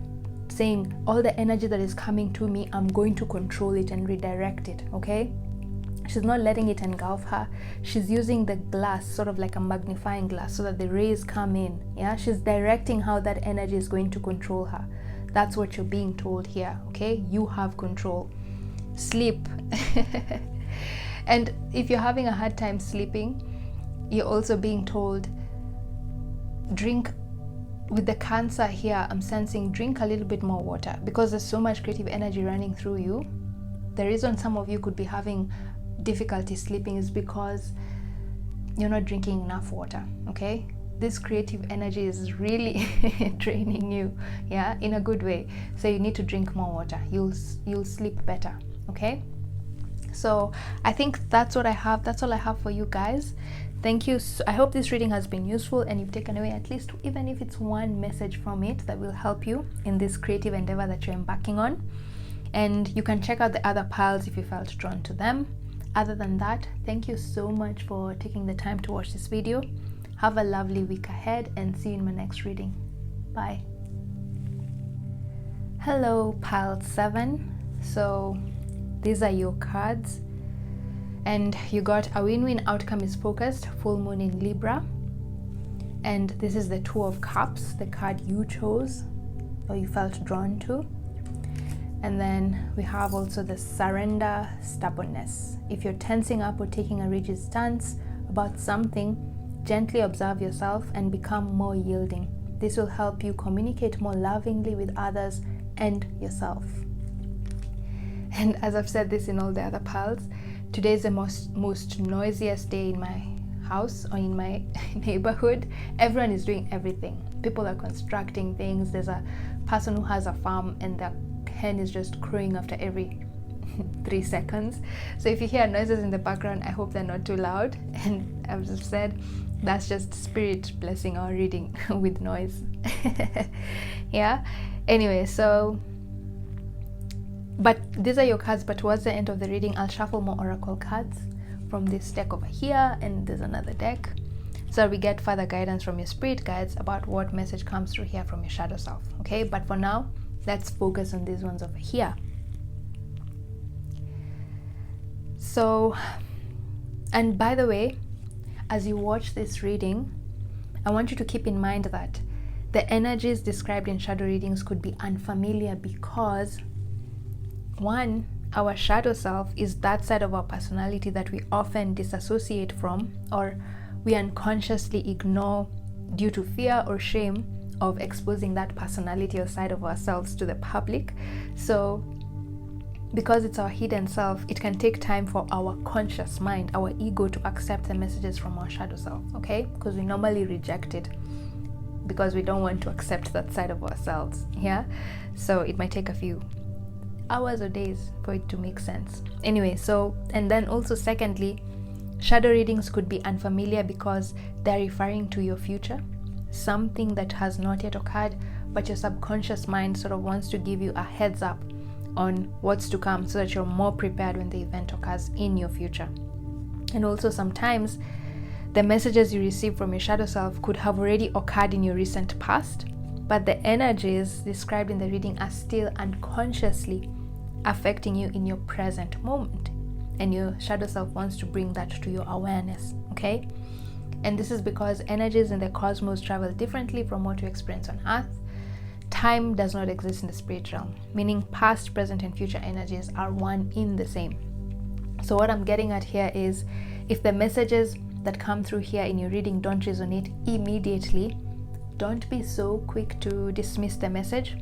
saying all the energy that is coming to me, I'm going to control it and redirect it, okay? She's not letting it engulf her. She's using the glass, sort of like a magnifying glass, so that the rays come in, yeah? She's directing how that energy is going to control her. That's what you're being told here, okay? You have control. Sleep. And if you're having a hard time sleeping, you're also being told, drink. With the Cancer here, I'm sensing drink a little bit more water, because there's so much creative energy running through you. The reason some of you could be having difficulty sleeping is because you're not drinking enough water, okay? This creative energy is really draining you, yeah, in a good way. So you need to drink more water. You'll sleep better, okay? So I think that's what I have. That's all I have for you guys. Thank you. I hope this reading has been useful and you've taken away at least, even if it's one message from it that will help you in this creative endeavor that you're embarking on. And you can check out the other piles if you felt drawn to them. Other than that, thank you so much for taking the time to watch this video. Have a lovely week ahead and see you in my next reading. Bye. Hello, pile 7. So these are your cards. And you got a win-win outcome is focused, full moon in Libra. And this is the Two of Cups, the card you chose or you felt drawn to. And then we have also the surrender, stubbornness. If you're tensing up or taking a rigid stance about something, gently observe yourself and become more yielding. This will help you communicate more lovingly with others and yourself. And as I've said this in all the other piles, today is the most noisiest day in my house or in my neighborhood. Everyone is doing everything. People are constructing things. There's a person who has a farm and the hen is just crowing after every 3 seconds. So if you hear noises in the background, I hope they're not too loud. And as I've said, that's just spirit blessing our reading with noise. Yeah. Anyway, so but these are your cards, but towards the end of the reading I'll shuffle more oracle cards from this deck over here, and there's another deck, so we get further guidance from your spirit guides about what message comes through here from your shadow self, okay? But for now, let's focus on these ones over here. So, and by the way, as you watch this reading, I want you to keep in mind that the energies described in shadow readings could be unfamiliar because, one, our shadow self is that side of our personality that we often disassociate from, or we unconsciously ignore due to fear or shame of exposing that personality or side of ourselves to the public. So because it's our hidden self, it can take time for our conscious mind, our ego, to accept the messages from our shadow self, okay? Because we normally reject it because we don't want to accept that side of ourselves, yeah? So it might take a few hours or days for it to make sense. Anyway, so, and then also secondly, shadow readings could be unfamiliar because they're referring to your future, something that has not yet occurred, but your subconscious mind sort of wants to give you a heads up on what's to come so that you're more prepared when the event occurs in your future. And also sometimes the messages you receive from your shadow self could have already occurred in your recent past, but the energies described in the reading are still unconsciously affecting you in your present moment, and your shadow self wants to bring that to your awareness, okay? And this is because energies in the cosmos travel differently from what you experience on Earth. time does not exist in the spirit realm, meaning past, present, and future energies are one in the same. So what I'm getting at here is, if the messages that come through here in your reading don't resonate immediately, don't be so quick to dismiss the message.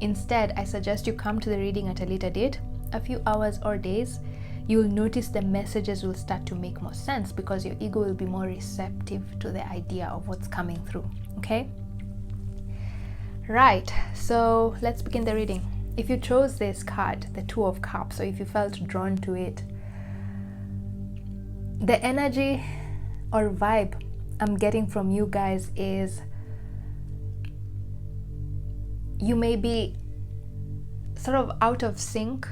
Instead, I suggest you come to the reading at a later date, a few hours or days. You'll notice the messages will start to make more sense because your ego will be more receptive to the idea of what's coming through. Okay? Right, so let's begin the reading. If you chose this card, the Two of Cups, or if you felt drawn to it, the energy or vibe I'm getting from you guys is you may be sort of out of sync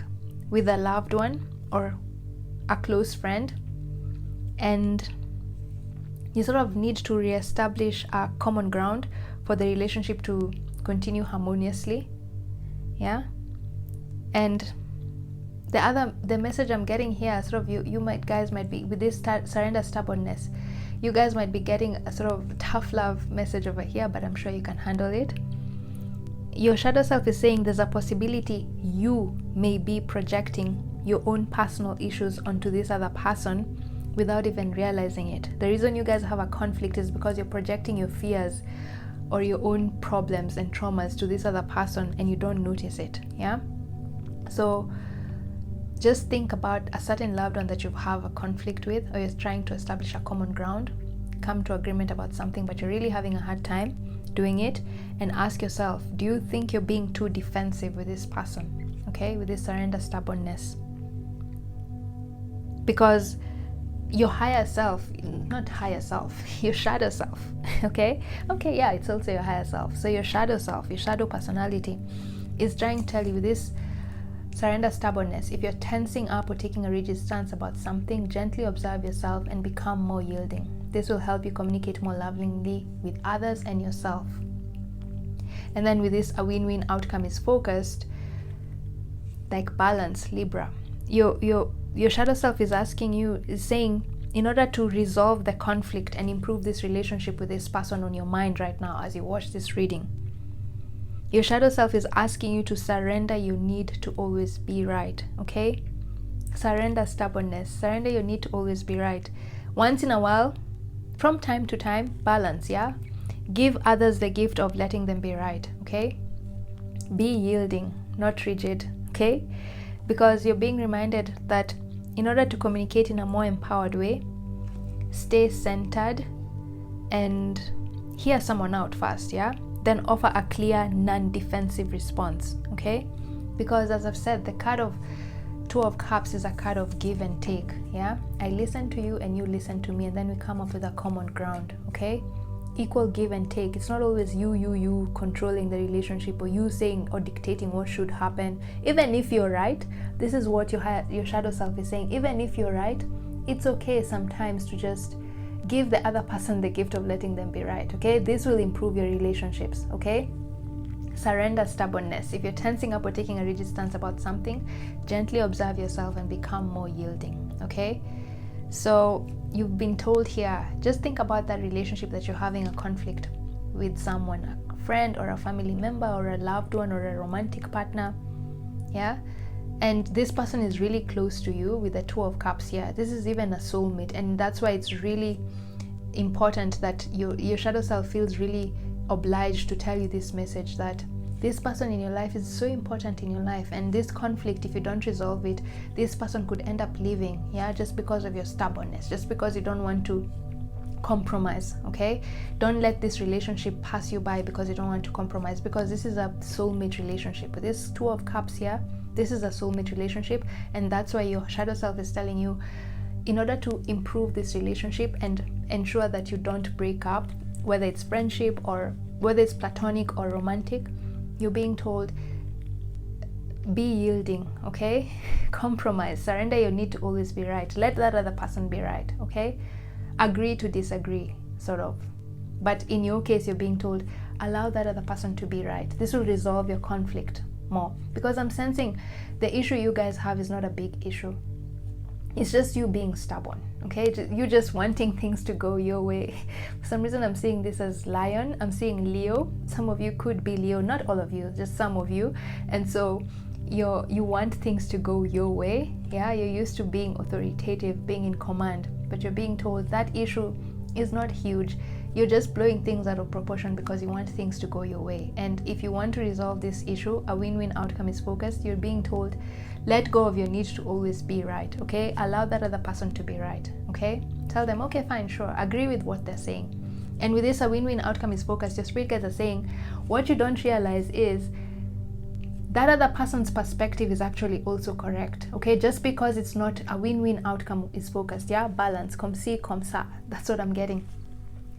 with a loved one or a close friend, and you sort of need to reestablish a common ground for the relationship to continue harmoniously. Yeah. And the message I'm getting here, sort of you guys might be with this surrender stubbornness, you guys might be getting a sort of tough love message over here, but I'm sure you can handle it. Your shadow self is saying there's a possibility you may be projecting your own personal issues onto this other person without even realizing it. The reason you guys have a conflict is because you're projecting your fears or your own problems and traumas to this other person and you don't notice it. Yeah. So just think about a certain loved one that you have a conflict with, or you're trying to establish a common ground, come to agreement about something, but you're really having a hard time doing it, and ask yourself, do you think you're being too defensive with this person? Okay, with this surrender stubbornness. Because your higher self, not higher self, your shadow self, okay, yeah, it's also your higher self. So your shadow self, your shadow personality is trying to tell you this surrender stubbornness. If you're tensing up or taking a rigid stance about something, gently observe yourself and become more yielding. This will help you communicate more lovingly with others and yourself. And then with this, a win-win outcome is focused, like balance, Libra. Your shadow self is saying, in order to resolve the conflict and improve this relationship with this person on your mind right now as you watch this reading, your shadow self is asking you to surrender your need to always be right. Okay? Surrender stubbornness. Surrender your need to always be right. Once in a while, from time to time, balance. Yeah? Give others the gift of letting them be right. Okay? Be yielding, not rigid. Okay? Because you're being reminded that in order to communicate in a more empowered way, stay centered and hear someone out first. Yeah? Then offer a clear, non-defensive response. Okay? Because as I've said, the card of Two of Cups is a card of give and take. Yeah, I listen to you and you listen to me, and then we come up with a common ground. Okay, equal give and take. It's not always you controlling the relationship, or you saying or dictating what should happen. Even if you're right, this is what your shadow self is saying. Even if you're right, it's okay sometimes to just give the other person the gift of letting them be right. Okay, this will improve your relationships. Okay. Surrender stubbornness. If you're tensing up or taking a rigid stance about something, gently observe yourself and become more yielding. Okay? So you've been told here, just think about that relationship that you're having a conflict with someone, a friend or a family member or a loved one or a romantic partner. Yeah? And this person is really close to you with the Two of Cups here. This is even a soulmate, and that's why it's really important that your shadow self feels really obliged to tell you this message, that this person in your life is so important in your life, and this conflict, if you don't resolve it, this person could end up leaving, yeah, just because of your stubbornness, just because you don't want to compromise. Okay, don't let this relationship pass you by because you don't want to compromise, because this is a soulmate relationship. With this Two of Cups here, this is a soulmate relationship, and that's why your shadow self is telling you, in order to improve this relationship and ensure that you don't break up, whether it's friendship or whether it's platonic or romantic, you're being told, be yielding. Okay, compromise, surrender your need to always be right, let that other person be right. Okay, agree to disagree, sort of, but in your case you're being told, allow that other person to be right. This will resolve your conflict more, because I'm sensing the issue you guys have is not a big issue. It's just you being stubborn. okay? You just wanting things to go your way. For some reason I'm seeing this as lion. I'm seeing Leo. Some of you could be Leo, not all of you, just some of you. And so you want things to go your way. Yeah, you're used to being authoritative, being in command, but you're being told that issue is not huge. You're just blowing things out of proportion because you want things to go your way. And if you want to resolve this issue, a win-win outcome is focused. You're being told, let go of your need to always be right, okay? Allow that other person to be right, okay? Tell them, okay, fine, sure, agree with what they're saying. And with this, a win-win outcome is focused. Your spirit guides are saying, what you don't realize is that other person's perspective is actually also correct, okay? Just because it's not a win-win outcome is focused, yeah? Balance, comme ci, comme ça. That's what I'm getting.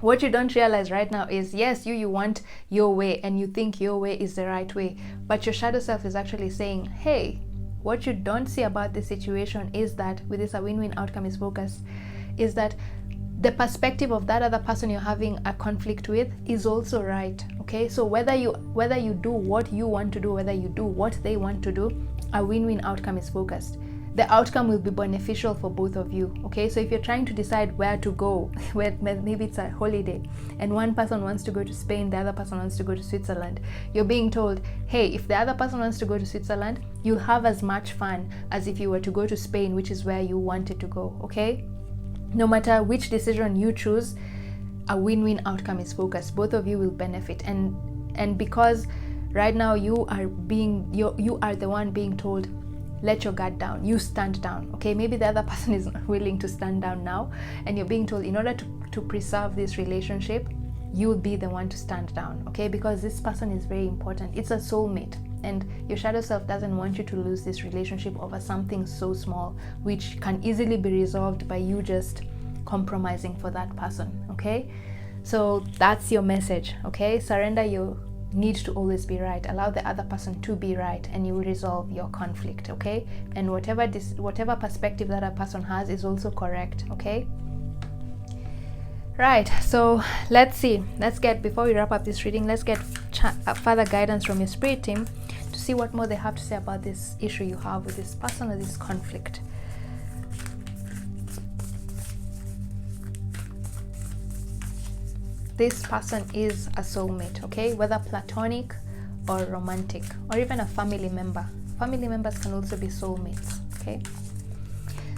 What you don't realize right now is, yes, you want your way and you think your way is the right way, but your shadow self is actually saying, hey, what you don't see about the situation is that with this a win-win outcome is focused, is that the perspective of that other person you're having a conflict with is also right, okay? So whether you do what you want to do, whether you do what they want to do, a win-win outcome is focused. The outcome will be beneficial for both of you, okay? So if you're trying to decide where to go, where maybe it's a holiday and one person wants to go to Spain, the other person wants to go to Switzerland, you're being told, hey, if the other person wants to go to Switzerland, you'll have as much fun as if you were to go to Spain, which is where you wanted to go, okay? No matter which decision you choose, a win-win outcome is focused. Both of you will benefit, and because right now you are the one being told, let your guard down, you stand down, okay? Maybe the other person is not willing to stand down now, and you're being told in order to preserve this relationship, you'll be the one to stand down, okay? Because this person is very important. It's a soulmate, and your shadow self doesn't want you to lose this relationship over something so small, which can easily be resolved by you just compromising for that person, okay? So that's your message, okay? Surrender your need to always be right. Allow the other person to be right, and you will resolve your conflict, okay? And whatever perspective that a person has is also correct, okay? Right, so before we wrap up this reading, let's get further guidance from your spirit team to see what more they have to say about this issue you have with this person or this conflict. This person is a soulmate, okay? Whether platonic or romantic, or even a family member. Family members can also be soulmates, okay?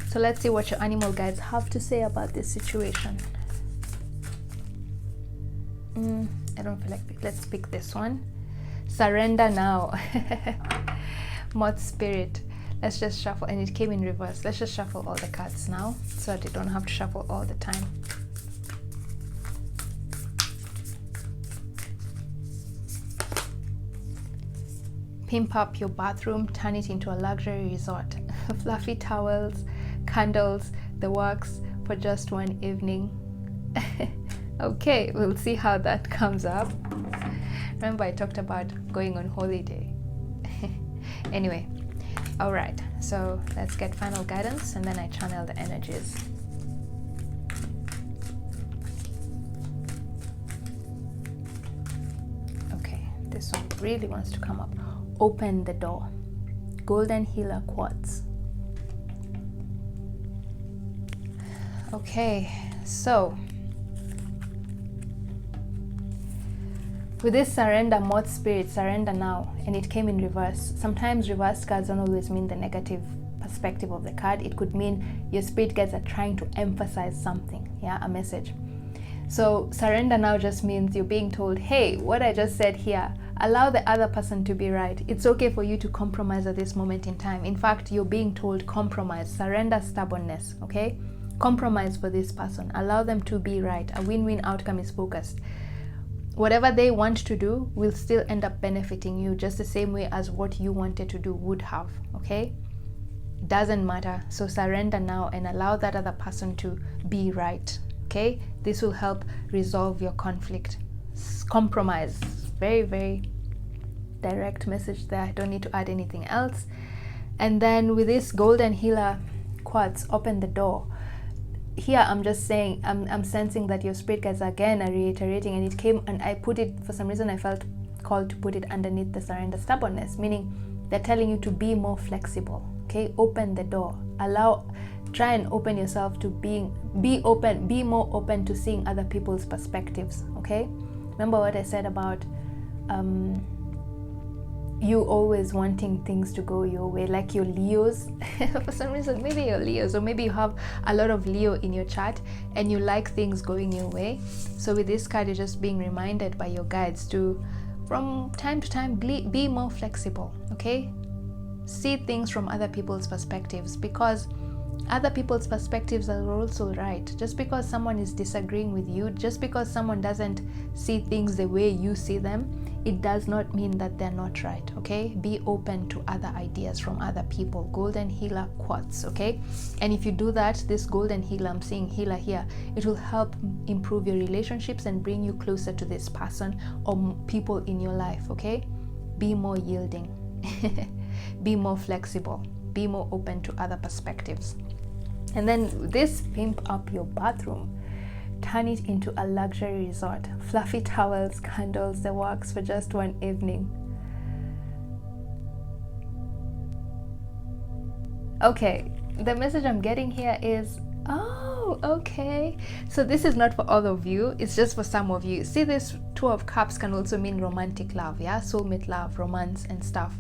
So let's see what your animal guides have to say about this situation. I don't feel like let's pick this one. Surrender now. Moth spirit. Let's just shuffle, and it came in reverse. Let's just shuffle all the cards now so that you don't have to shuffle all the time. Pimp up your bathroom, turn it into a luxury resort. Fluffy towels, candles, the works for just one evening. Okay, we'll see how that comes up. Remember I talked about going on holiday. Anyway, all right, so let's get final guidance, and then I channel the energies. Okay, this one really wants to come up. Open the door. Golden healer quartz. Okay, so with this surrender, moth spirit, surrender now, and it came in reverse. Sometimes reverse cards don't always mean the negative perspective of the card. It could mean your spirit guides are trying to emphasize something, yeah, a message. So surrender now just means you're being told, hey, what I just said here, allow the other person to be right. It's okay for you to compromise at this moment in time. In fact, you're being told compromise, surrender stubbornness, okay? Compromise for this person. Allow them to be right. A win-win outcome is focused. Whatever they want to do will still end up benefiting you just the same way as what you wanted to do would have, okay? Doesn't matter. So surrender now and allow that other person to be right, okay? This will help resolve your conflict. Compromise. Very, very direct message there. I don't need to add anything else. And then with this golden healer quartz, open the door. Here I'm just saying, I'm sensing that your spirit guides again are reiterating, and it came, and I put it, for some reason I felt called to put it underneath the surrender stubbornness, meaning they're telling you to be more flexible, okay? Open the door. Try and open yourself to be more open to seeing other people's perspectives, okay? Remember what I said about you always wanting things to go your way, like your Leos. For some reason, maybe you're Leos, or maybe you have a lot of Leo in your chart and you like things going your way. So with this card, you're just being reminded by your guides to, from time to time, be more flexible, okay? See things from other people's perspectives, because other people's perspectives are also right. Just because someone is disagreeing with you, just because someone doesn't see things the way you see them, it does not mean that they're not right, okay? Be open to other ideas from other people. Golden healer quartz, okay? And if you do that, this golden healer, I'm seeing healer here, it will help improve your relationships and bring you closer to this person or people in your life, okay? Be more yielding. Be more flexible. Be more open to other perspectives. And then this, pimp up your bathroom. Turn it into a luxury resort. Fluffy towels, candles, the works for just one evening. Okay, the message I'm getting here is, oh, okay. So this is not for all of you, it's just for some of you. See, this Two of Cups can also mean romantic love, yeah? Soulmate love, romance and stuff.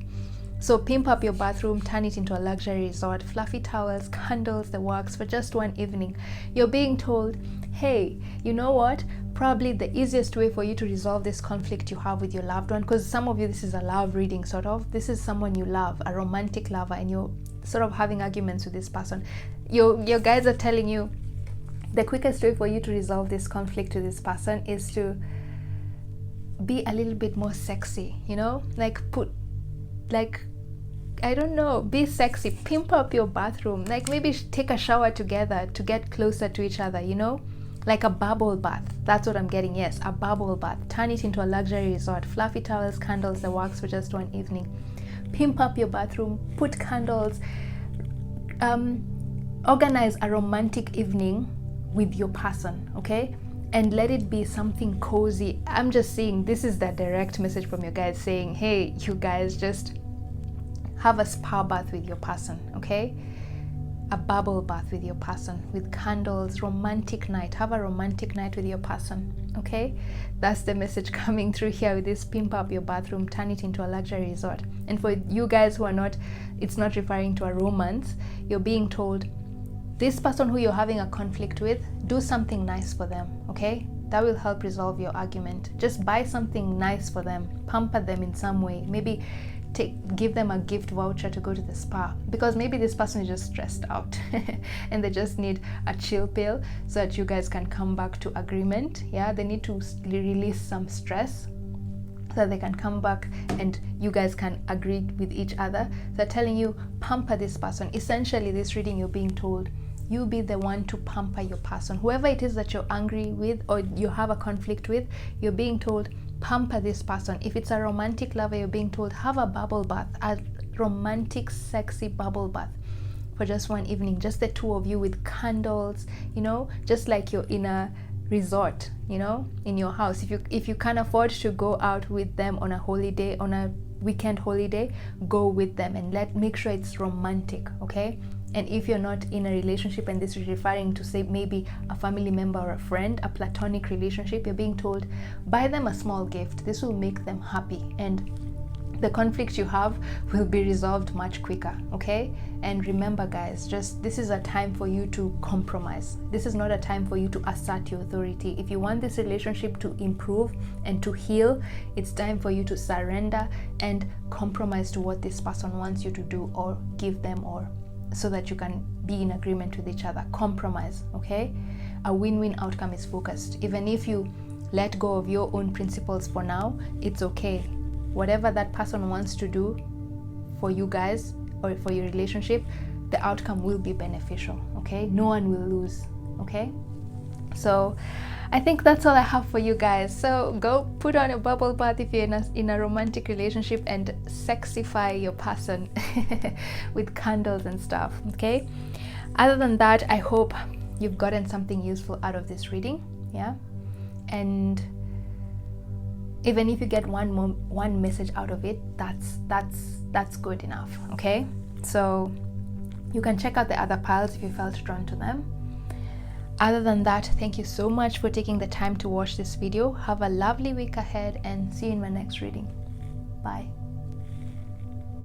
So pimp up your bathroom, turn it into a luxury resort, fluffy towels, candles, the works for just one evening. You're being told, hey, you know what? Probably the easiest way for you to resolve this conflict you have with your loved one, because some of you, this is a love reading sort of. This is someone you love, a romantic lover, and you're sort of having arguments with this person. Your guides are telling you the quickest way for you to resolve this conflict with this person is to be a little bit more sexy, you know? I don't know, be sexy, pimp up your bathroom, like maybe take a shower together to get closer to each other, you know, like a bubble bath. That's what I'm getting. Yes, a bubble bath. Turn it into a luxury resort. Fluffy towels, candles, the works for just one evening. Pimp up your bathroom, put candles, organize a romantic evening with your person, okay? And let it be something cozy. I'm just saying, this is the direct message from your guides saying, hey, you guys, just have a spa bath with your person, okay? A bubble bath with your person, with candles, romantic night. Have a romantic night with your person, okay? That's the message coming through here with this pimp up your bathroom, turn it into a luxury resort. And for you guys who are not, it's not referring to a romance, you're being told, this person who you're having a conflict with, do something nice for them, okay? That will help resolve your argument. Just buy something nice for them, pamper them in some way. Maybe give them a gift voucher to go to the spa, because maybe this person is just stressed out and they just need a chill pill so that you guys can come back to agreement. Yeah, they need to release some stress so that they can come back and you guys can agree with each other. They're telling you, pamper this person. Essentially, this reading, you're being told, you be the one to pamper your person. Whoever it is that you're angry with or you have a conflict with, you're being told, pamper this person. If it's a romantic lover, you're being told, have a bubble bath, a romantic, sexy bubble bath for just one evening, just the two of you with candles, you know, just like you're in a resort, you know, in your house. If you can't afford to go out with them on a holiday, on a weekend holiday, go with them and make sure it's romantic, okay? And if you're not in a relationship, and this is referring to, say, maybe a family member or a friend, a platonic relationship, you're being told, buy them a small gift. This will make them happy and the conflict you have will be resolved much quicker, okay? And remember, guys, this is a time for you to compromise. This is not a time for you to assert your authority. If you want this relationship to improve and to heal, it's time for you to surrender and compromise to what this person wants you to do or give them, or so that you can be in agreement with each other. Compromise, okay? A win-win outcome is focused. Even if you let go of your own principles for now, it's okay. Whatever that person wants to do for you guys or for your relationship, the outcome will be beneficial, okay? No one will lose, okay? So I think that's all I have for you guys. So go put on a bubble bath if you're in a romantic relationship and sexify your person with candles and stuff, okay? Other than that, I hope you've gotten something useful out of this reading, yeah? And even if you get one message out of it, that's good enough, okay? So You can check out the other piles if you felt drawn to them. Other than that, thank you so much for taking the time to watch this video. Have a lovely week ahead and see you in my next reading. Bye.